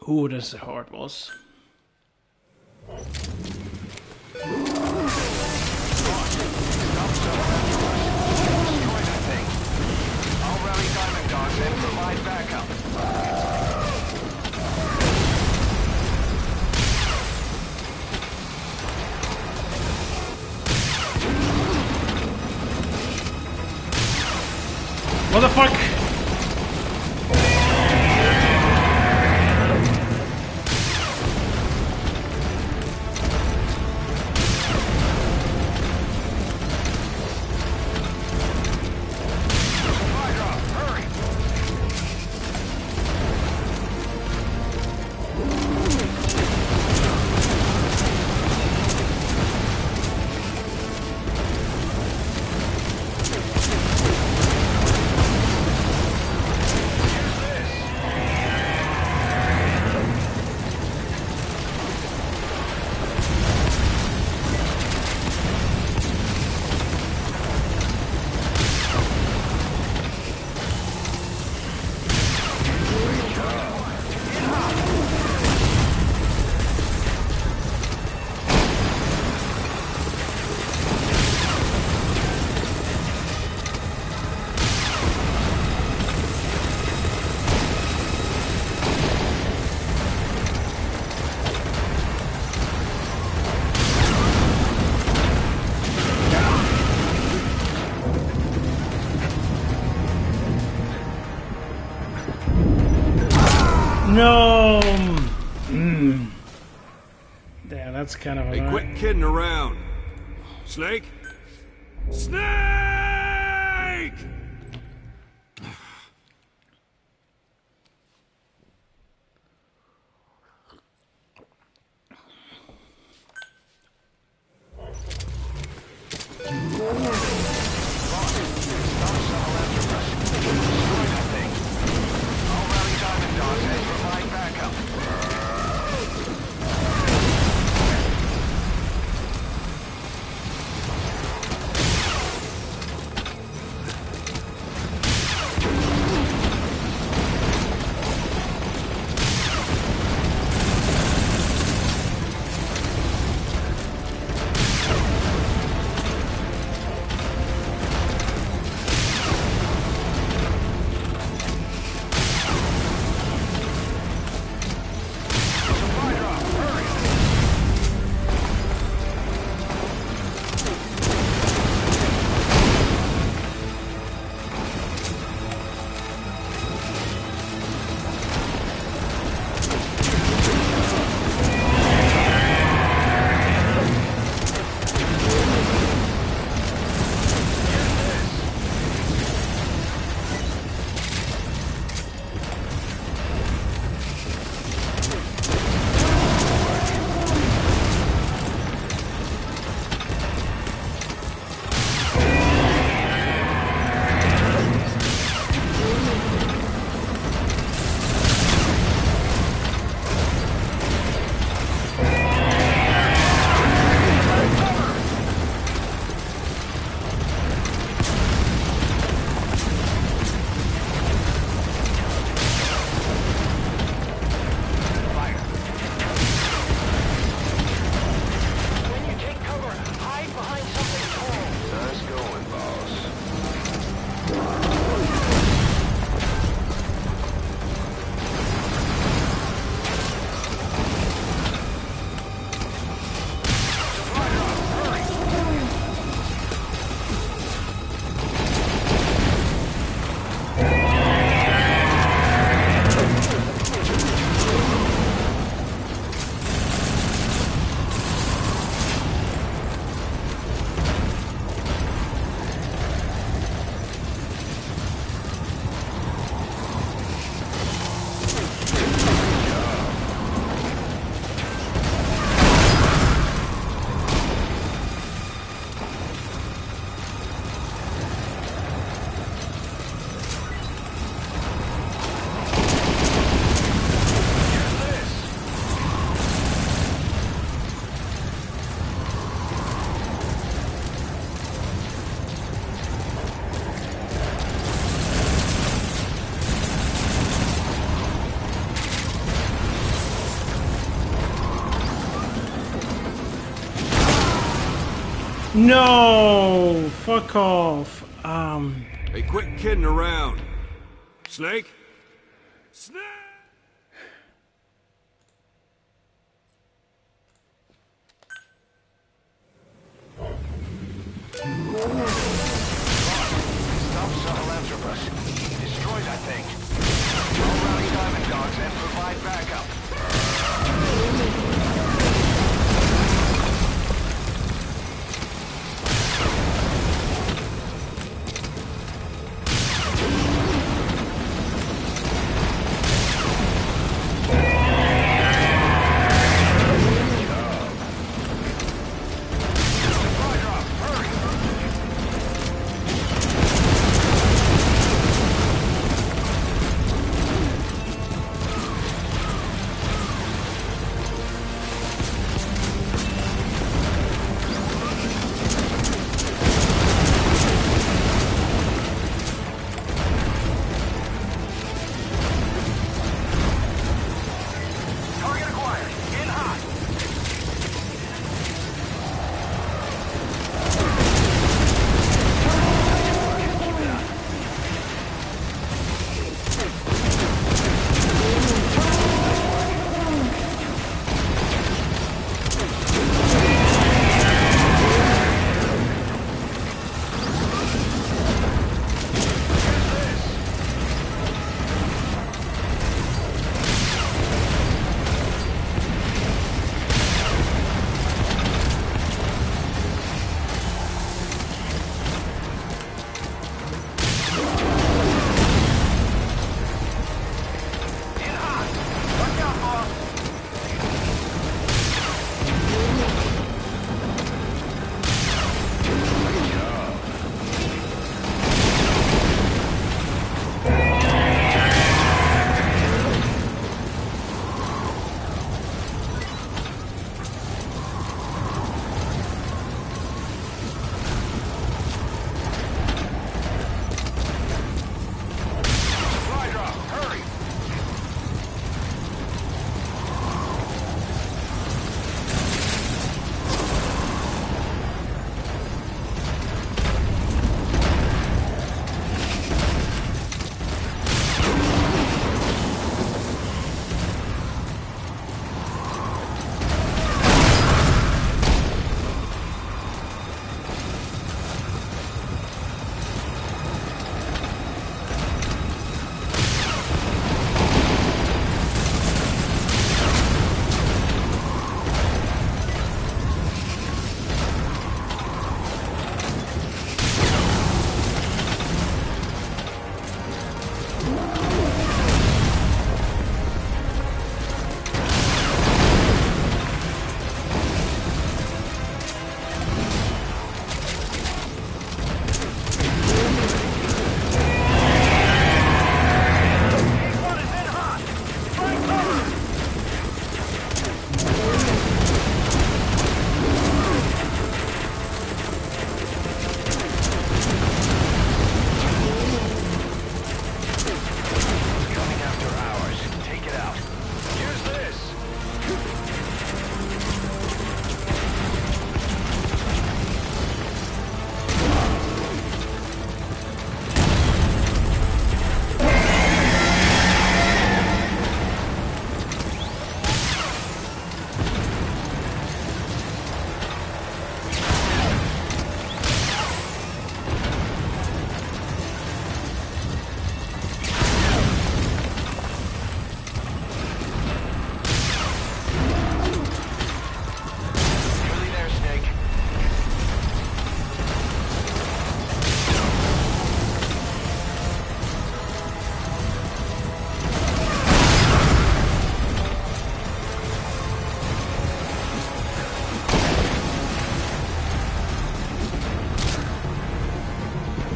Ooh, this is a hard boss. I'll rally Diamond Dogs and provide backup. What the fuck? No! Damn, that's kind of Hey, annoying. quit kidding around. Snake? Snake! I'll rally Diamond Dogs and provide backup. No! Fuck off. Hey, quit kidding around. Snake? Snake! Stop Sahelanthropus. Destroyed, I think. I'll rally diamond dogs and provide backup.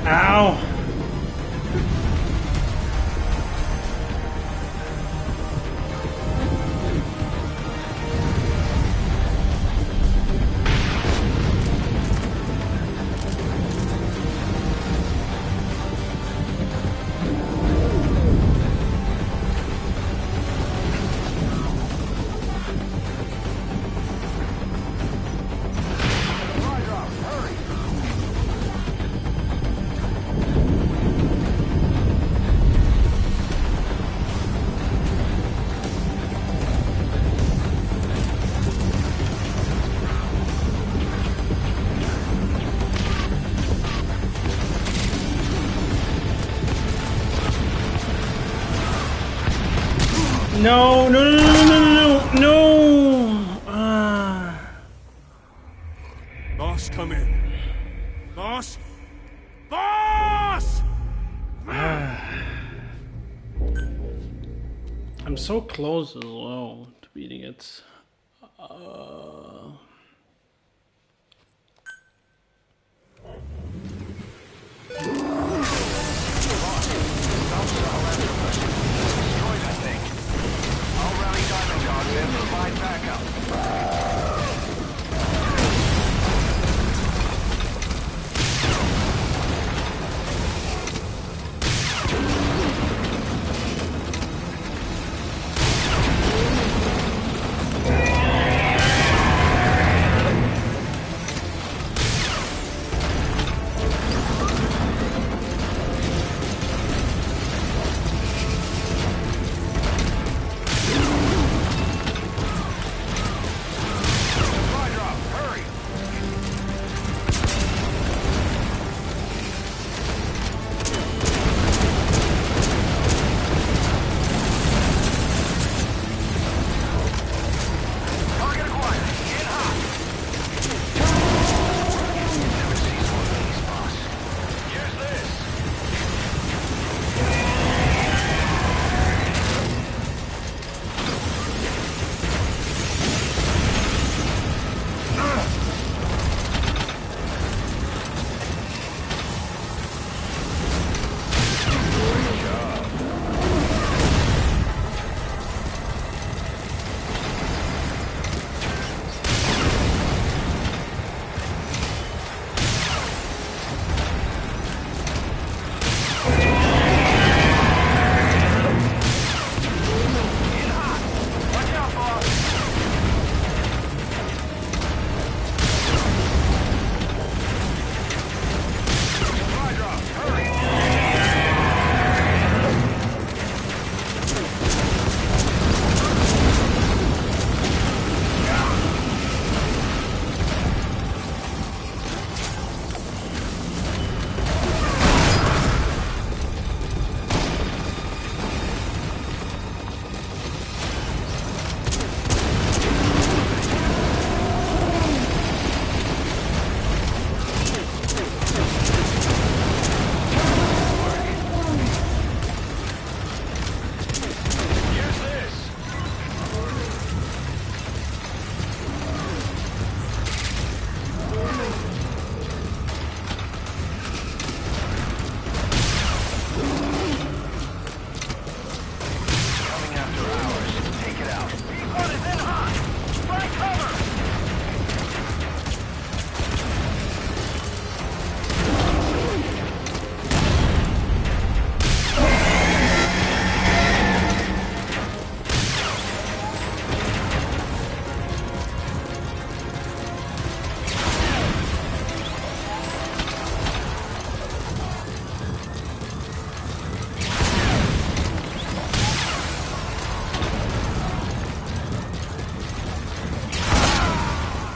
Ow! No, no, no, no, no, no, no, no. Ah. Boss, come in. Boss? Boss! I'm so close as well to beating it.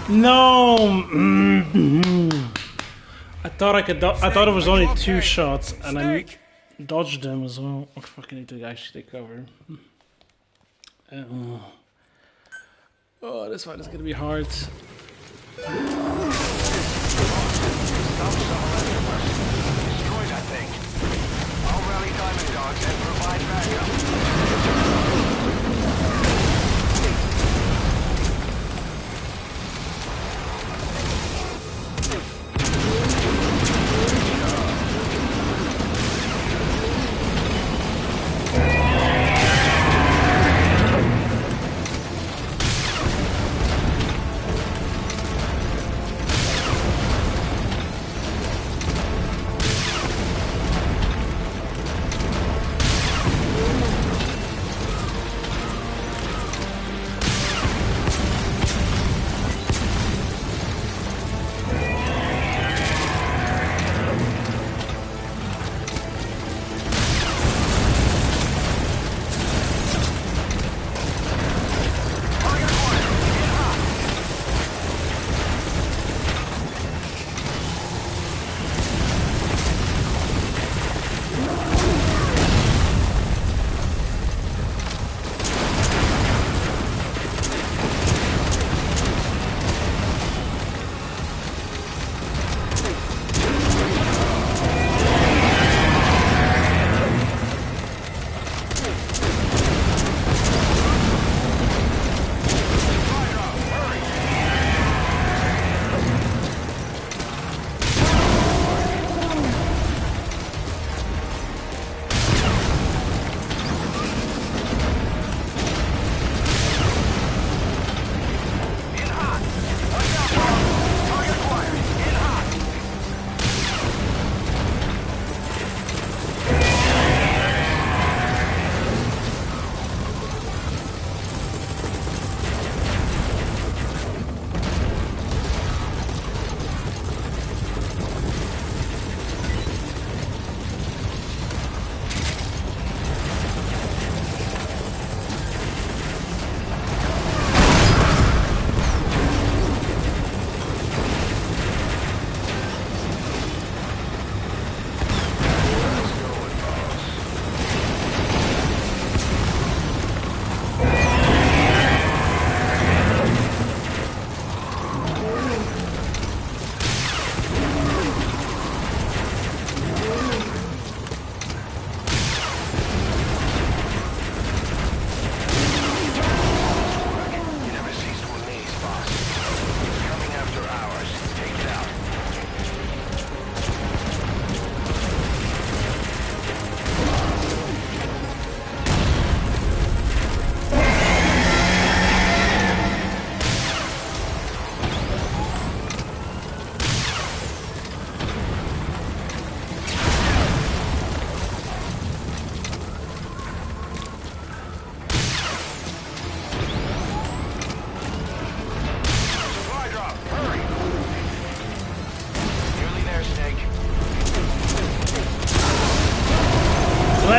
No! I thought I could. I thought it was only 2 shots, and I dodged them as well. I fucking need to actually take cover. Oh, this fight is gonna be hard. Destroyed, I think. I'll rally Diamond Dogs and provide backup.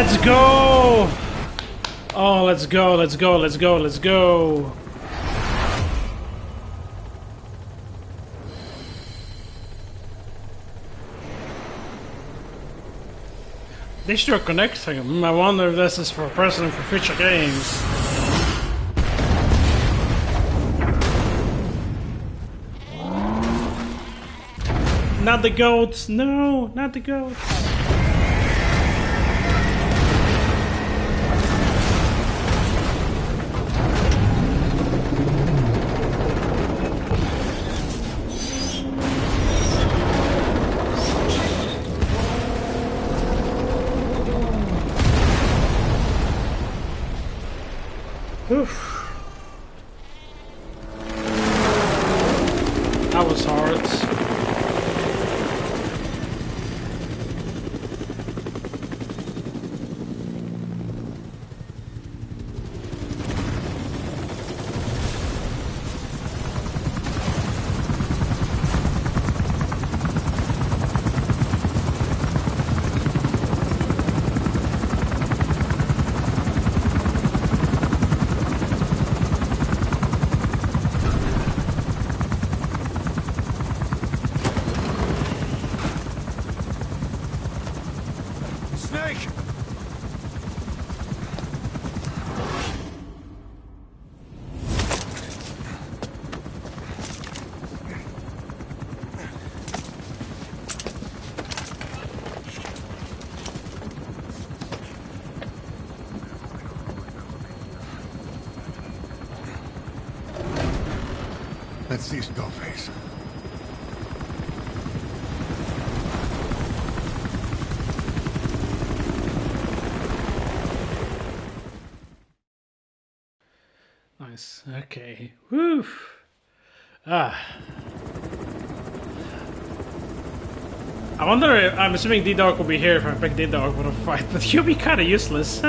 let's go! Oh, let's go, let's go, let's go, let's go! They should are connecting them. I wonder if this is for precedent for future games. Not the goats! No, not the goats! Oof. That was hard. Snake! Let's see Skullface. Nice. Okay. Woo. Ah. I wonder if, I'm assuming D-Dog will be here if I pick D-Dog for a fight, but he'll be kinda useless.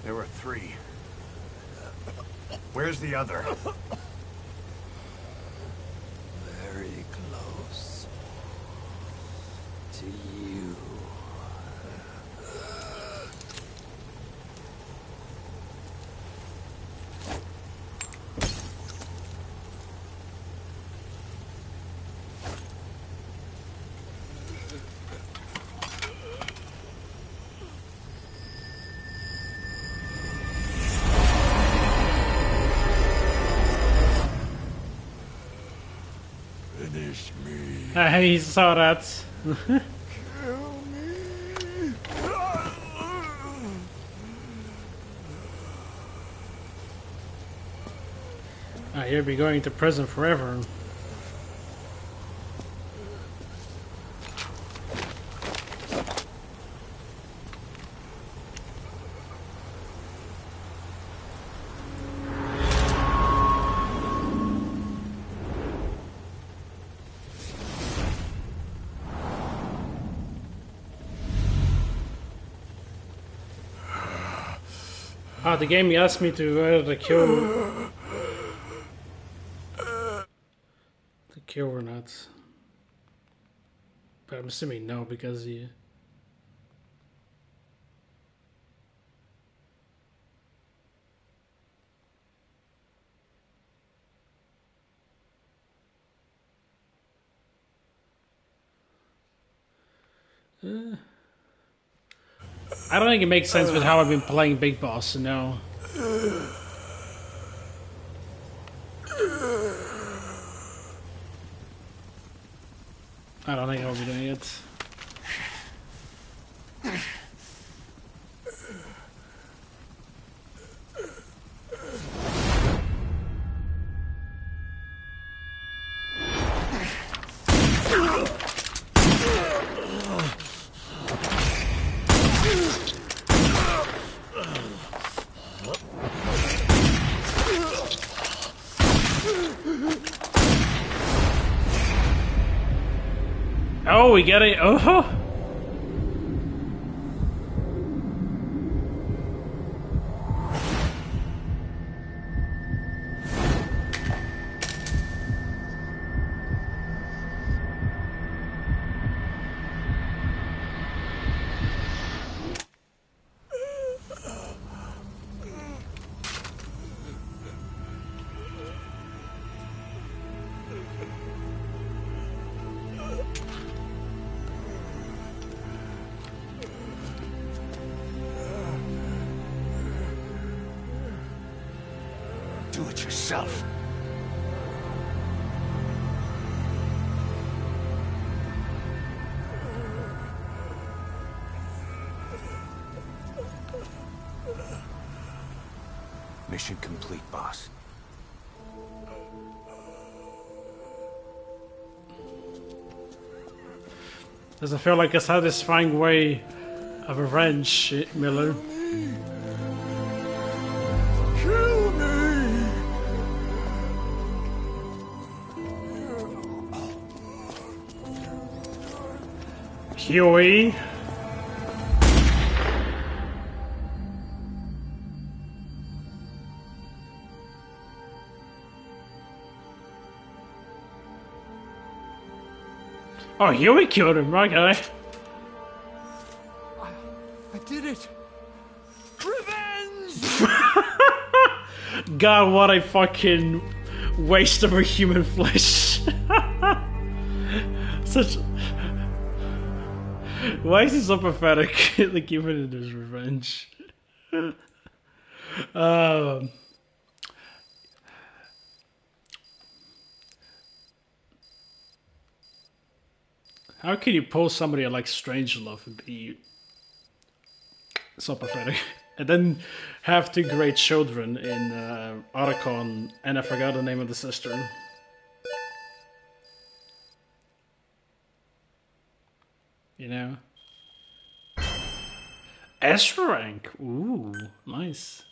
There were 3. Where's the other? Very close to you. Finish me. He saw that. Kill me. You'll be going to prison forever. The game asked me to kill or not, but I'm assuming no because he. I don't think it makes sense with how I've been playing Big Boss, you know. I don't think I'll be doing it. Oh, we get it. Oh. Do it yourself. Mission complete, boss. Doesn't feel like a satisfying way of revenge, Miller. Kill me! Huey. Oh, Huey killed him, okay. I did it! Revenge! God, what a fucking waste of a human flesh. Such. Why is he so pathetic? Like, giving it his revenge. How can you post somebody like Strangelove and be so pathetic? And then have two great children in Otacon, and I forgot the name of the sister. You know? S rank! Ooh, nice.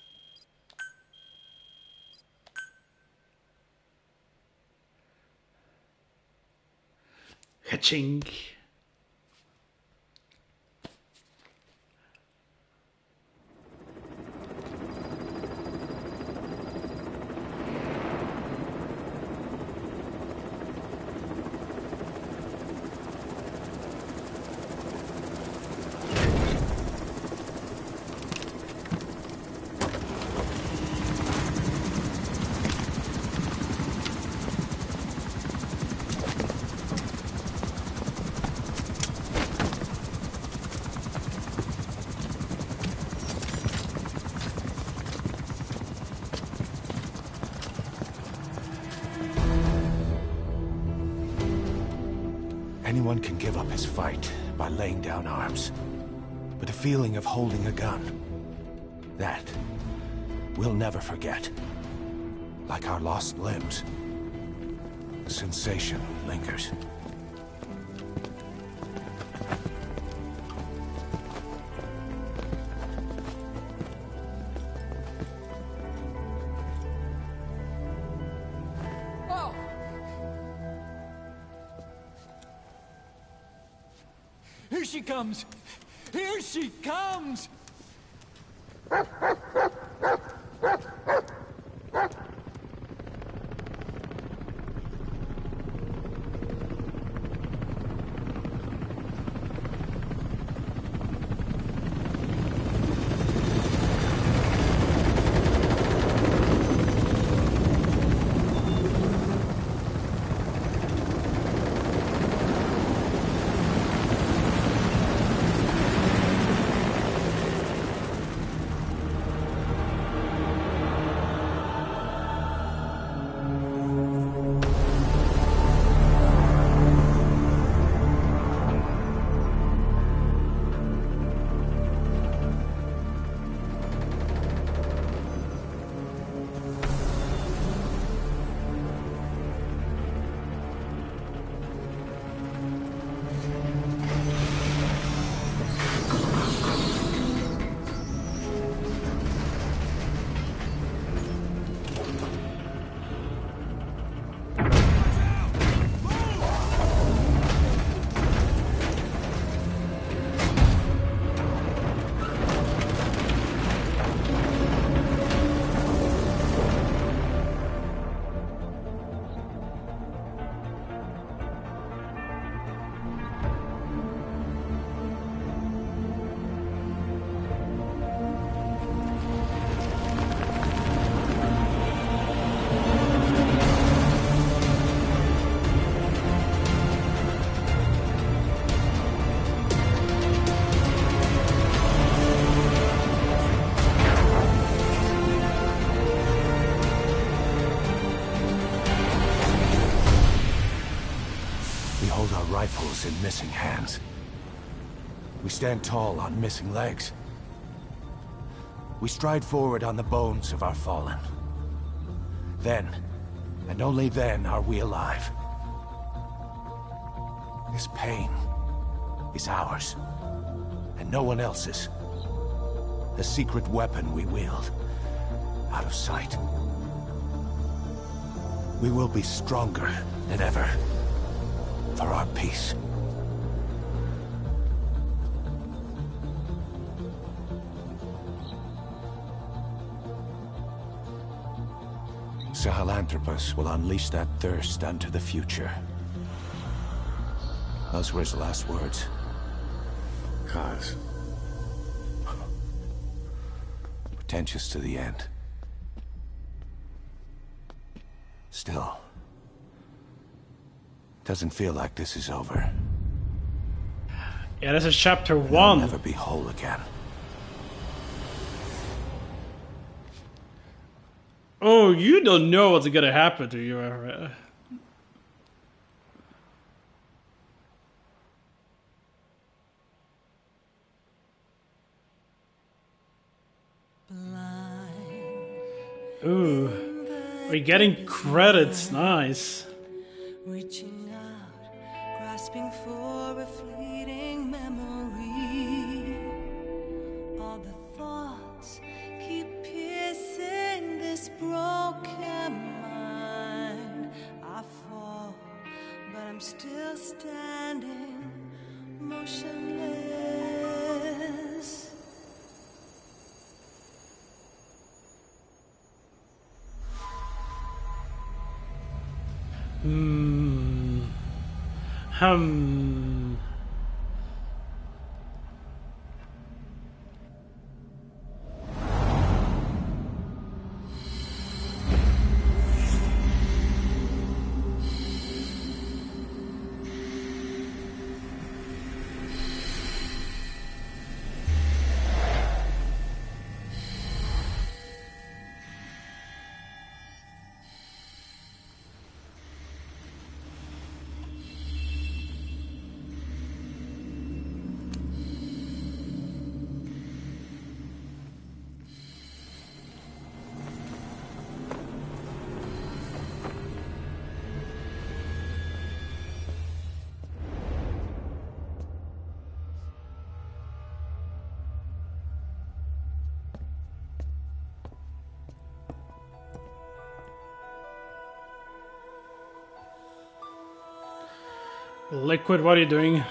Ka-ching. Anyone can give up his fight by laying down arms. But the feeling of holding a gun, that we'll never forget. Like our lost limbs, the sensation lingers. Here she comes! Here she comes! rifles in missing hands. We stand tall on missing legs. We stride forward on the bones of our fallen. Then, and only then, are we alive. This pain is ours, and no one else's. The secret weapon we wield, out of sight. We will be stronger than ever, for our peace. Sahelanthropus will unleash that thirst unto the future. Those were his last words. Cause. Pretentious to the end. Still. Doesn't feel like this is over. Yeah, this is chapter I'll 1. never be whole again. Oh, you don't know what's gonna happen to you, Era. Ooh, we're getting credits, nice. Reaching out, grasping for a fleeting memory. All the thoughts keep piercing this broken mind. I fall, but I'm still standing, motionless. Hmm. Liquid, what are you doing?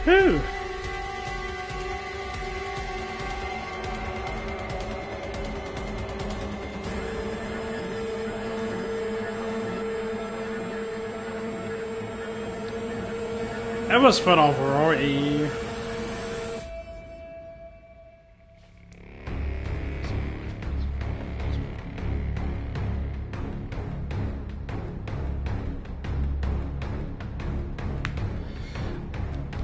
Whew. That was fun overall.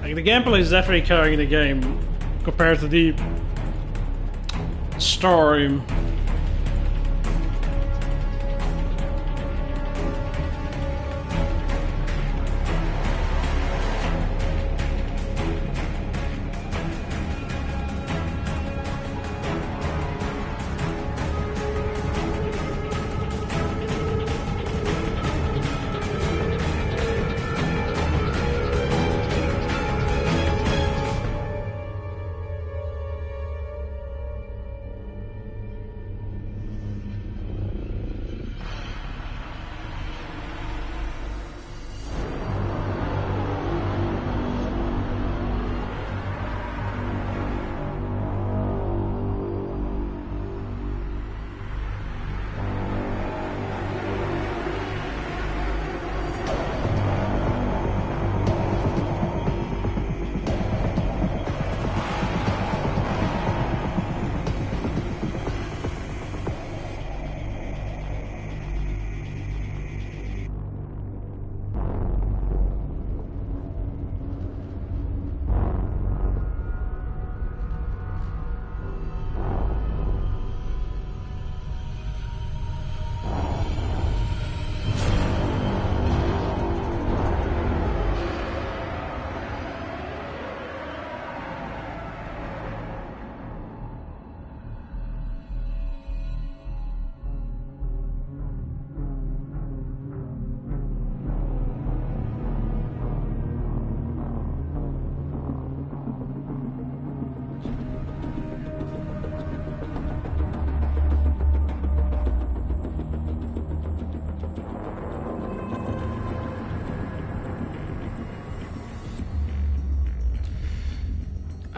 Like, the gameplay is definitely carrying the game compared to the story.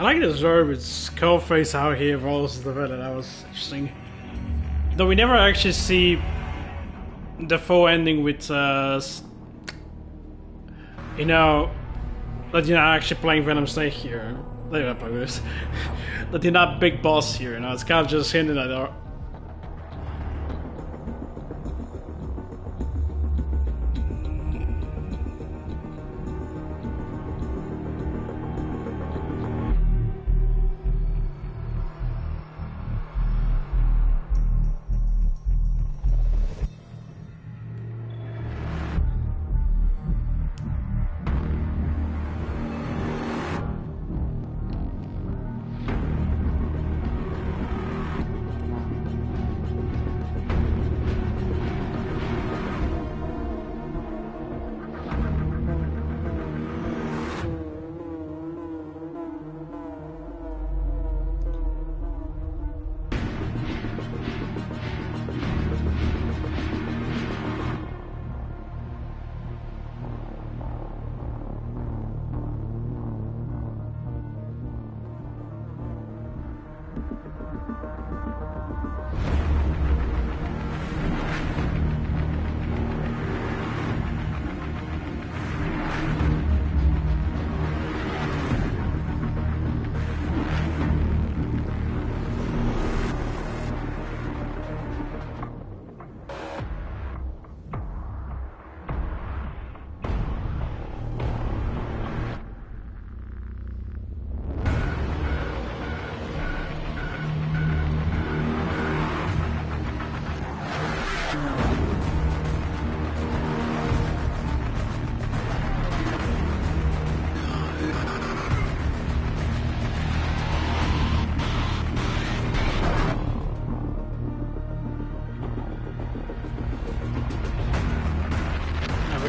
I like the Zerg with Skullface, how he evolves the villain. That was interesting. Though we never actually see the full ending with, you know, that you're not actually playing Venom Snake here. That you're not playing this. That you're not Big Boss here. You know, it's kind of just hinting at.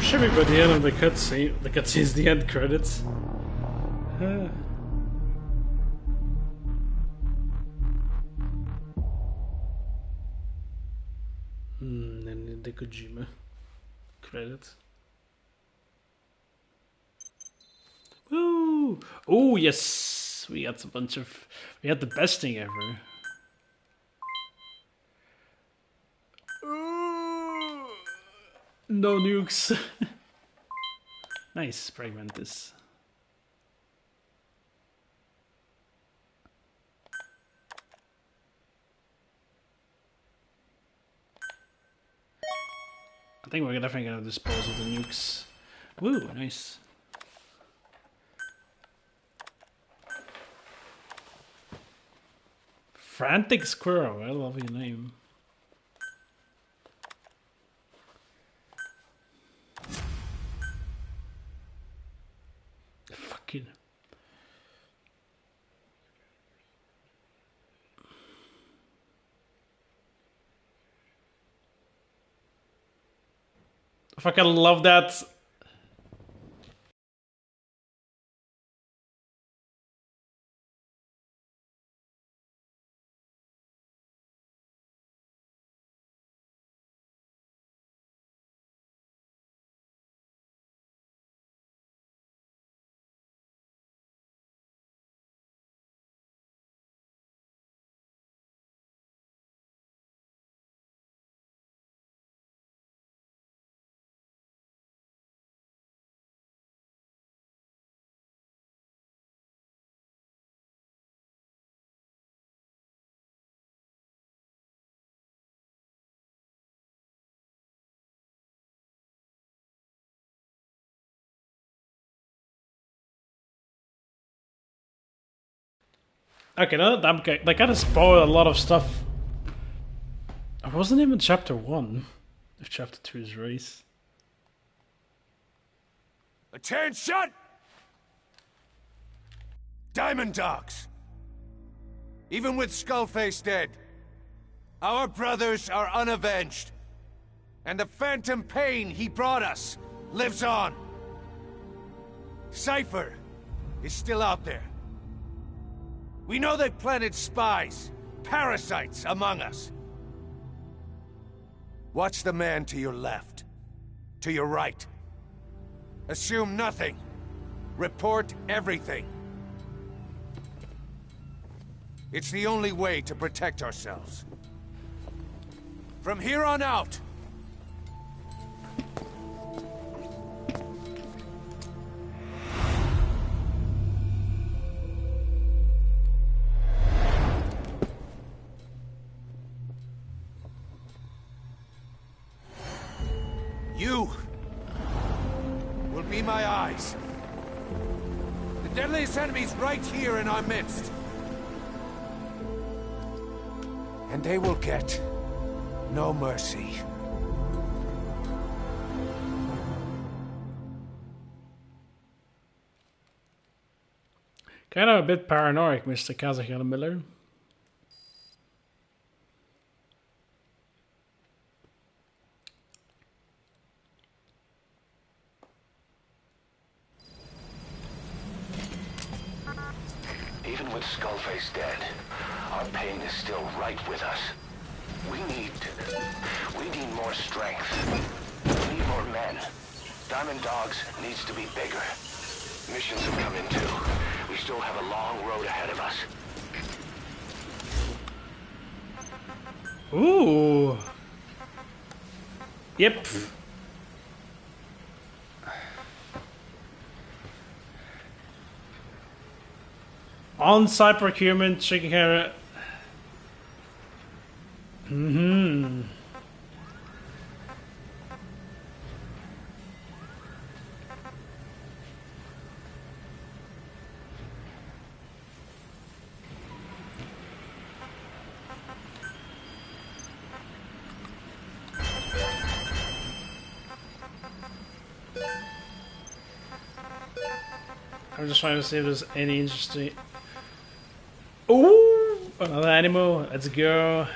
Should be by the end of the cutscene. The cutscene is the end credits. And the Kojima credits. Woo! Oh yes, we got a bunch of. We had the best thing ever. No nukes. Nice, Fragmentus. I think we're definitely gonna dispose of the nukes. Woo, nice. Frantic Squirrel, I love your name. Fucking. I fucking love that. Okay, that kind of spoiled a lot of stuff. I wasn't even chapter 1. If chapter 2 is race. Attention! Diamond Dogs! Even with Skullface dead, our brothers are unavenged. And the phantom pain he brought us lives on. Cypher is still out there. We know they've planted spies, parasites among us. Watch the man to your left, to your right. Assume nothing. Report everything. It's the only way to protect ourselves. From here on out, you will be my eyes. The deadliest enemy's right here in our midst. And they will get no mercy. Kind of a bit paranoid, Mr. Kazakhstan Miller. Even with Skullface dead, our pain is still right with us. We need more strength. We need more men. Diamond Dogs needs to be bigger. Missions have come in too. We still have a long road ahead of us. Ooh. Yep. On-site procurement, checking her. Mm-hmm. I'm just trying to see if there's any interesting. Ooh, another animal. Let's go.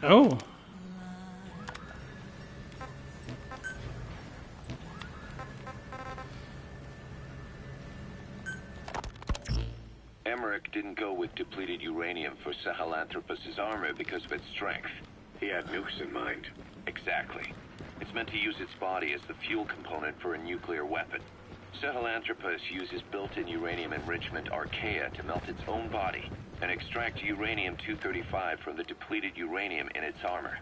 Oh. Emmerich didn't go with depleted uranium for Sahelanthropus' armor because of its strength. He had nukes in mind. Exactly. It's meant to use its body as the fuel component for a nuclear weapon. Sahelanthropus uses built-in uranium enrichment archaea to melt its own body and extract uranium-235 from the depleted uranium in its armor.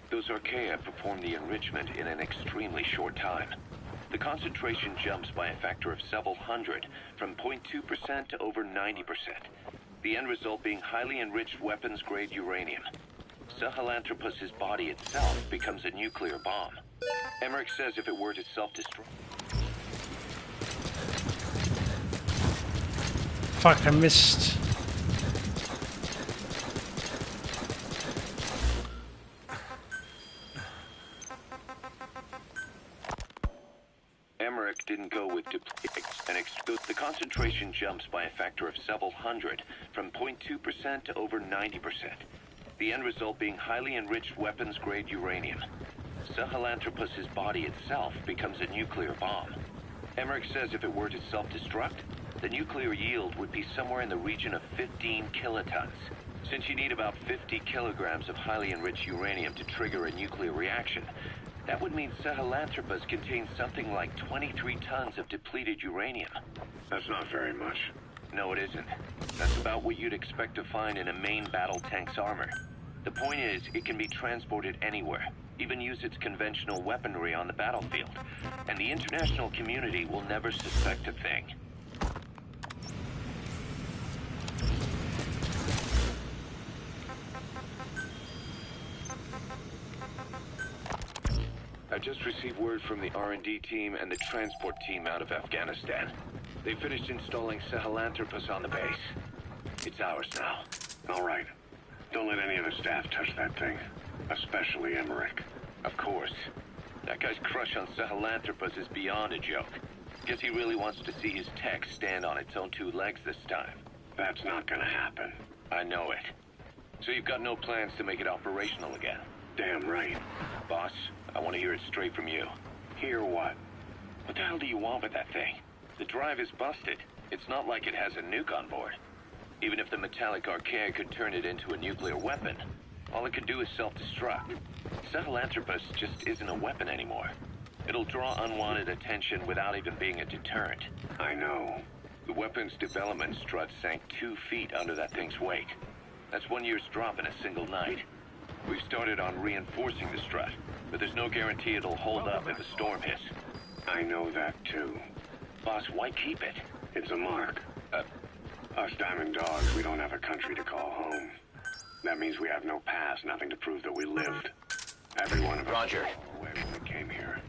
Those archaea perform the enrichment in an extremely short time. The concentration jumps by a factor of several hundred, from 0.2% to over 90%. The end result being highly enriched weapons-grade uranium. Sahelanthropus' body itself becomes a nuclear bomb. Emmerich says if it were to self-destruct... Fuck, I missed. Emmerich didn't go with the concentration jumps by a factor of several hundred, from 0.2% to over 90%. The end result being highly enriched weapons-grade uranium. Sahelanthropus' body itself becomes a nuclear bomb. Emmerich says if it were to self-destruct, the nuclear yield would be somewhere in the region of 15 kilotons. Since you need about 50 kilograms of highly enriched uranium to trigger a nuclear reaction, that would mean Sahelanthropus contains something like 23 tons of depleted uranium. That's not very much. No, it isn't. That's about what you'd expect to find in a main battle tank's armor. The point is, it can be transported anywhere, even use its conventional weaponry on the battlefield, and the international community will never suspect a thing. I just received word from the R&D team and the transport team out of Afghanistan. They finished installing Sahelanthropus on the base. It's ours now. All right. Don't let any of the staff touch that thing. Especially Emmerich. Of course. That guy's crush on Sahelanthropus is beyond a joke. Guess he really wants to see his tech stand on its own two legs this time. That's not gonna happen. I know it. So you've got no plans to make it operational again? Damn right. Boss, I want to hear it straight from you. Hear what? What the hell do you want with that thing? The drive is busted. It's not like it has a nuke on board. Even if the metallic archaea could turn it into a nuclear weapon, all it can do is self-destruct. Sahelanthropus just isn't a weapon anymore. It'll draw unwanted attention without even being a deterrent. I know. The weapon's development strut sank 2 feet under that thing's weight. That's 1 year's drop in a single night. We've started on reinforcing the strut, but there's no guarantee it'll hold up if a storm hits. I know that too. Boss, why keep it? It's a mark. Us Diamond Dogs, we don't have a country to call home. That means we have no past, nothing to prove that we lived. Every one of us Roger. away when we came here.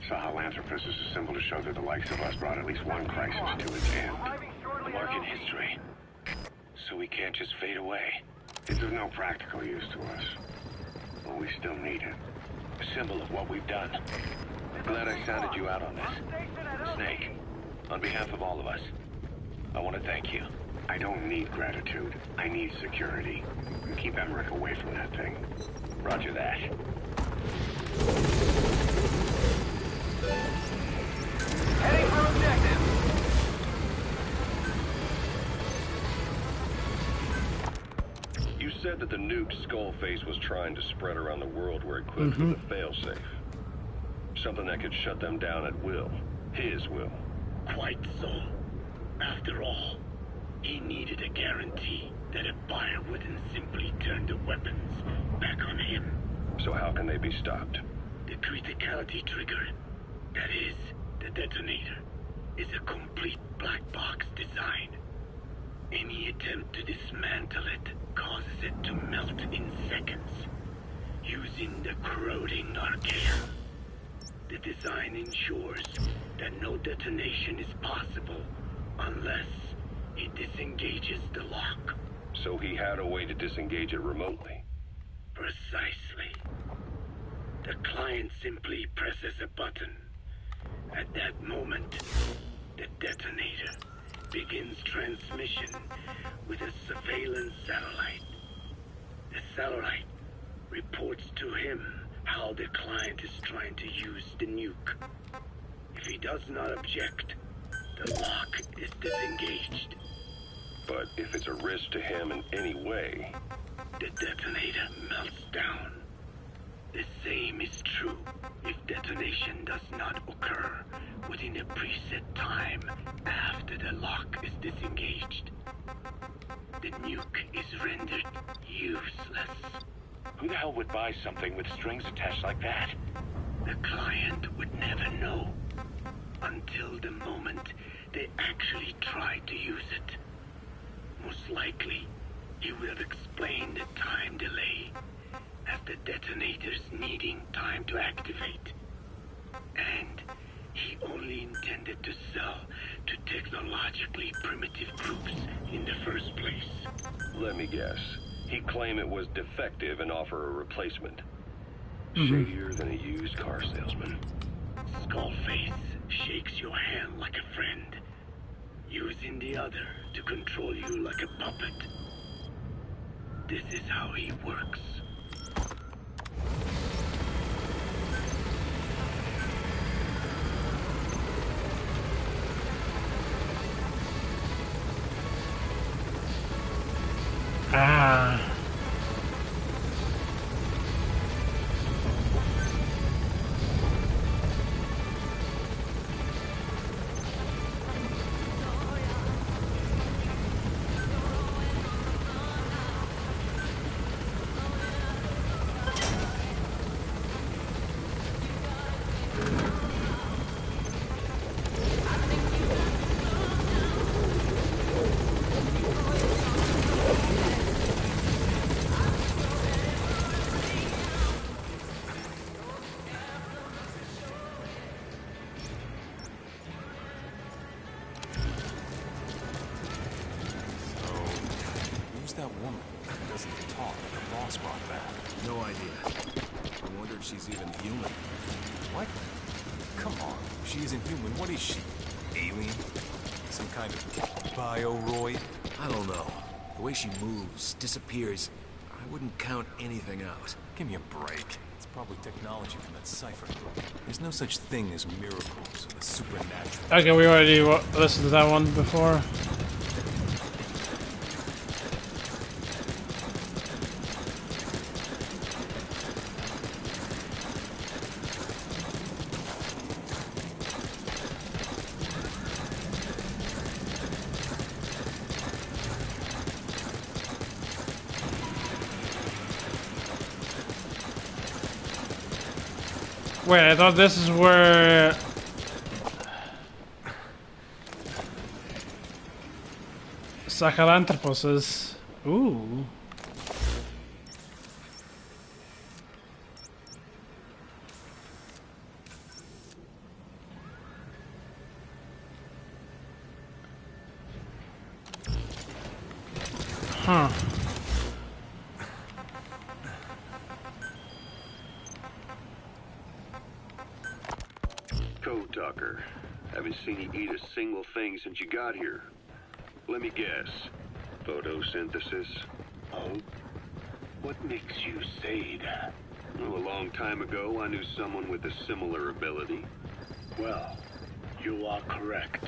Sahelanthropus is a symbol to show that the likes of us brought at least one crisis to its end. A mark in history. So we can't just fade away. It's of no practical use to us. But we still need it. A symbol of what we've done. Glad I sounded you out on this. Snake, on behalf of all of us, I want to thank you. I don't need gratitude. I need security. And keep Emmerich away from that thing. Roger that. Heading for objective. You said that the nuke Skullface was trying to spread around the world were equipped with a failsafe. Something that could shut them down at will. His will. Quite so. After all, he needed a guarantee that a buyer wouldn't simply turn the weapons back on him. So how can they be stopped? The criticality trigger, that is, the detonator, is a complete black box design. Any attempt to dismantle it causes it to melt in seconds, using the corroding archaea. The design ensures that no detonation is possible unless it disengages the lock. So he had a way to disengage it remotely. Precisely. The client simply presses a button. At that moment, the detonator begins transmission with a surveillance satellite. The satellite reports to him how the client is trying to use the nuke. If he does not object, the lock is disengaged. But if it's a risk to him in any way... The detonator melts down. The same is true if detonation does not occur within a preset time after the lock is disengaged. The nuke is rendered useless. Who the hell would buy something with strings attached like that? The client would never know until the moment they actually try to use it. Most likely, he would have explained the time delay as the detonators needing time to activate. And he only intended to sell to technologically primitive groups in the first place. Let me guess. He'd claim it was defective and offer a replacement. Mm-hmm. Shadier than a used car salesman. Skullface shakes your hand like a friend, using the other to control you like a puppet. This is how he works. Ah. That woman who doesn't talk like a boss brought back. No idea. I wonder if she's even human. What? Come on. If she isn't human, what is she? Alien? Some kind of bioroid? I don't know. The way she moves, disappears, I wouldn't count anything out. Give me a break. It's probably technology from that cipher group. There's no such thing as miracles or the supernatural. Okay, we already listened to that one before. Wait, I thought this is where... Sahelanthropus is. Ooh. Huh. Code Talker. Haven't seen you eat a single thing since you got here. Let me guess. Photosynthesis? Oh? What makes you say that? Well, a long time ago, I knew someone with a similar ability. Well, you are correct.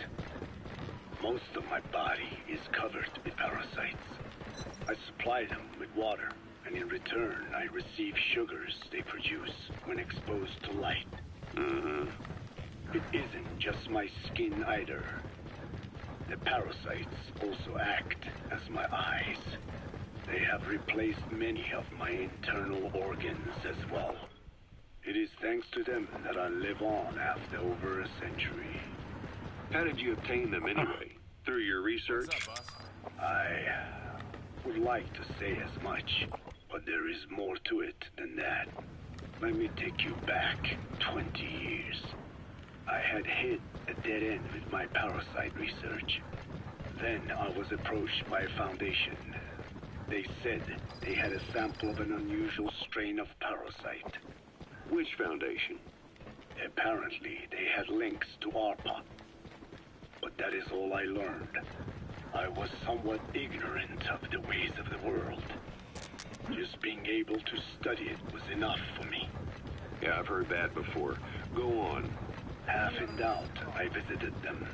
Most of my body is covered with parasites. I supply them with water, and in return, I receive sugars they produce when exposed to light. Mm-hmm. It isn't just my skin either. The parasites also act as my eyes. They have replaced many of my internal organs as well. It is thanks to them that I live on after over a century. How did you obtain them anyway? Through your research? What's up, boss? I would like to say as much, but there is more to it than that. Let me take you back 20 years. I had hit a dead end with my parasite research. Then I was approached by a foundation. They said they had a sample of an unusual strain of parasite. Which foundation? Apparently, they had links to ARPA. But that is all I learned. I was somewhat ignorant of the ways of the world. Just being able to study it was enough for me. Yeah, I've heard that before. Go on. Half in doubt, I visited them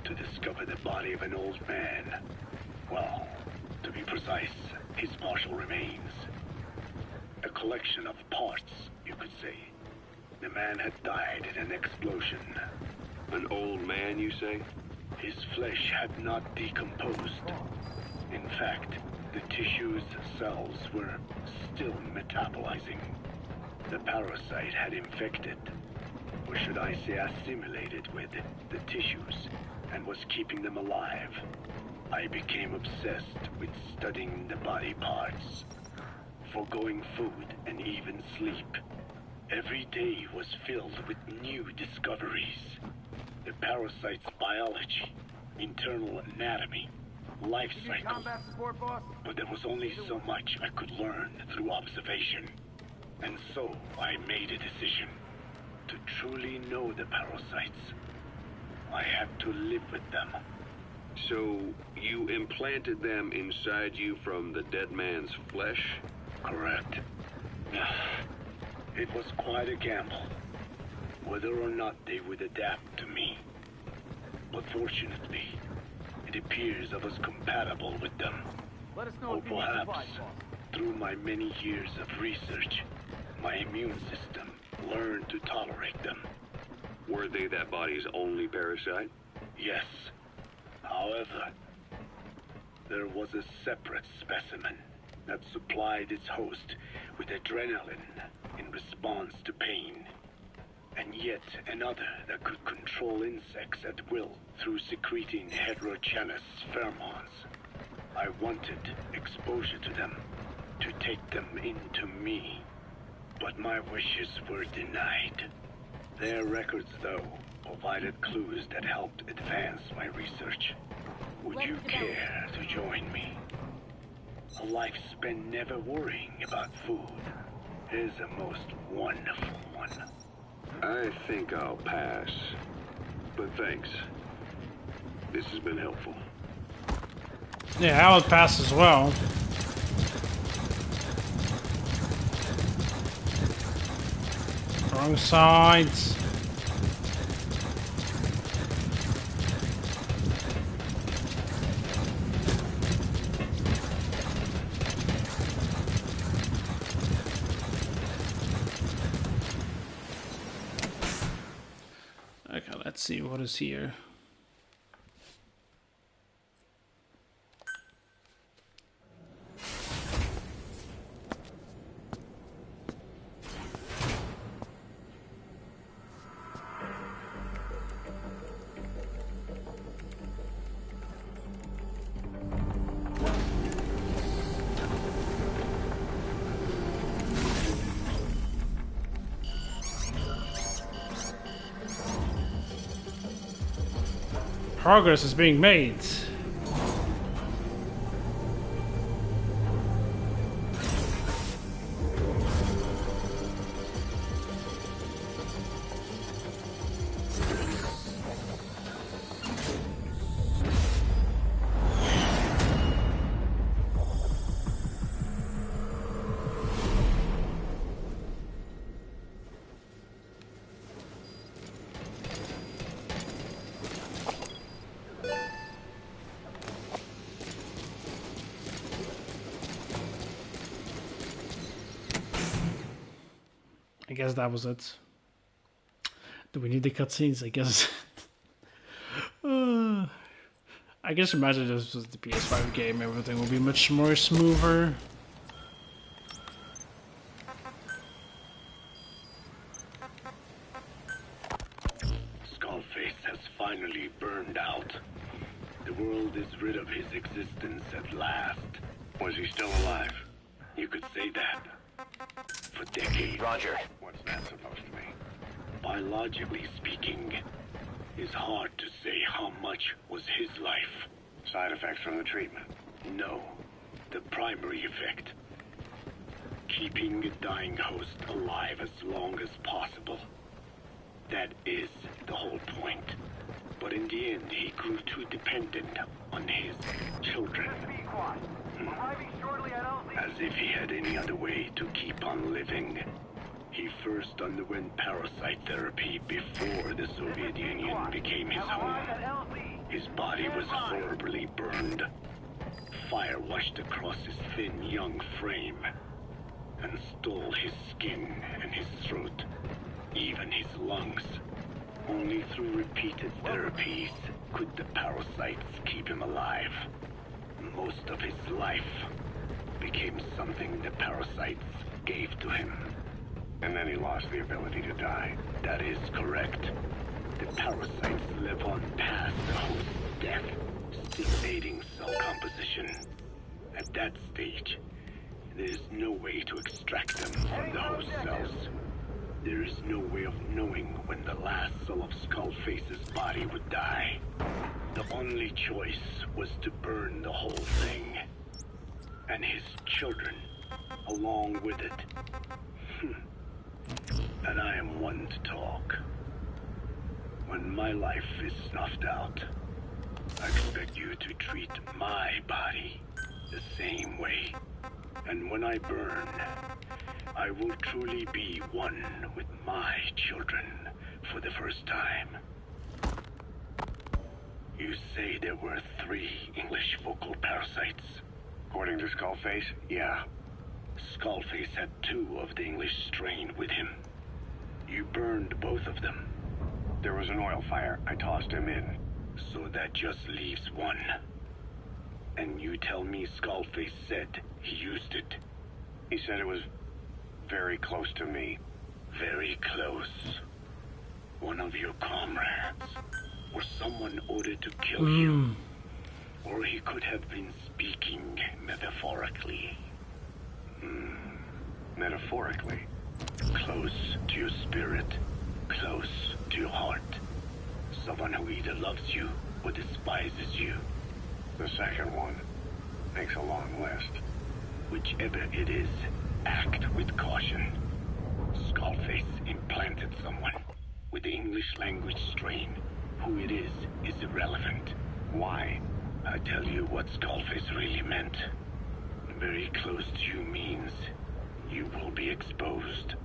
to discover the body of an old man. Well, to be precise, his partial remains. A collection of parts, you could say. The man had died in an explosion. An old man, you say? His flesh had not decomposed. In fact, the tissue's cells were still metabolizing. The parasite had infected, or should I say assimilated with, the tissues, and was keeping them alive. I became obsessed with studying the body parts, foregoing food and even sleep. Every day was filled with new discoveries. The parasite's biology, internal anatomy, life cycle. But there was only so much I could learn through observation. And so I made a decision. To truly know the parasites, I had to live with them. So, you implanted them inside you from the dead man's flesh? Correct. It was quite a gamble, whether or not they would adapt to me. But fortunately, it appears I was compatible with them. Let us know Or if you need perhaps, supplies, boss. through my many years of research, my immune system learned to tolerate them. Were they that body's only parasite? Yes. However, there was a separate specimen that supplied its host with adrenaline in response to pain, and yet another that could control insects at will through secreting heterogeneous pheromones. I wanted exposure to them, to take them into me, but my wishes were denied. Their records, though, provided clues that helped advance my research. Would you care to join me? A life spent never worrying about food is a most wonderful one. I think I'll pass. But thanks. This has been helpful. Yeah, I would pass as well. Wrong sides. Okay, let's see what is here. Progress is being made. I guess that was it. Do we need the cutscenes? I guess. I guess imagine this was the PS5 game, everything would be much more smoother. Skullface has finally burned out. The world is rid of his existence at last. Was he still alive? You could say that. For decades. Roger. What's that supposed to mean? Biologically speaking, it's hard to say how much was his life. Side effects from the treatment? No. The primary effect. Keeping a dying host alive as long as possible. That is the whole point. But in the end, he grew too dependent on his children. As if he had any other way to keep on living. He first underwent parasite therapy before the Soviet Union became his home. His body was horribly burned. Fire washed across his thin, young frame and stole his skin and his throat, even his lungs. Only through repeated therapies could the parasites keep him alive. Most of his life became something the parasites gave to him. And then he lost the ability to die. That is correct. The parasites live on past the host's death, still aiding cell composition. At that stage, there is no way to extract them from the host cells. There is no way of knowing when the last cell of Skullface's body would die. The only choice was to burn the whole thing. And his children, along with it. And I am one to talk. When my life is snuffed out, I expect you to treat my body the same way. And when I burn, I will truly be one with my children for the first time. You say there were 3 English vocal parasites? According to Skullface, yeah. Skullface had 2 of the English strain with him. You burned both of them. There was an oil fire. I tossed him in. So that just leaves 1. And you tell me Skullface said he used it. He said it was very close to me. Very close. One of your comrades. Or someone ordered to kill you. Or he could have been speaking metaphorically. Metaphorically? Close to your spirit. Close to your heart. Someone who either loves you or despises you. The second one makes a long list. Whichever it is, act with caution. Skullface implanted someone with the English language strain. Who it is irrelevant. Why? I tell you what Skullface really meant. Very close to you means you will be exposed.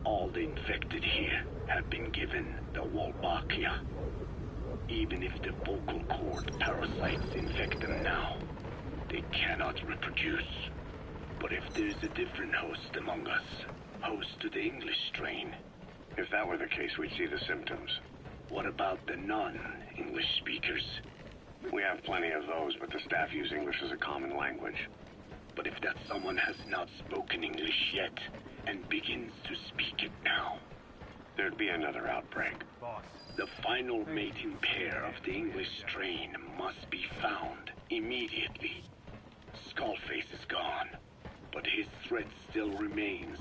All the infected here have been given the Wolbachia. Even if the vocal cord parasites infect them now, they cannot reproduce. But if there's a different host among us, host to the English strain. If that were the case, we'd see the symptoms. What about the non-English speakers? We have plenty of those, but the staff use English as a common language. But if that someone has not spoken English yet, and begins to speak it now, there'd be another outbreak. Boss. The final mating pair of the English strain must be found immediately. Skullface is gone, but his threat still remains.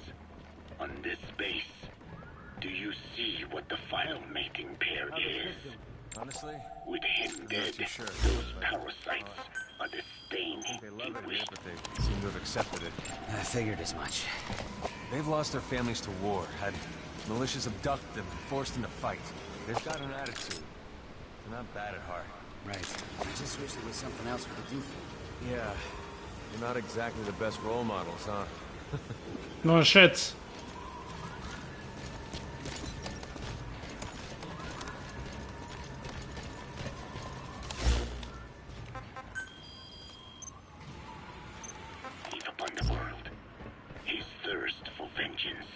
On this base, do you see what the final mating pair is? Honestly? With him dead, sure, those parasites are the stain he wished. But they seem to have accepted it. I figured as much. They've lost their families to war, had militias abduct them, forced them to fight. They've got an attitude. They're not bad at heart. Right. I just wish there was something else we could do for them. Yeah. They're not exactly the best role models, huh? No shit. Heave upon the world his thirst for vengeance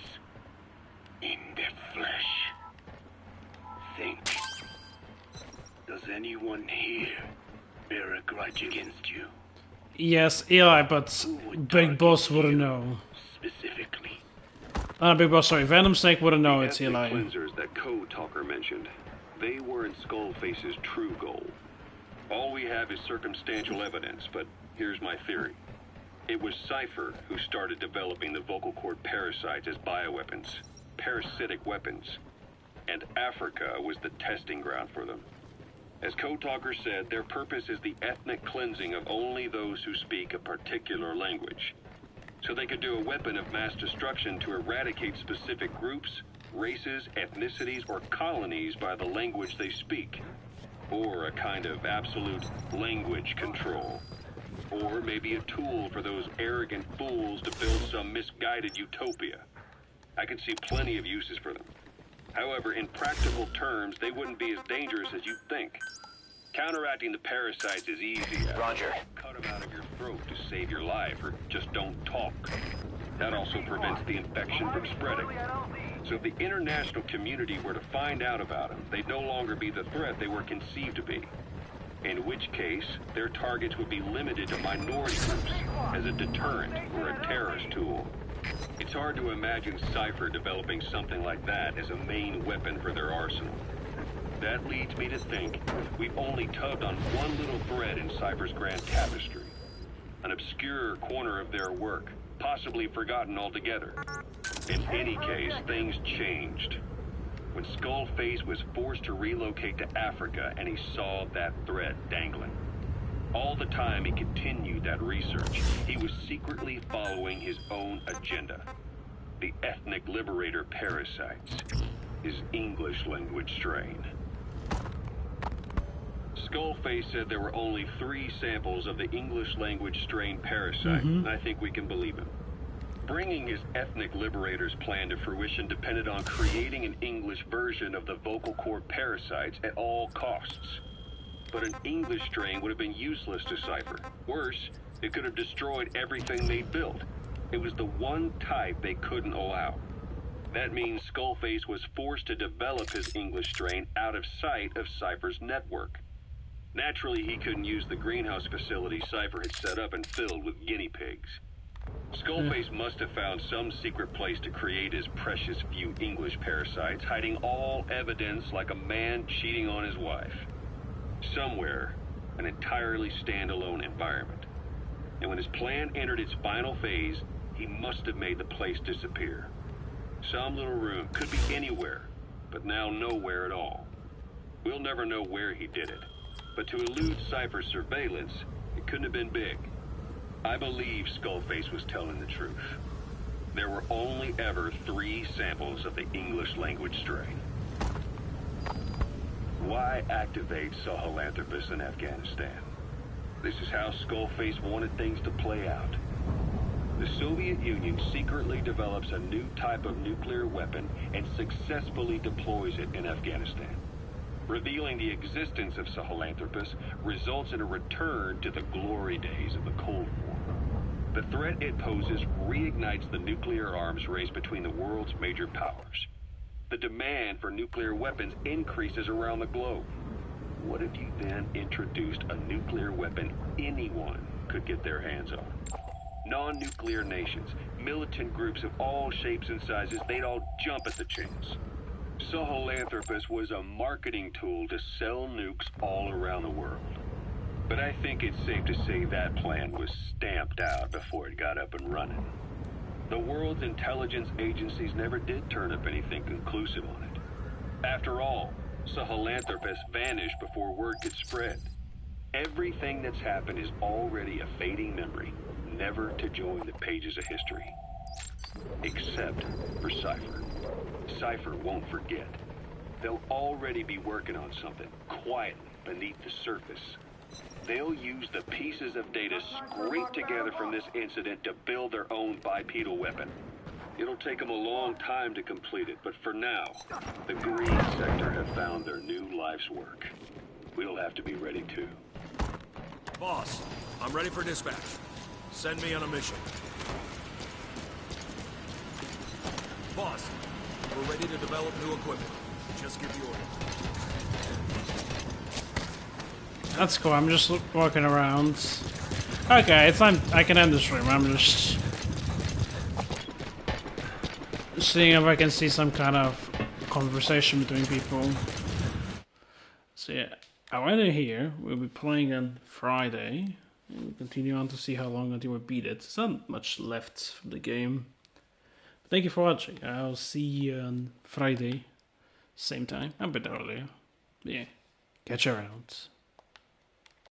in their flesh. Think. Does anyone here bear a grudge against you? Yes, Eli, but Big Boss wouldn't know. Specifically. Big Boss, sorry. Venom Snake wouldn't know it's The Eli. cleansers that Code Talker mentioned, they weren't Skullface's true goal. All we have is circumstantial evidence, but here's my theory. It was Cypher who started developing the vocal cord parasites as bioweapons, parasitic weapons, and Africa was the testing ground for them. As Code Talker said, their purpose is the ethnic cleansing of only those who speak a particular language. So they could do a weapon of mass destruction to eradicate specific groups races, ethnicities, or colonies by the language they speak. Or a kind of absolute language control. Or maybe a tool for those arrogant fools to build some misguided utopia. I can see plenty of uses for them. However, in practical terms, they wouldn't be as dangerous as you think. Counteracting the parasites is easy. Roger. Cut them out of your throat to save your life, or just don't talk. That also prevents the infection from spreading. So if the international community were to find out about them, they'd no longer be the threat they were conceived to be. In which case, their targets would be limited to minority groups as a deterrent or a terrorist tool. It's hard to imagine Cypher developing something like that as a main weapon for their arsenal. That leads me to think we've only tugged on one little thread in Cypher's grand tapestry. An obscure corner of their work, possibly forgotten altogether. In any case, things changed. When Skullface was forced to relocate to Africa and he saw that thread dangling. All the time he continued that research, he was secretly following his own agenda. The ethnic liberator parasites. His English language strain. Skullface said there were only 3 samples of the English language strain parasite, and I think we can believe him. Bringing his ethnic liberator's plan to fruition depended on creating an English version of the vocal cord parasites at all costs. But an English strain would have been useless to Cypher. Worse, it could have destroyed everything they'd built. It was the one type they couldn't allow. That means Skullface was forced to develop his English strain out of sight of Cypher's network. Naturally, he couldn't use the greenhouse facility Cypher had set up and filled with guinea pigs. Skullface must have found some secret place to create his precious few English parasites, hiding all evidence like a man cheating on his wife. Somewhere, an entirely standalone environment. And when his plan entered its final phase, he must have made the place disappear. Some little room, could be anywhere, but now nowhere at all. We'll never know where he did it, but to elude Cypher's surveillance, it couldn't have been big. I believe Skullface was telling the truth. There were only ever 3 samples of the English language strain. Why activate Sahelanthropus in Afghanistan? This is how Skullface wanted things to play out. The Soviet Union secretly develops a new type of nuclear weapon and successfully deploys it in Afghanistan. Revealing the existence of Sahelanthropus results in a return to the glory days of the Cold War. The threat it poses reignites the nuclear arms race between the world's major powers. The demand for nuclear weapons increases around the globe. What if you then introduced a nuclear weapon anyone could get their hands on? Non-nuclear nations, militant groups of all shapes and sizes, they'd all jump at the chance. Sahelanthropus was a marketing tool to sell nukes all around the world. But I think it's safe to say that plan was stamped out before it got up and running. The world's intelligence agencies never did turn up anything conclusive on it. After all, Sahelanthropus vanished before word could spread. Everything that's happened is already a fading memory, never to join the pages of history. Except for Cypher. Cypher won't forget. They'll already be working on something, quietly beneath the surface. They'll use the pieces of data scraped together from this incident to build their own bipedal weapon. It'll take them a long time to complete it, but for now, the Green Sector have found their new life's work. We'll have to be ready too. Boss, I'm ready for dispatch. Send me on a mission. Boss, we're ready to develop new equipment. Just give the order. That's cool. I'm just walking around. Okay, it's time. I can end the stream. I'm just seeing if I can see some kind of conversation between people. So yeah, I went in here. We'll be playing on Friday. We'll continue on to see how long until we beat it. There's not much left from the game. Thank you for watching. I'll see you on Friday. Same time. A bit earlier. Yeah. Catch you around.